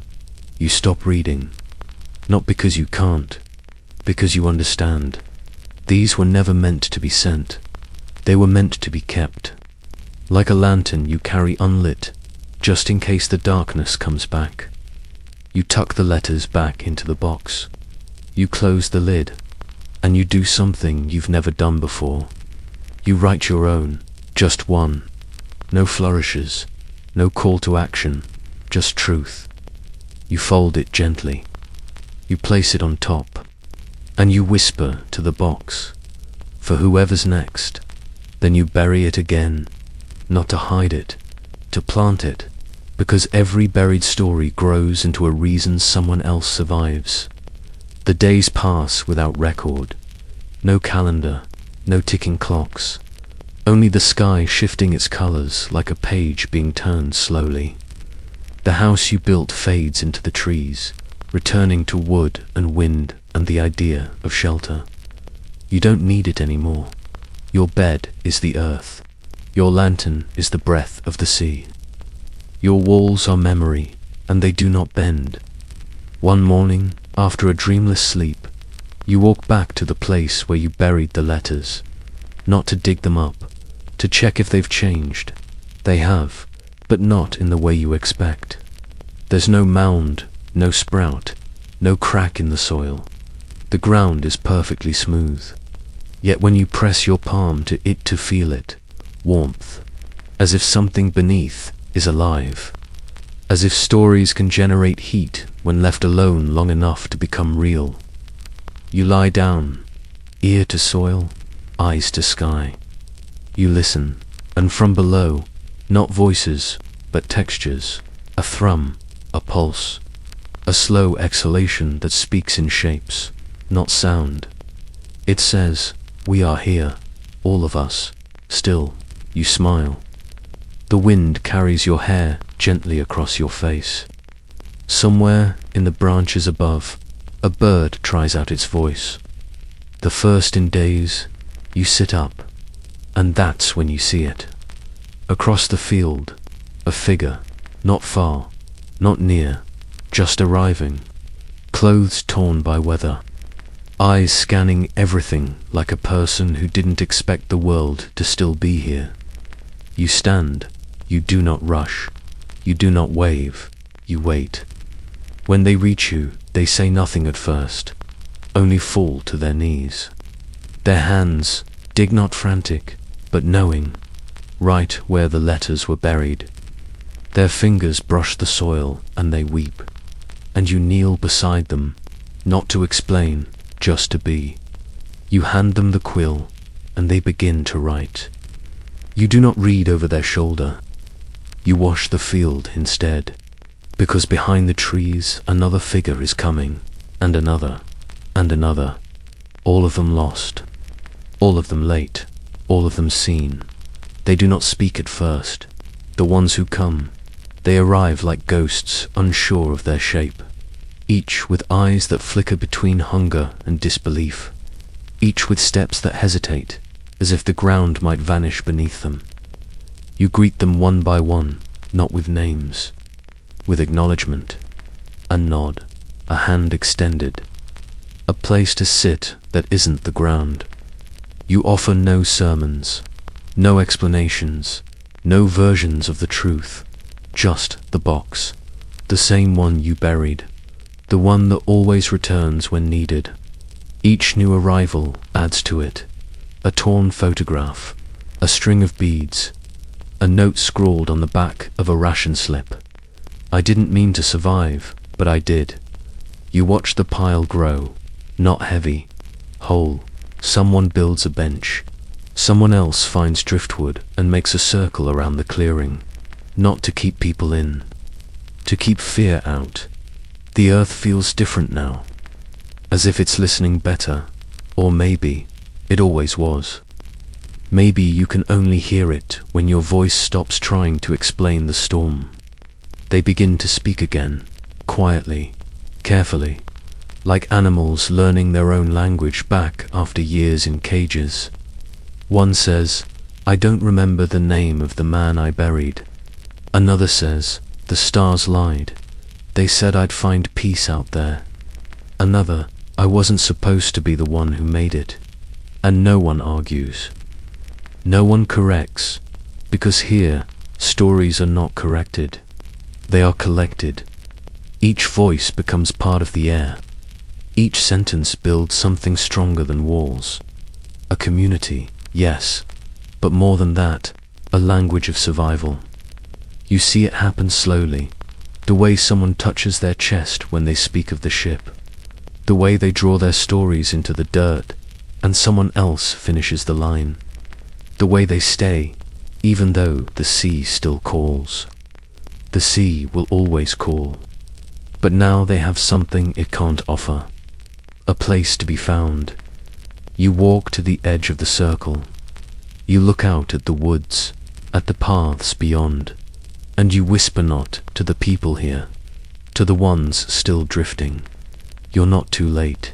You stop reading. Not because you can't, because you understand. These were never meant to be sent. They were meant to be kept. Like a lantern you carry unlit, just in case the darkness comes back. You tuck the letters back into the box. You close the lid, and you do something you've never done before. You write your own, just one. No flourishes, no call to action, just truth. You fold it gently. You place it on top, and you whisper to the box, for whoever's next. Then you bury it again, not to hide it, to plant it, because every buried story grows into a reason someone else survives. The days pass without record, no calendar, no ticking clocks, only the sky shifting its colors like a page being turned slowly. The house you built fades into the trees, returning to wood and wind and the idea of shelter. You don't need it anymore. Your bed is the earth. Your lantern is the breath of the sea. Your walls are memory, and they do not bend. One morning, after a dreamless sleep, you walk back to the place where you buried the letters, not to dig them up, to check if they've changed. They have, but not in the way you expect. There's no mound, no sprout, no crack in the soil. The ground is perfectly smooth. Yet when you press your palm to it to feel it, warmth, as if something beneath is alive, as if stories can generate heat when left alone long enough to become real. You lie down, ear to soil, eyes to sky. You listen, and from below, not voices, but textures, a thrum, a pulse, a slow exhalation that speaks in shapes, not sound. It says, "We are here, all of us." Still, you smile. The wind carries your hair gently across your face. Somewhere in the branches above, a bird tries out its voice. The first in days, you sit up, and that's when you see it. Across the field, a figure, not far, not near, just arriving, clothes torn by weather, eyes scanning everything like a person who didn't expect the world to still be here. You stand, you do not rush, you do not wave, you wait. When they reach you, they say nothing at first, only fall to their knees. Their hands dig not frantic, but knowing, right where the letters were buried. Their fingers brush the soil and they weep, and you kneel beside them, not to explain, just to be. You hand them the quill, and they begin to write. You do not read over their shoulder. You wash the field instead, because behind the trees another figure is coming, and another, all of them lost, all of them late, all of them seen. They do not speak at first. The ones who come, they arrive like ghosts unsure of their shape, each with eyes that flicker between hunger and disbelief, each with steps that hesitate, as if the ground might vanish beneath them. You greet them one by one, not with names, with acknowledgement, a nod, a hand extended, a place to sit that isn't the ground. You offer no sermons, no explanations, no versions of the truth, just the box, the same one you buried, the one that always returns when needed. Each new arrival adds to it, a torn photograph, a string of beads, a note scrawled on the back of a ration slip. I didn't mean to survive, but I did. You watch the pile grow, not heavy, whole. Someone builds a bench. Someone else finds driftwood and makes a circle around the clearing, not to keep people in, to keep fear out. The earth feels different now, as if it's listening better, or maybe it always was. Maybe you can only hear it when your voice stops trying to explain the storm. They begin to speak again, quietly, carefully, like animals learning their own language back after years in cages. One says, "I don't remember the name of the man I buried." Another says, "The stars lied. They said I'd find peace out there." Another, "I wasn't supposed to be the one who made it." And no one argues. No one corrects, because here, stories are not corrected. They are collected. Each voice becomes part of the air. Each sentence builds something stronger than walls. A community, yes, but more than that, a language of survival. You see it happen slowly, the way someone touches their chest when they speak of the ship, the way they draw their stories into the dirt and someone else finishes the line, the way they stay even though the sea still calls. The sea will always call, but now they have something it can't offer, a place to be found. You walk to the edge of the circle, you look out at the woods, at the paths beyond, and you whisper not to the people here, to the ones still drifting, you're not too late.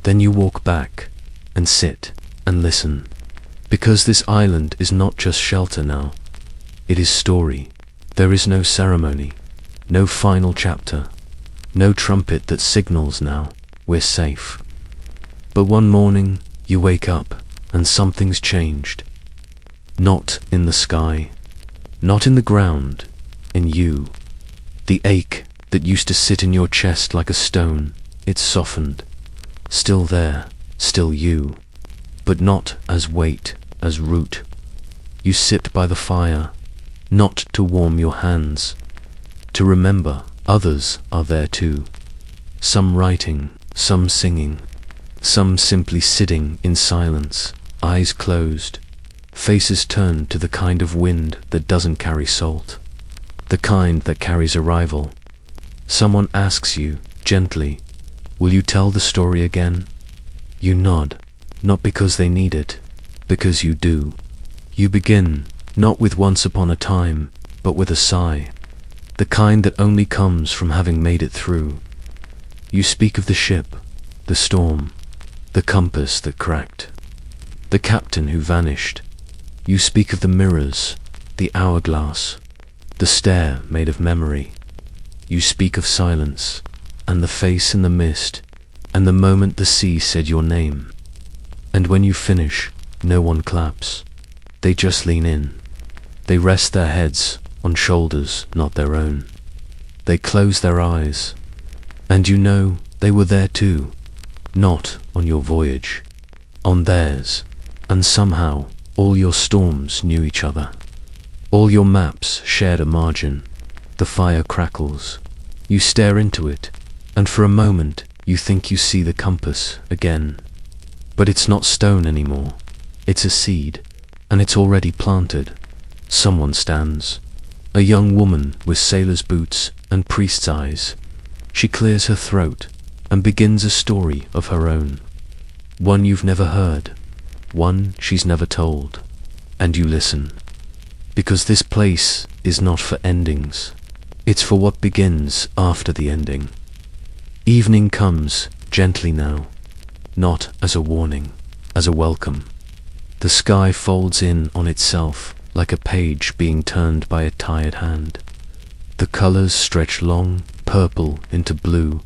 Then you walk back and sit and listen, because this island is not just shelter now, it is story. There is no ceremony, no final chapter, no trumpet that signals now we're safe. But one morning you wake up and something's changed. Not in the sky, not in the ground, in you. The ache that used to sit in your chest like a stone, it's softened. Still there, still you, but not as weight, as root. You sit by the fire, not to warm your hands, to remember others are there too. Some writing, some singing, some simply sitting in silence, eyes closed, faces turned to the kind of wind that doesn't carry salt, the kind that carries arrival. Someone asks you, gently, will you tell the story again? You nod, not because they need it, because you do. You begin, not with once upon a time, but with a sigh, the kind that only comes from having made it through. You speak of the ship, the storm, the compass that cracked, the captain who vanished. You speak of the mirrors, the hourglass, the stare made of memory. You speak of silence, and the face in the mist, and the moment the sea said your name. And when you finish, no one claps. They just lean in. They rest their heads on shoulders not their own. They close their eyes, and you know they were there too, not on your voyage, on theirs, and somehow all your storms knew each other. All your maps shared a margin. The fire crackles. You stare into it, and for a moment you think you see the compass again. But it's not stone anymore. It's a seed, and it's already planted. Someone stands. A young woman with sailor's boots and priest's eyes. She clears her throat and begins a story of her own. One you've never heard, one she's never told. And you listen. Because this place is not for endings. It's for what begins after the ending. Evening comes gently now, not as a warning, as a welcome. The sky folds in on itself like a page being turned by a tired hand. The colors stretch long, purple into blue,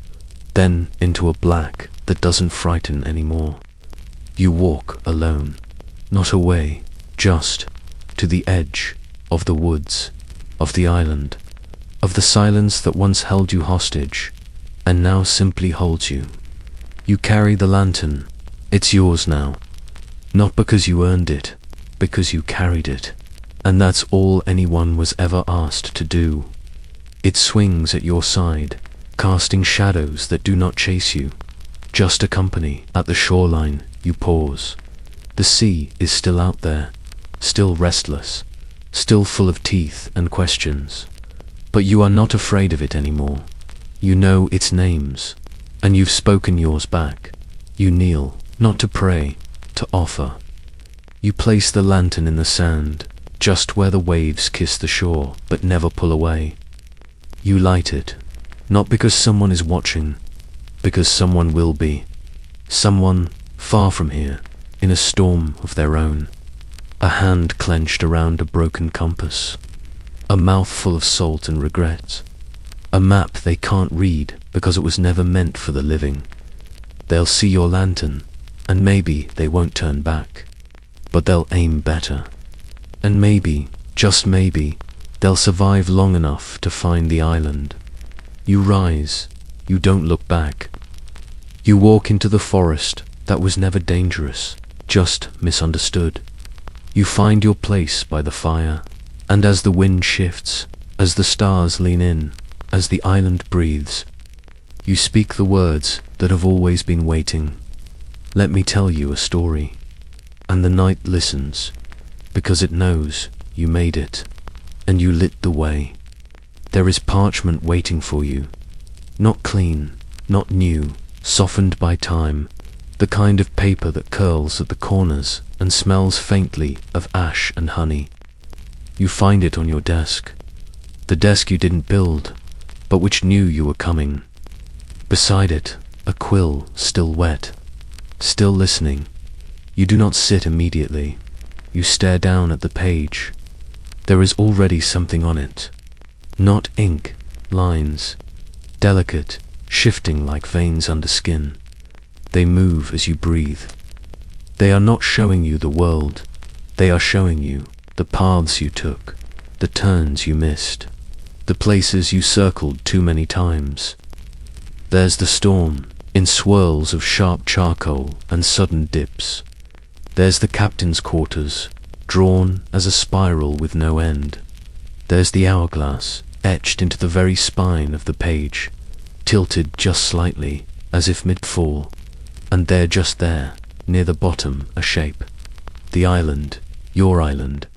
then into a black that doesn't frighten anymore. You walk alone, not away, just to the edge of the woods, of the island, of the silence that once held you hostage, and now simply holds you. You carry the lantern. It's yours now. Not because you earned it, because you carried it. And that's all anyone was ever asked to do. It swings at your side, casting shadows that do not chase you, just accompany. At the shoreline, you pause. The sea is still out there, still restless, still full of teeth and questions. But you are not afraid of it anymore. You know its names, and you've spoken yours back. You kneel, not to pray, to offer. You place the lantern in the sand, just where the waves kiss the shore, but never pull away. You light it, not because someone is watching, because someone will be. Someone far from here, in a storm of their own. A hand clenched around a broken compass. A mouth full of salt and regret. A map they can't read because it was never meant for the living. They'll see your lantern, and maybe they won't turn back. But they'll aim better. And maybe, just maybe, they'll survive long enough to find the island. You rise. You don't look back. You walk into the forest that was never dangerous, just misunderstood. You find your place by the fire, and as the wind shifts, as the stars lean in, as the island breathes, you speak the words that have always been waiting. Let me tell you a story. And the night listens, because it knows you made it, and you lit the way. There is parchment waiting for you, not clean, not new, softened by time, the kind of paper that curls at the corners and smells faintly of ash and honey. You find it on your desk, the desk you didn't build, but which knew you were coming. Beside it, a quill still wet, still listening. You do not sit immediately. You stare down at the page. There is already something on it. Not ink, lines, delicate, shifting like veins under skin. They move as you breathe. They are not showing you the world. They are showing you the paths you took, the turns you missed, the places you circled too many times. There's the storm, in swirls of sharp charcoal and sudden dips. There's the captain's quarters, drawn as a spiral with no end. There's the hourglass, etched into the very spine of the page, tilted just slightly, as if mid-fall, and there, just there, near the bottom, a shape. The island, your island,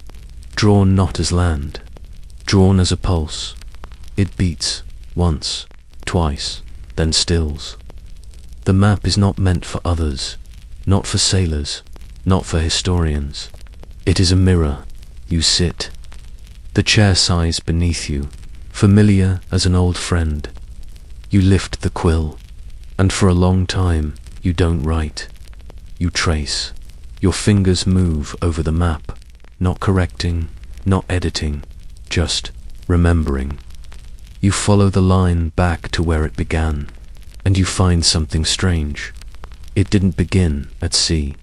drawn not as land, drawn as a pulse. It beats, once, twice, then stills. The map is not meant for others, not for sailors, not for historians. It is a mirror. You sit. The chair sighs beneath you, familiar as an old friend. You lift the quill, and for a long time you don't write. You trace. Your fingers move over the map, not correcting, not editing, just remembering. You follow the line back to where it began, and you find something strange. It didn't begin at sea,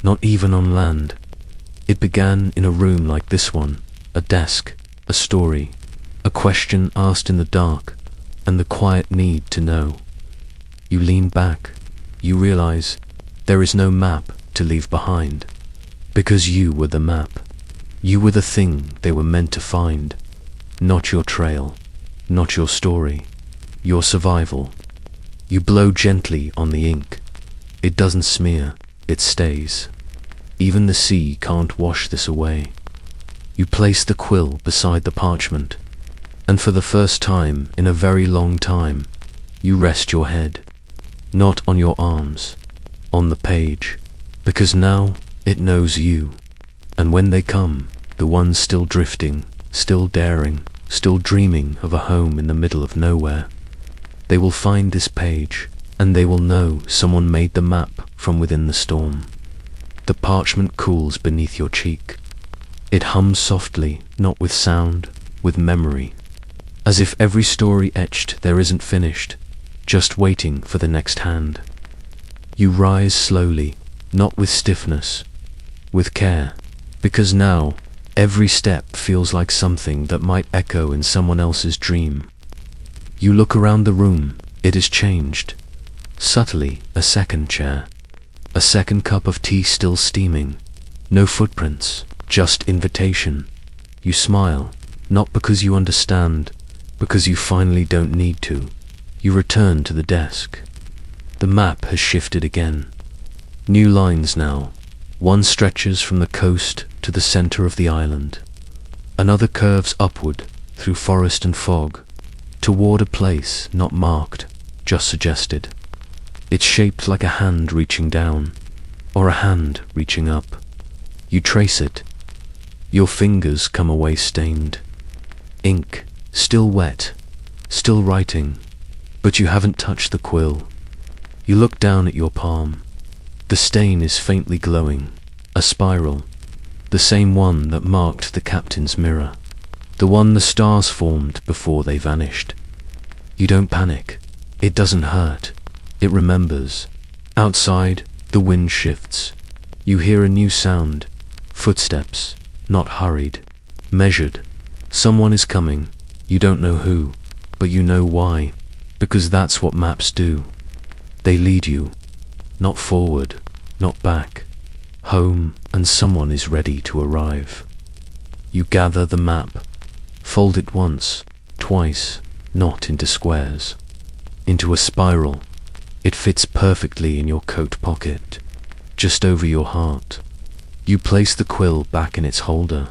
not even on land. It began in a room like this one, a desk, a story, a question asked in the dark, and the quiet need to know. You lean back. You realize there is no map to leave behind, because you were the map. You were the thing they were meant to find, not your trail, not your story, your survival. You blow gently on the ink. It doesn't smear, it stays. Even the sea can't wash this away. You place the quill beside the parchment, and for the first time in a very long time, you rest your head, not on your arms, on the page, because now it knows you. And when they come, the ones still drifting, still daring, still dreaming of a home in the middle of nowhere, they will find this page, and they will know someone made the map from within the storm. The parchment cools beneath your cheek. It hums softly, not with sound, with memory, as if every story etched there isn't finished, just waiting for the next hand. You rise slowly, not with stiffness, with care, because now every step feels like something that might echo in someone else's dream. You look around the room. It is changed. Subtly, a second chair, a second cup of tea still steaming. No footprints, just invitation. You smile, not because you understand, because you finally don't need to. You return to the desk. The map has shifted again. New lines now. One stretches from the coast to the center of the island. Another curves upward through forest and fog, toward a place not marked, just suggested. It's shaped like a hand reaching down, or a hand reaching up. You trace it. Your fingers come away stained. Ink, still wet, still writing, but you haven't touched the quill. You look down at your palm. The stain is faintly glowing, a spiral, the same one that marked the captain's mirror, the one the stars formed before they vanished. You don't panic. It doesn't hurt. It remembers. Outside, the wind shifts. You hear a new sound. Footsteps, not hurried, measured. Someone is coming. You don't know who, but you know why, because that's what maps do. They lead you, not forward, not back, home, and someone is ready to arrive. You gather the map, fold it once, twice, not into squares, into a spiral. It fits perfectly in your coat pocket, just over your heart. You place the quill back in its holder.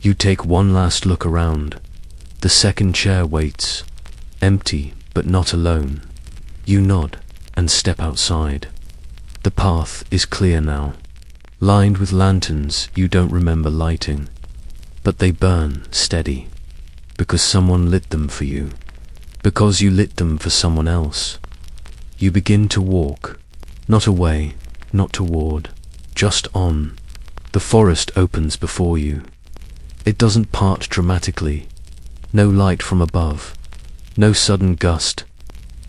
You take one last look around. The second chair waits, empty but not alone. You nod and step outside. The path is clear now, lined with lanterns you don't remember lighting, but they burn steady, because someone lit them for you, because you lit them for someone else. You begin to walk, not away, not toward, just on. The forest opens before you. It doesn't part dramatically. No light from above, no sudden gust,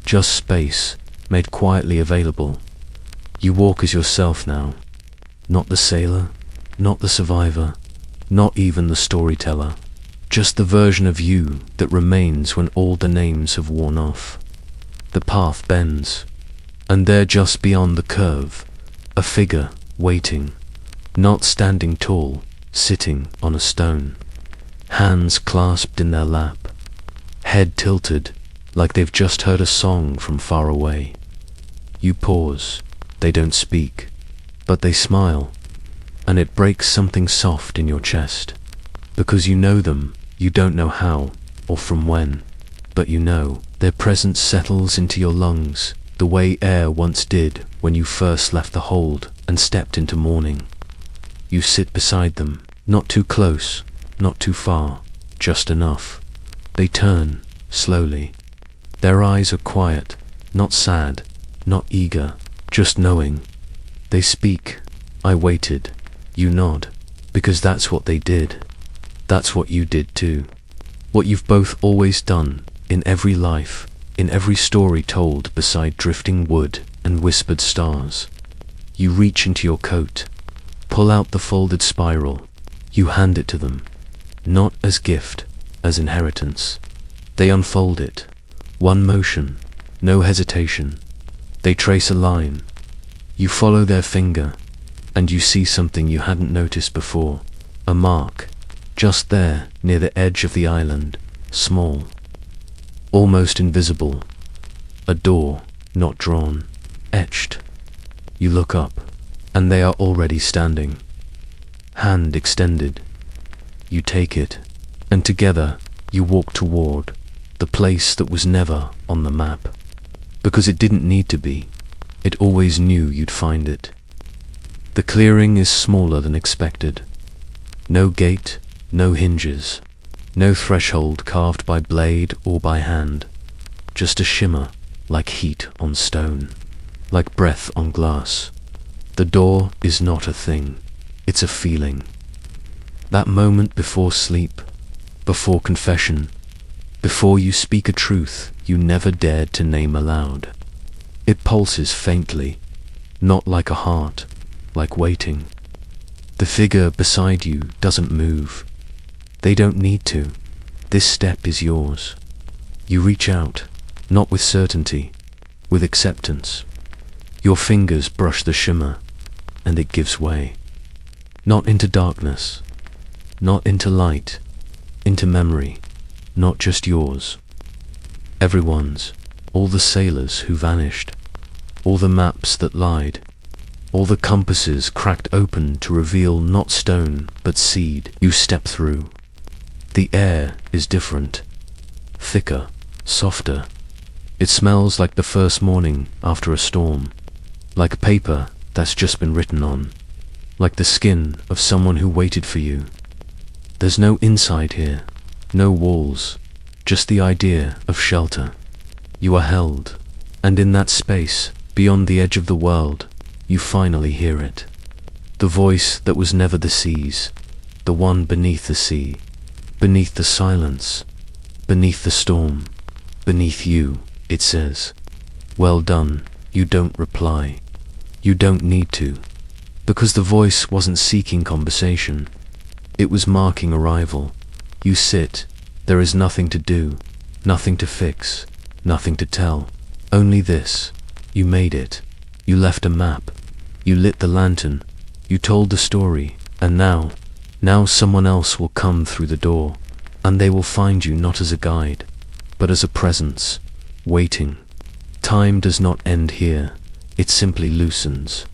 just space made quietly available. You walk as yourself now, not the sailor, not the survivor, not even the storyteller, just the version of you that remains when all the names have worn off. The path bends, and there just beyond the curve, a figure waiting, not standing tall, sitting on a stone, hands clasped in their lap, head tilted like they've just heard a song from far away. You pause, they don't speak, but they smile, and it breaks something soft in your chest, because you know them, you don't know how or from when, but you know their presence settles into your lungs the way air once did when you first left the hold and stepped into morning. You sit beside them, not too close, not too far, just enough. They turn, slowly. Their eyes are quiet, not sad, not eager, just knowing. They speak. I waited. You nod, because that's what they did. That's what you did too. What you've both always done, in every life, in every story told beside drifting wood and whispered stars. You reach into your coat, pull out the folded spiral. You hand it to them, not as gift, as inheritance. They unfold it, one motion, no hesitation. They trace a line. You follow their finger, and you see something you hadn't noticed before, a mark, just there near the edge of the island, small, almost invisible. A door, not drawn, etched. You look up, and they are already standing, hand extended. You take it, and together you walk toward the place that was never on the map, because it didn't need to be. It always knew you'd find it. The clearing is smaller than expected. No gate, no hinges, no threshold carved by blade or by hand, just a shimmer like heat on stone, like breath on glass. The door is not a thing, it's a feeling. That moment before sleep, before confession, before you speak a truth you never dared to name aloud. It pulses faintly, not like a heart, like waiting. The figure beside you doesn't move. They don't need to. This step is yours. You reach out, not with certainty, with acceptance. Your fingers brush the shimmer, and it gives way. Not into darkness, not into light, into memory, not just yours. Everyone's, all the sailors who vanished, all the maps that lied, all the compasses cracked open to reveal not stone but seed. You step through. The air is different, thicker, softer. It smells like the first morning after a storm, like paper that's just been written on, like the skin of someone who waited for you. There's no inside here, no walls, just the idea of shelter. You are held, and in that space, beyond the edge of the world, you finally hear it. The voice that was never the sea's, the one beneath the sea, beneath the silence, beneath the storm, beneath you, it says, "Well done." You don't reply. You don't need to, because the voice wasn't seeking conversation. It was marking arrival. You sit. There is nothing to do, nothing to fix, nothing to tell. Only this. You made it. You left a map. You lit the lantern. You told the story. And now someone else will come through the door, and they will find you not as a guide, but as a presence, waiting. Time does not end here. It simply loosens.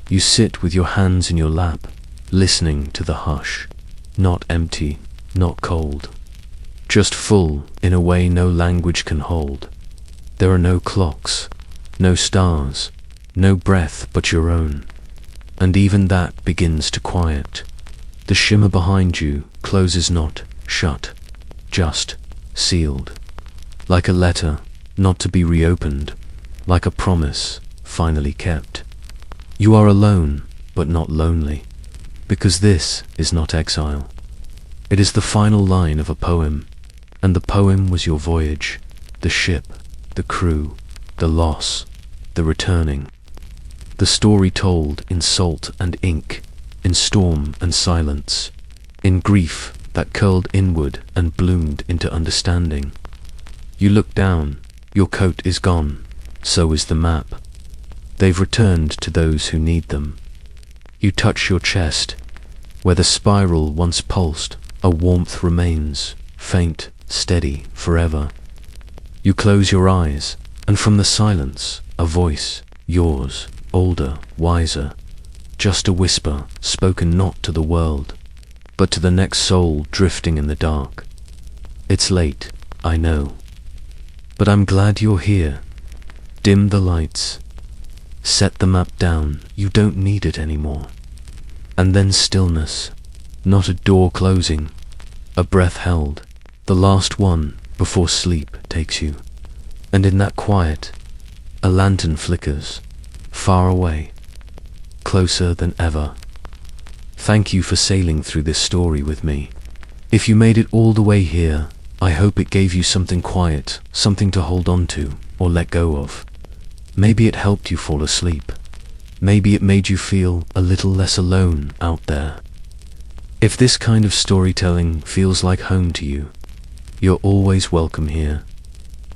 You sit with your hands in your lap, listening to the hush. Not empty, not cold. Just full in a way no language can hold. There are no clocks, no stars, no breath but your own. And even that begins to quiet. The shimmer behind you closes not shut, just sealed. Like a letter, not to be reopened, like a promise, finally kept. You are alone, but not lonely, because this is not exile. It is the final line of a poem, and the poem was your voyage, the ship, the crew, the loss, the returning. The story told in salt and ink, in storm and silence, in grief that curled inward and bloomed into understanding. You look down, your coat is gone, so is the map. They've returned to those who need them. You touch your chest, where the spiral once pulsed, a warmth remains, faint, steady, forever. You close your eyes, and from the silence, a voice, yours, older, wiser, just a whisper, spoken not to the world, but to the next soul drifting in the dark. It's late, I know, but I'm glad you're here. Dim the lights. Set the map down, you don't need it anymore. And then stillness, not a door closing, a breath held, the last one before sleep takes you. And in that quiet, a lantern flickers, far away, closer than ever. Thank you for sailing through this story with me. If you made it all the way here, I hope it gave you something quiet, something to hold on to, or let go of. Maybe it helped you fall asleep. Maybe it made you feel a little less alone out there. If this kind of storytelling feels like home to you, you're always welcome here.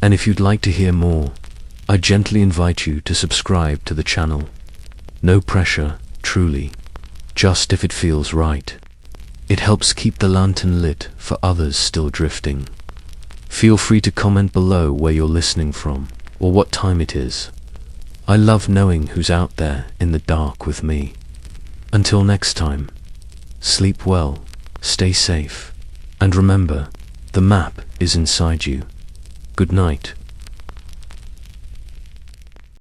And if you'd like to hear more, I gently invite you to subscribe to the channel. No pressure, truly, just if it feels right. It helps keep the lantern lit for others still drifting. Feel free to comment below where you're listening from, or what time it is. I love knowing who's out there in the dark with me. Until next time, sleep well, stay safe, and remember, the map is inside you. Good night.